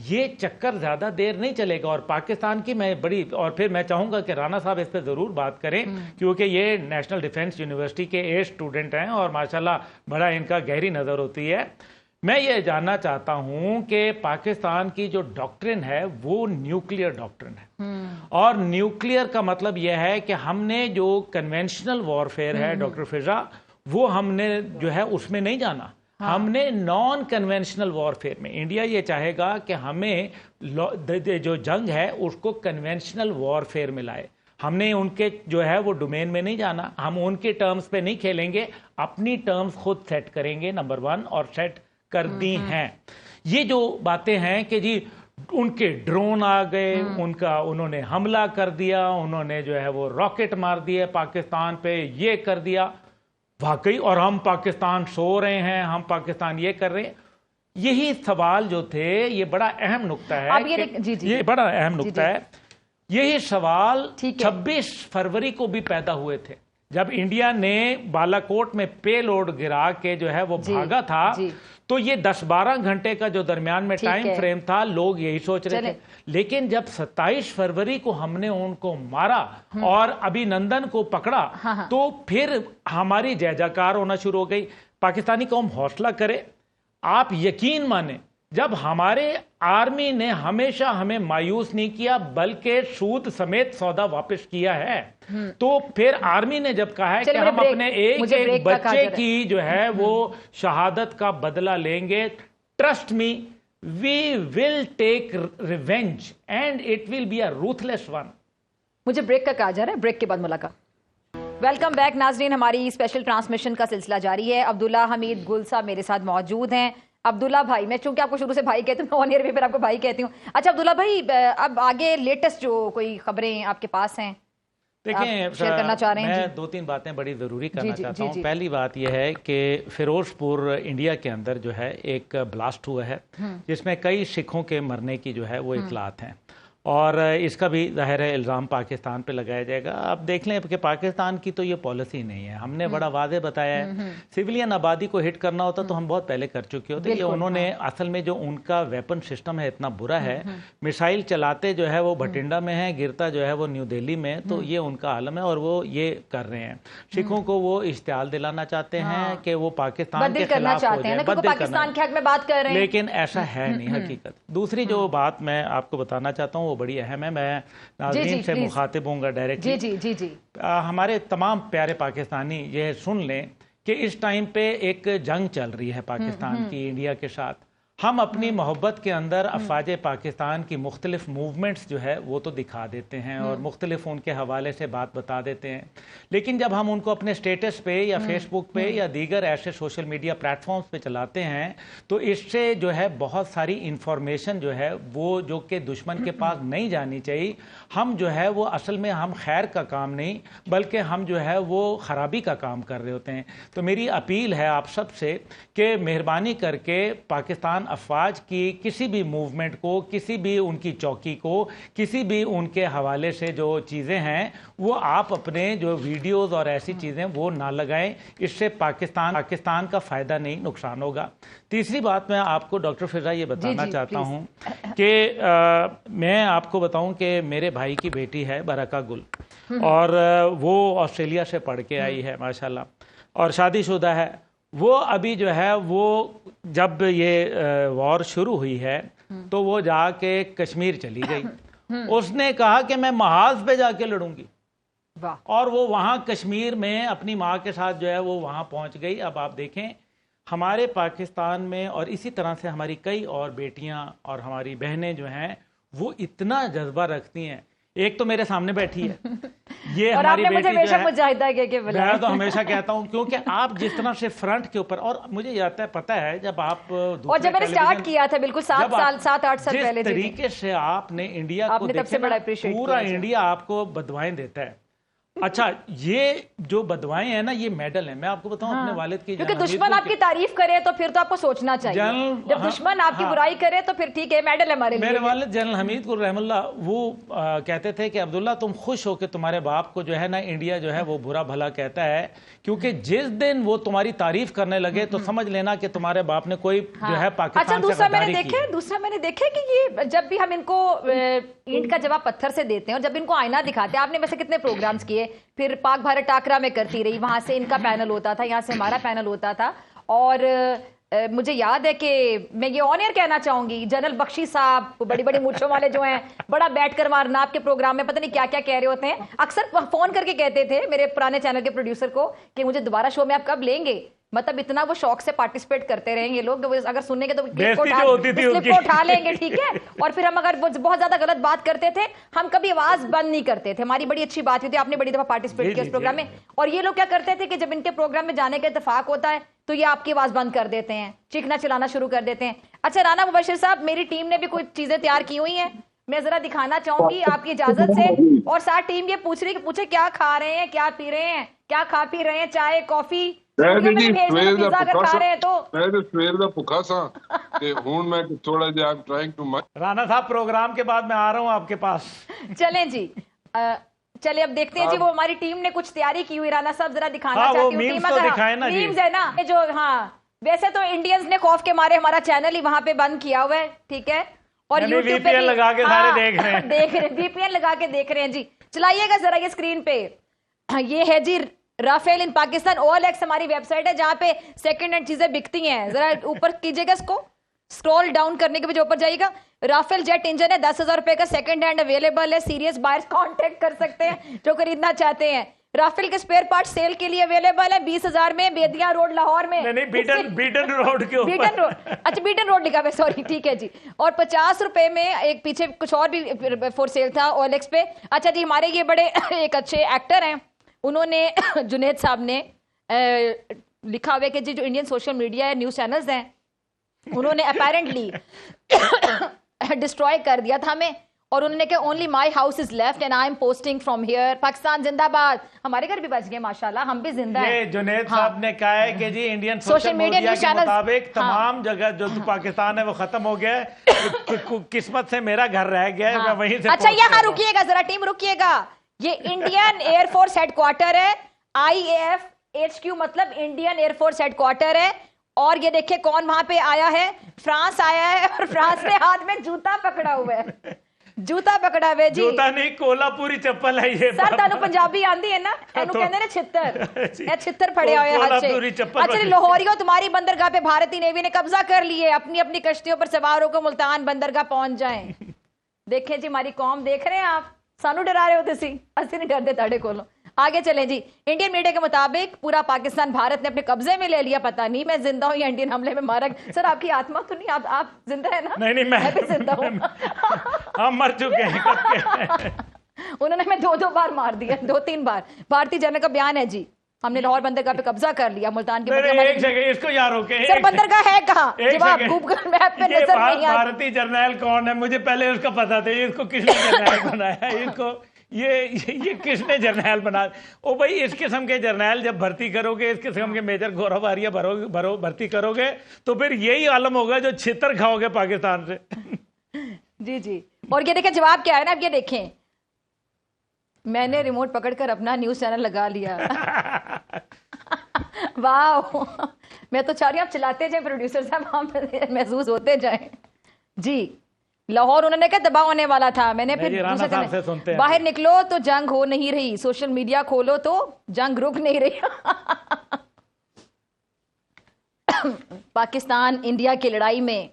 ये चक्कर ज्यादा देर नहीं चलेगा। और पाकिस्तान की मैं बड़ी, और फिर मैं चाहूंगा कि राणा साहब इस पर जरूर बात करें, क्योंकि ये नेशनल डिफेंस यूनिवर्सिटी के ए स्टूडेंट हैं और माशाल्लाह बड़ा इनका गहरी नजर होती है। मैं ये जानना चाहता हूं कि पाकिस्तान की जो डॉक्ट्रिन है वो न्यूक्लियर डॉक्ट्रिन है, और न्यूक्लियर का मतलब यह है कि हमने जो कन्वेंशनल वॉरफेयर है डॉक्टर फिजा, वो हमने जो है उसमें नहीं जाना। हमने नॉन कन्वेंशनल वॉरफेयर में, इंडिया ये चाहेगा कि हमें जो जंग है उसको कन्वेंशनल वॉरफेयर में लाए। हमने उनके जो है वो डोमेन में नहीं जाना, हम उनके टर्म्स पे नहीं खेलेंगे, अपनी टर्म्स खुद सेट करेंगे, नंबर 1, और सेट कर दी हैं। ये जो बातें हैं कि जी उनके ड्रोन आ गए, उन्होंने हमला कर दिया, उन्होंने जो है वो रॉकेट मार दिए पाकिस्तान पे, ये कर दिया, वाकई, और हम पाकिस्तान सो रहे हैं, हम पाकिस्तान ये कर रहे हैं। यही सवाल जो थे, ये बड़ा अहम नुक्ता है, ये बड़ा अहम नुक्ता है। यही सवाल 26 फरवरी को भी पैदा हुए थे, जब इंडिया ने बालाकोट में पेलोड गिरा के जो है वो भागा था। तो ये 10-12 घंटे का जो दरमियान में टाइम फ्रेम था, लोग यही सोच रहे थे। लेकिन जब 27 फरवरी को हमने उनको मारा और अभिनंदन को पकड़ा, तो फिर हमारी जय जयकार होना शुरू हो गई। पाकिस्तानी कौम हौसला करे, आप यकीन माने, जब हमारे आर्मी ने हमेशा हमें मायूस नहीं किया बल्कि सूद समेत सौदा वापस किया है, तो फिर आर्मी ने जब कहा है कि हम अपने एक बच्चे की जो है वो शहादत का बदला लेंगे, trust me, we will take revenge and it will be a ruthless one. मुझे ब्रेक का कहा जा रहा है, ब्रेक के बाद मुलाकात। वेलकम बैक नाजरीन, हमारी स्पेशल ट्रांसमिशन का सिलसिला जारी है। अब्दुल्ला हमीद गुल साहब मेरे साथ मौजूद हैं। अब्दुल्ला भाई, मैं चूंकि आपको शुरू से भाई कहती हूँ, मैं ऑन एयर भी फिर आपको भाई कहती हूँ। अच्छा अब्दुल्ला भाई, अब आगे लेटेस्ट जो कोई खबरें आपके पास हैं, देखें, शेयर करना चाह रहे हैं? मैं 2-3 बातें बड़ी ज़रूरी करना चाहता हूँ। पहली बात यह है कि फिरोजपुर इंडिया के अंदर जो है एक ब्लास्ट हुआ है, जिसमें कई सिखों के मरने की जो है वो इतलात हैं, और इसका भी जाहिर है इल्ज़ाम पाकिस्तान पे लगाया जाएगा। आप देख लें कि पाकिस्तान की तो ये पॉलिसी नहीं है, हमने बड़ा वाज़े बताया है। सिविलियन आबादी को हिट करना होता तो हम बहुत पहले कर चुके होते। ये उन्होंने असल में जो उनका वेपन सिस्टम है इतना बुरा है, मिसाइल चलाते जो है वो भटिंडा में है, गिरता जो है वो न्यू दिल्ली में, तो ये उनका आलम है और वो ये कर रहे हैं। सिखों को वो इश्तियाल दिलाना चाहते हैं कि वो पाकिस्तान के खिलाफ हो जाए, पाकिस्तान के हक में बात कर रहे हैं, लेकिन ऐसा है नहीं हकीकत। दूसरी जो बात मैं आपको बताना चाहता हूँ बड़ी अहम है, मैं नाज़रीन से मुखातिब होऊंगा डायरेक्टली। जी। हमारे तमाम प्यारे पाकिस्तानी ये सुन लें कि इस टाइम पे एक जंग चल रही है पाकिस्तान की इंडिया के साथ। हम अपनी मोहब्बत के अंदर अफवाज पाकिस्तान की मुख्तलिफ मूवमेंट्स जो है वो तो दिखा देते हैं और मुख्तलिफ उनके हवाले से बात बता देते हैं, लेकिन जब हम उनको अपने स्टेटस पे या फेसबुक पे या दीगर ऐसे सोशल मीडिया प्लेटफॉर्म्स पे चलाते हैं तो इससे जो है बहुत सारी इंफॉर्मेशन जो है वो जो कि दुश्मन के पास नहीं जानी चाहिए, हम जो है वो असल में हम खैर का काम नहीं बल्कि हम जो है वो ख़राबी का काम कर रहे होते हैं। तो मेरी अपील है आप सब से कि मेहरबानी करके पाकिस्तान अफवाज की किसी भी मूवमेंट को, किसी भी उनकी चौकी को, किसी भी उनके हवाले से जो चीज़ें हैं वो आप अपने जो वीडियोस और ऐसी चीज़ें वो ना लगाएं, इससे पाकिस्तान का फ़ायदा नहीं नुकसान होगा। तीसरी बात मैं आपको डॉक्टर फिजा ये बताना चाहता हूँ कि मैं आपको बताऊँ कि मेरे भाई की बेटी है बरका गुल और वो ऑस्ट्रेलिया से पढ़ के आई है माशाल्लाह और शादीशुदा है। वो अभी जो है वो जब ये वॉर शुरू हुई है तो वो जाके कश्मीर चली गई। उसने कहा कि मैं महाज पे जाके लड़ूंगी और वो वहाँ कश्मीर में अपनी माँ के साथ जो है वो वहाँ पहुँच गई। अब आप देखें हमारे पाकिस्तान में और इसी तरह से हमारी कई और बेटियाँ और हमारी बहनें जो हैं वो इतना जज्बा रखती हैं। एक तो मेरे सामने बैठी है ये और हमारी आपने बेटी मुझे जो है, मुजाहिदा के मैं तो हमेशा कहता हूँ क्योंकि आप जिस तरह से फ्रंट के ऊपर, और मुझे याद है पता है जब आप और जब मैंने स्टार्ट किया था बिल्कुल 7-8 साल पहले, जिस तरीके से आपने इंडिया को तब से बड़ा appreciate पूरा किया। इंडिया आपको बदवाएं देता है। अच्छा ये जो बदवाएं हैं ना ये मेडल है। मैं आपको बताऊं अपने वालिद की, क्योंकि दुश्मन आपकी तारीफ करे तो फिर तो आपको सोचना चाहिए, जब दुश्मन आपकी बुराई करे तो फिर ठीक है, मेडल है हमारे लिए। मेरे वालिद जनरल हमीद गुल रहमतुल्लाह वो कहते थे कि अब्दुल्ला तुम खुश हो कि तुम्हारे बाप को जो है ना इंडिया जो है वो बुरा भला कहता है, क्योंकि जिस दिन वो तुम्हारी तारीफ करने लगे तो समझ लेना कि तुम्हारे बाप ने कोई जो है पाकिस्तान अच्छा दूसरा मैंने देखे कि ये जब भी हम इनको ईंट का जवाब पत्थर से देते हैं और जब इनको आईना दिखाते हैं, आपने वैसे कितने प्रोग्राम्स किए, फिर पाक भारत टाकरा में करती रही, वहां से इनका पैनल होता था, यहाँ से हमारा पैनल होता था। और मुझे याद है कि मैं ये ऑन एयर कहना चाहूंगी, जनरल बख्शी साहब बड़ी बड़ी मूंछों वाले जो हैं बड़ा बैठकर मारना आपके प्रोग्राम में पता नहीं क्या क्या कह रहे होते हैं, अक्सर फोन करके कहते थे मेरे पुराने चैनल के प्रोड्यूसर को कि मुझे दोबारा शो में आप कब लेंगे। मतलब इतना वो शौक से पार्टिसिपेट करते रहेंगे लोग, अगर सुनेंगे तो क्लिप को उठा लेंगे, ठीक है। और फिर हम अगर बहुत ज्यादा गलत बात करते थे हम कभी आवाज बंद नहीं करते थे, हमारी बड़ी अच्छी बात थी। आपने बड़ी दफा पार्टिसिपेट किया इस प्रोग्राम में। और ये लोग क्या करते थे कि जब इनके प्रोग्राम में जाने का इत्तेफाक होता है तो ये आपकी आवाज बंद कर देते हैं, चीखना चिल्लाना शुरू कर देते हैं। अच्छा राना मुबशिर साहब, मेरी टीम ने भी कुछ चीजें तैयार की हुई हैं, मैं जरा दिखाना चाहूंगी आपकी इजाजत से। और साथ टीम ये पूछे क्या खा रहे हैं, क्या पी रहे हैं, क्या खा पी रहे हैं, चाय कॉफी राना साहब प्रोग्राम के बाद मैं आ रहा हूँ आपके पास। चलें जी, चले अब देखते हैं जी वो हमारी टीम ने कुछ तैयारी की हुई। राना साहब जरा दिखाना चाहती हूँ टीम, अगर मीम्स है ना जो, हाँ वैसे तो इंडियंस ने खौफ के मारे हमारा चैनल ही वहां पे बंद किया हुआ है, ठीक है। और यूट्यूब पे लगा के सारे देख रहे हैं, VPN लगा के देख रहे हैं जी। चलाइएगा जरा ये स्क्रीन पे, ये है जी राफेल इन पाकिस्तान OLX हमारी वेबसाइट है जहां पे सेकंड हैंड चीजें बिकती हैं। जरा ऊपर कीजिएगा इसको, स्क्रॉल डाउन करने के बाद ऊपर जाइएगा। राफेल जेट इंजन है, 10,000 रुपए का सेकंड हैंड अवेलेबल है, सीरियस बायर्स कांटेक्ट कर सकते हैं जो खरीदना चाहते हैं। राफेल के स्पेयर पार्ट सेल के लिए अवेलेबल है 20,000 में, बेदिया रोड लाहौर में। नहीं, बीटन रोड के ऊपर, बीटन रोड, अच्छा बीटन रोड लिखा है, सॉरी, ठीक है जी। और 50 रुपए में एक पीछे कुछ और भी फॉर सेल था OLX पे। अच्छा जी, हमारे ये बड़े एक अच्छे एक्टर हैं, उन्होंने जुनेद साहब ने लिखा हुआ है कि जी जो इंडियन सोशल मीडिया है, न्यूज चैनल्स हैं, उन्होंने अपेरेंटली डिस्ट्रॉय कर दिया था हमें। और उन्होंने कहा only my house is left and I am posting from here, Pakistan जिंदाबाद। हमारे घर भी बच गए माशाल्लाह, हम भी जिंदा हैं। जुनेद साहब ने कहा है कि जी इंडियन सोशल मीडिया के मुताबिक तमाम जगह जो पाकिस्तान है वो खत्म हो गया है, किस्मत से मेरा घर रह गया है, मैं वहीं से। अच्छा यहाँ रुकिएगा जरा, टीम रुकिएगा, ये इंडियन एयरफोर्स हेडक्वार्टर है, IAF HQ मतलब इंडियन एयरफोर्स हेडक्वार्टर है। और ये देखिए कौन वहां पे आया है, फ्रांस आया है, और फ्रांस ने हाथ में जूता पकड़ा हुआ है, जूता पकड़ा हुआ है जी, जूता नहीं कोल्हापुरी चप्पल है ये। सर तानू पंजाबी आंदी है ना, तानू कहंदे ने छित्तर, छित्तर फड़े हुए हाथ से। अच्छा लाहौरियों, तुम्हारी बंदरगाह पे भारतीय नेवी ने कब्जा कर लिए, अपनी अपनी कश्तियों पर सवार होकर मुल्तान बंदरगाह पहुंच जाएं। देखें जी हमारी कौम, देख रहे हैं आप, सानू डरा रहे हो तुसी, असि नहीं डरते ताड़े कोलों। आगे चलें जी। इंडियन मीडिया के मुताबिक पूरा पाकिस्तान भारत ने अपने कब्जे में ले लिया। पता नहीं मैं जिंदा हूं या इंडियन हमले में मारा। सर आपकी आत्मा तो नहीं, आप जिंदा है ना? नहीं मैं भी जिंदा हूं। हम मर चुके हैं कब के। उन्होंने हमें 2 बार मार दिया, 2-3 बार। भारतीय जनरल का बयान है जी, हमने लाहौर बंदरगाह पे कब्जा कर लिया। मुल्तान की एक जगह इसको यार रोके। सर बंदरगाह है कहाँ? जवाब गूगल मैप पे नजर नहीं आता। भारतीय जर्नैल कौन है? मुझे पहले उसका पता था। इसको किसने जर्नैल बनाया? इसको ये किसने जर्नैल बनाया? ओ भाई, इस किस्म के जर्नैल जब भर्ती करोगे, इस किस्म के मेजर गोराबारिया भर्ती करोगे तो फिर यही आलम होगा जो छितर खाओगे पाकिस्तान से। जी जी। और ये देखें जवाब क्या है ना, अब ये देखें, मैंने रिमोट पकड़कर अपना न्यूज चैनल लगा लिया। वाह, मैं तो चाह रही हूँ आप चलाते जाए प्रोड्यूसर साहब, हम महसूस होते जाए जी। लाहौर उन्होंने क्या दबाव होने वाला था, मैंने फिर बाहर निकलो तो जंग हो नहीं रही, सोशल मीडिया खोलो तो जंग रुक नहीं रही। पाकिस्तान इंडिया की लड़ाई में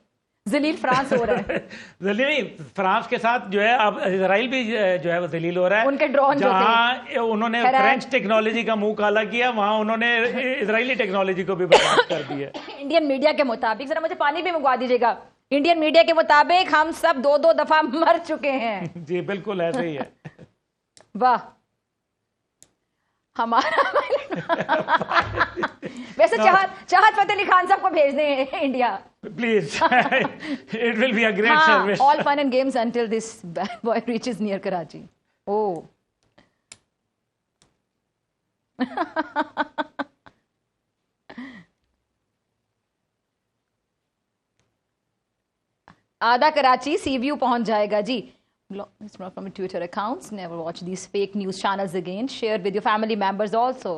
जलील फ्रांस हो रहा है। जलील फ्रांस के साथ जो है अब इजराइल भी जो है वो जलील हो रहा है। उनके ड्रोन जहां उन्होंने फ्रेंच टेक्नोलॉजी का मुंह काला किया, वहां उन्होंने इजरायली टेक्नोलॉजी को भी बर्बाद कर दिया। इंडियन मीडिया के मुताबिक, जरा मुझे पानी भी मंगवा दीजिएगा। इंडियन मीडिया के मुताबिक हम सब 2-2 दफा मर चुके हैं। जी बिल्कुल ऐसे ही है। वाह, हमारा वैसे चाहत फतेह अली खान साहब को भेज दें India please. It will be a great service. All fun and games until this bad boy reaches near Karachi. ओ आधा कराची सी व्यू पहुंच जाएगा जी। From Twitter accounts, never watch these fake news channels again. Share with your family members also.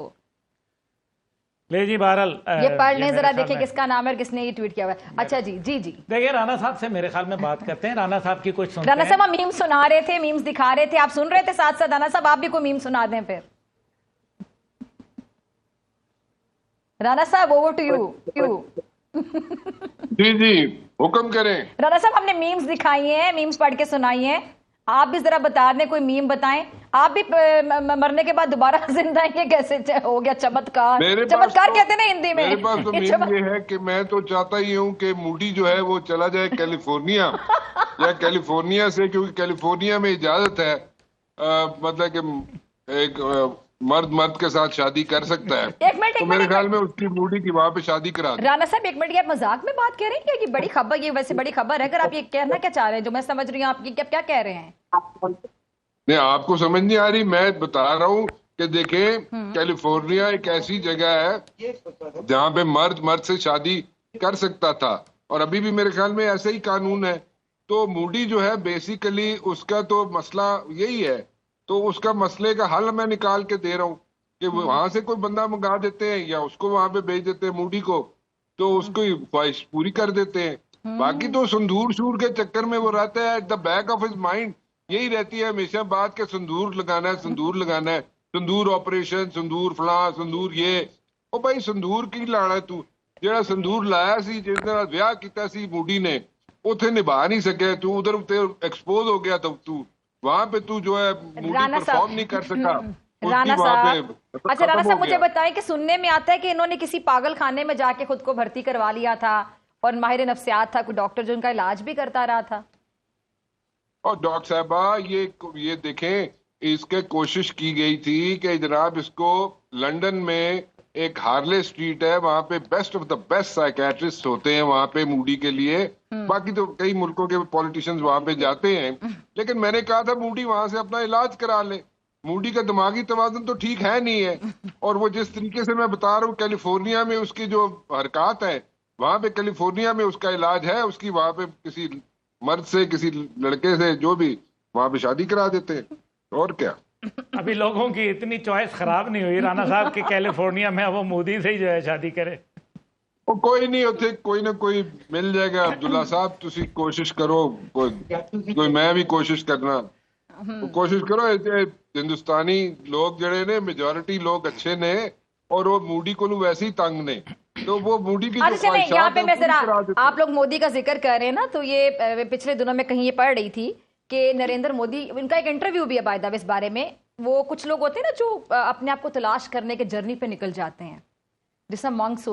ले जी बहरहाल ये पढ़ लें जरा, देखें किसका नाम है, किसने ये ट्वीट किया हुआ है। अच्छा जी जी जी। देखिए राणा साहब से मेरे ख्याल में बात करते हैं। राणा साहब की कुछ सुनते हैं। राणा साहब हम मीम सुना रहे थे, मीम्स दिखा रहे थे, आप सुन रहे थे साथ साथ। राणा साहब आप भी कोई मीम सुना दें फिर। राणा साहब ओवर टू यू। जी जी हुक्म करें। राणा साहब हमने मीम्स दिखाई हैं, मीम्स पढ़ के सुनाई हैं, आप भी जरा बता दें, कोई मीम बताएं। आप भी मरने के बाद दोबारा जिंदा हैं, ये कैसे हो गया चमत्कार? चमत्कार कहते हैं ना हिंदी में। मेरे पास तो मीम ये है कि मैं तो चाहता ही हूँ कि मूडी जो है वो चला जाए कैलिफोर्निया या कैलिफोर्निया से, क्योंकि कैलिफोर्निया में इजाजत है मतलब कि एक मर्द के साथ शादी कर सकता है। एक मिनट, तो मेरे ख्याल में उसकी मूडी की वहां पे शादी करा दे। राणा साहब एक मिनट, ये आप मजाक में बात कह रहे हैं क्या? ये बड़ी खबर, ये वैसे बड़ी खबर है। अगर आप ये कहना क्या चाह रहे हैं, जो मैं समझ रही हूँ, आप ये क्या कह रहे हैं? नहीं, आपको समझ नहीं आ रही, मैं बता रहा हूँ कि देखें कैलिफोर्निया एक ऐसी जगह है जहाँ पे मर्द से शादी कर सकता था, और अभी भी मेरे ख्याल में ऐसे ही कानून है। तो मूडी जो है बेसिकली उसका तो मसला यही है, तो उसका मसले का हल मैं निकाल के दे रहा हूँ कि वहां से कोई बंदा मंगा देते हैं या उसको वहां पे भेज देते हैं मूडी को, तो उसको ख्वाहिश पूरी कर देते हैं। बाकी तो संदूर शूर के चक्कर में वो रहता है, at the back of his mind यही रहती है हमेशा बात के संदूर लगाना है, संदूर लगाना है, संदूर ऑपरेशन, संदूर फलां, संदूर ये। ओ भाई संदूर की लाना तू, जेड़ा संदूर लाया सी, जिस नाल विआह कीता सी मूडी ने, उथे निभा नहीं सके तू, उधर एक्सपोज हो गया, तब तू वहां पे तू जो है मूडी परफॉर्म नहीं कर सका। राणा साहब, अच्छा राणा साहब मुझे बताएं कि सुनने में आता है कि इन्होंने किसी पागल खाने में जाके खुद को भर्ती करवा लिया था, और माहिर नफ्सियात था कोई डॉक्टर जो उनका इलाज भी करता रहा था। और डॉक्टर साहबा ये देखें, इसके कोशिश की गई थी कि जनाब इसको लंदन में एक हार्ले स्ट्रीट है, वहां पे best of the best psychiatrist होते हैं वहां पे मूडी के लिए। बाकी तो कई मुल्कों के पॉलिटिशियंस वहां पे जाते हैं, लेकिन मैंने कहा था मूडी वहां से अपना इलाज करा ले। मूडी का दिमागी तवाज़ुन तो ठीक है नहीं है, और वो जिस तरीके से मैं बता रहा हूँ कैलिफोर्निया में उसकी जो हरकत है, वहां पे कैलिफोर्निया में उसका इलाज है, उसकी वहां पे किसी मर्द से, किसी लड़के से, जो भी, वहां पे शादी करा देते हैं। और क्या, अभी लोगों की इतनी चॉइस खराब नहीं हुई राणा साहब कि कैलिफोर्निया में वो मोदी से ही जो है शादी करे। वो कोई नहीं होते, कोई ना कोई मिल जाएगा। अब्दुल्ला साहब तुसी कोशिश करो, कोई मैं भी कोशिश करना, तो कोशिश करो। हिंदुस्तानी लोग जड़े ने मेजोरिटी लोग अच्छे ने, और वो मूडी को वैसे ही तंग ने, तो वो मूडी की यहाँ पे मैं जरा, आप लोग मोदी का जिक्र कर रहे हैं ना, तो ये पिछले दिनों में कहीं ये पढ़ रही थी कि नरेंद्र मोदी, उनका एक इंटरव्यू भी है बाय द वे इस बारे में, वो कुछ लोग होते हैं ना जो अपने आप को तलाश करने के जर्नी पे निकल जाते हैं, जैसा मॉन्क्स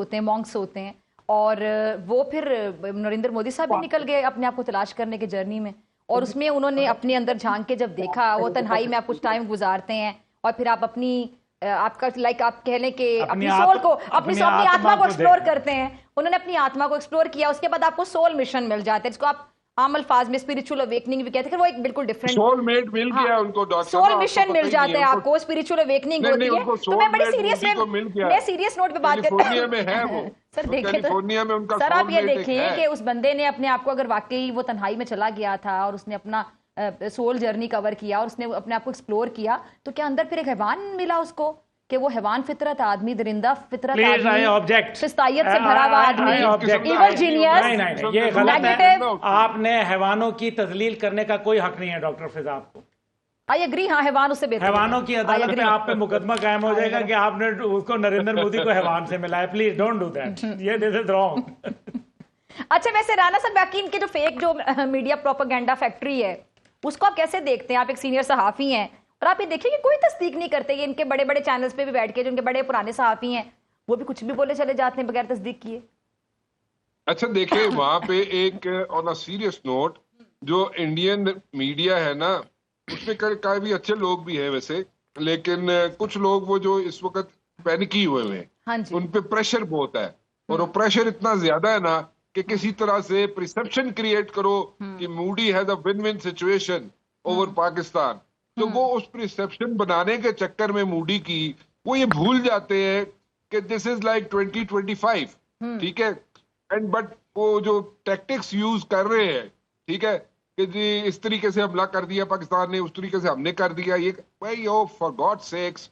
होते हैं और वो फिर नरेंद्र मोदी साहब भी निकल गए अपने आप को तलाश करने के जर्नी में, और उसमें उन्होंने अपने अंदर झांक के जब देखा, वो तन्हाई में आप कुछ टाइम गुजारते हैं और फिर आप अपनी आपका लाइक आप कह लें कि अपनी सोल को अपनी आत्मा को एक्सप्लोर करते हैं। उन्होंने अपनी आत्मा को एक्सप्लोर किया, उसके बाद आपको सोल मिशन मिल जाता है, जिसको आप आम अल्फाज में स्पिरिचुअल अवेकनिंग भी कहते हैं। वो एक बिल्कुल डिफरेंट सोलमेट मिल गया उनको, डॉक्टर सोल मिशन मिल जाता है आपको, स्पिरिचुअल अवेकनिंग होती है। तो मैं बड़ी सीरियस नोट पे बात करती हूँ सर। देखिए तो सर आप ये देखिए कि उस बंदे ने अपने आप को, अगर वाकई वो तन्हाई में चला गया था और उसने अपना सोल जर्नी कवर किया और उसने अपने आप को एक्सप्लोर किया, तो क्या अंदर फिर एक हैवान मिला उसको कि वो हैवान फितरत आदमी, दरिंदा फितरत आदमी, फिस्तायत से भरा हुआ आदमी, इवल जीनियस? नहीं, ये गलत है। आपने हैवानों की तजलील करने का कोई हक नहीं है डॉक्टर फिजा आपको। I agree. हाँ, हैवान उससे बेहतर, हैवानों की अदालत में आप पे मुकदमा कायम हो जाएगा कि आपने उसको नरेंद्र मोदी को हैवान से मिलाया। प्लीज डोंट डू दैट, ये दिस इज रॉन्ग। अच्छा, वैसे राना साहब बाकी इनके जो फेक जो मीडिया प्रोपेगेंडा फैक्ट्री है, उसको आप कैसे देखते हैं? आप एक सीनियर सहाफी हैं और आप ये देखिए कि कोई तस्दीक नहीं करते। ये इनके बड़े बड़े चैनल्स पे भी बैठ के जो इनके बड़े पुराने सहाफी हैं, वो भी कुछ भी बोले चले जाते हैं बगैर तस्दीक किए। अच्छा देखिए, वहां पे एक ऑन अ सीरियस नोट, जो इंडियन मीडिया है ना, उसमें काफी अच्छे लोग भी हैं वैसे, लेकिन कुछ लोग वो जो इस वक्त पैनिकी हुए हैं, हाँ जी, उन पे प्रेशर बहुत है, और वो प्रेशर इतना ज्यादा है ना कि किसी तरह से परसेप्शन क्रिएट करो कि Moody has a win win situation over Pakistan. तो वो उस परसेप्शन बनाने के चक्कर में मूडी की वो ये भूल जाते हैं कि दिस इज लाइक 2025, ठीक है, एंड बट वो जो टैक्टिक्स यूज कर रहे हैं, ठीक है, कि जी इस तरीके से हमला कर दिया पाकिस्तान ने, उस तरीके से हमने कर दिया, ये भाई oh for God sakes,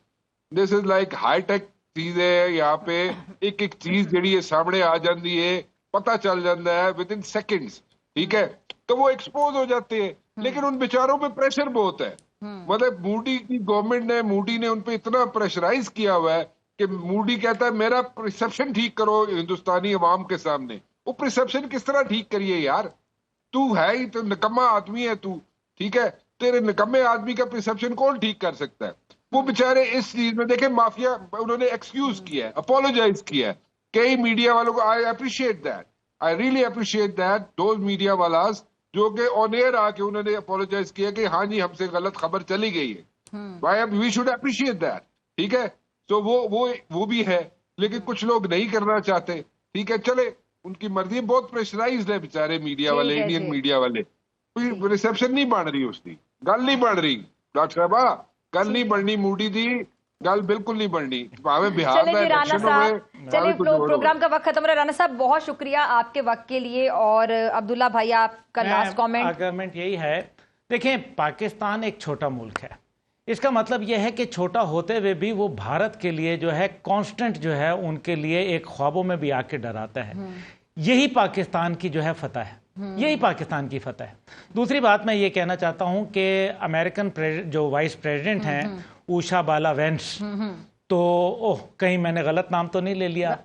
this is like high tech चीज है। यहाँ पे एक एक चीज जड़ी है सामने आ जाती है, पता चल जाता है विद इन सेकेंड्स, ठीक है, तो वो एक्सपोज हो जाते हैं। लेकिन उन बेचारों पे प्रेशर बहुत है, मतलब मूडी की गवर्नमेंट ने, मूडी ने उन पे इतना प्रेशराइज किया हुआ है कि मूडी कहता है मेरा परसेप्शन ठीक करो हिंदुस्तानी अवाम के सामने। वो परसेप्शन किस तरह ठीक करिए यार, तू है ही तो निकम्मा आदमी है तू, ठीक है, तेरे निकम्मे आदमी का परसेप्शन कौन ठीक कर सकता है? वो बेचारे इस चीज में देखे माफिया, उन्होंने एक्सक्यूज किया है, अपोलोजाइज किया है कई मीडिया वालों को। I appreciate that, I really appreciate that those media वालास जो कि ऑन एयर आके उन्होंने अपोलोजाइज किया कि हाँ जी हमसे गलत खबर चली गई है। वी शुड अप्रिशिएट दैट, ठीक है। तो वो भी है, लेकिन कुछ लोग नहीं करना चाहते, ठीक है, चले उनकी मर्जी। बहुत प्रेशराइज्ड है बेचारे मीडिया वाले, इंडियन मीडिया वाले, कोई रिसेप्शन नहीं बन रही, उसकी गल नहीं बन रही डॉक्टर साहब, गल नहीं बननी, मूडी दी गल बिल्कुल नहीं बननी। बिहार में राना साहब, चलिए प्रोग्राम का वक्त खत्म हो रहा है। राना साहब बहुत शुक्रिया आपके वक्त के लिए। और अब्दुल्ला भाई आपका लास्ट कमेंट यही है, देखें पाकिस्तान एक छोटा मुल्क है, इसका मतलब यह है कि छोटा होते हुए भी वो भारत के लिए जो है कांस्टेंट जो है उनके लिए एक ख्वाबों में भी आके डराता है। यही पाकिस्तान की जो है फतह है, यही पाकिस्तान की फतह है। दूसरी बात मैं ये कहना चाहता हूं कि अमेरिकन जो वाइस प्रेसिडेंट हैं ऊषा बाला वेंस, तो ओह कहीं मैंने गलत नाम तो नहीं ले लिया?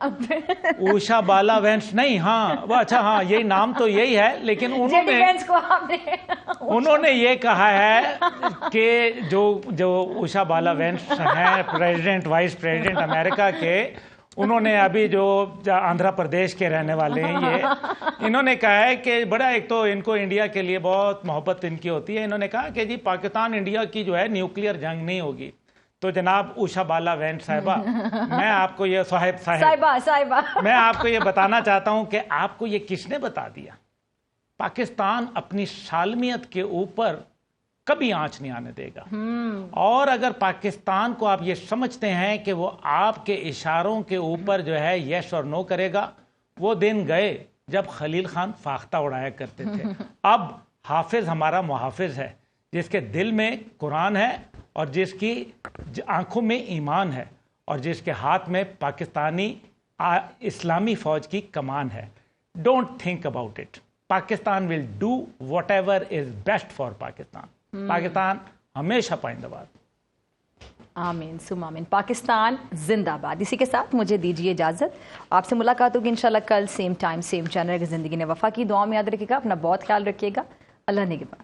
ऊषा बाला वेंस नहीं, हाँ वो अच्छा, हाँ यही नाम तो यही है, लेकिन उन्होंने ये कहा है कि जो ऊषा बाला वेंस हैं प्रेसिडेंट, वाइस प्रेसिडेंट अमेरिका के, उन्होंने अभी जो आंध्र प्रदेश के रहने वाले हैं ये, इन्होंने कहा है कि बड़ा, एक तो इनको इंडिया के लिए बहुत मोहब्बत इनकी होती है, इन्होंने कहा कि जी पाकिस्तान इंडिया की जो है न्यूक्लियर जंग नहीं होगी। तो जनाब ऊषा बाला वेंस साहिबा, मैं आपको ये साहिबा मैं आपको ये बताना चाहता हूं कि आपको ये किसने बता दिया? पाकिस्तान अपनी सालमियत के ऊपर कभी आंच नहीं आने देगा। और अगर पाकिस्तान को आप ये समझते हैं कि वो आपके इशारों के ऊपर जो है यस और नो करेगा, वो दिन गए जब खलील खान फाख्ता उड़ाया करते थे। अब हाफिज हमारा मुहाफिज है, जिसके दिल में कुरान है और जिसकी आंखों में ईमान है और जिसके हाथ में पाकिस्तानी इस्लामी फौज की कमान है। Don't think about it, Pakistan will do what ever is best for Pakistan. Pakistan हमेशा पाइंदाबाद। आमीन सुम आमीन। पाकिस्तान जिंदाबाद। इसी के साथ मुझे दीजिए इजाजत, आपसे मुलाकात होगी इंशाल्लाह कल सेम टाइम सेम चैनल की जिंदगी ने वफा की। दुआ में याद रखिएगा, अपना बहुत ख्याल रखिएगा। अल्लाह निगहबान।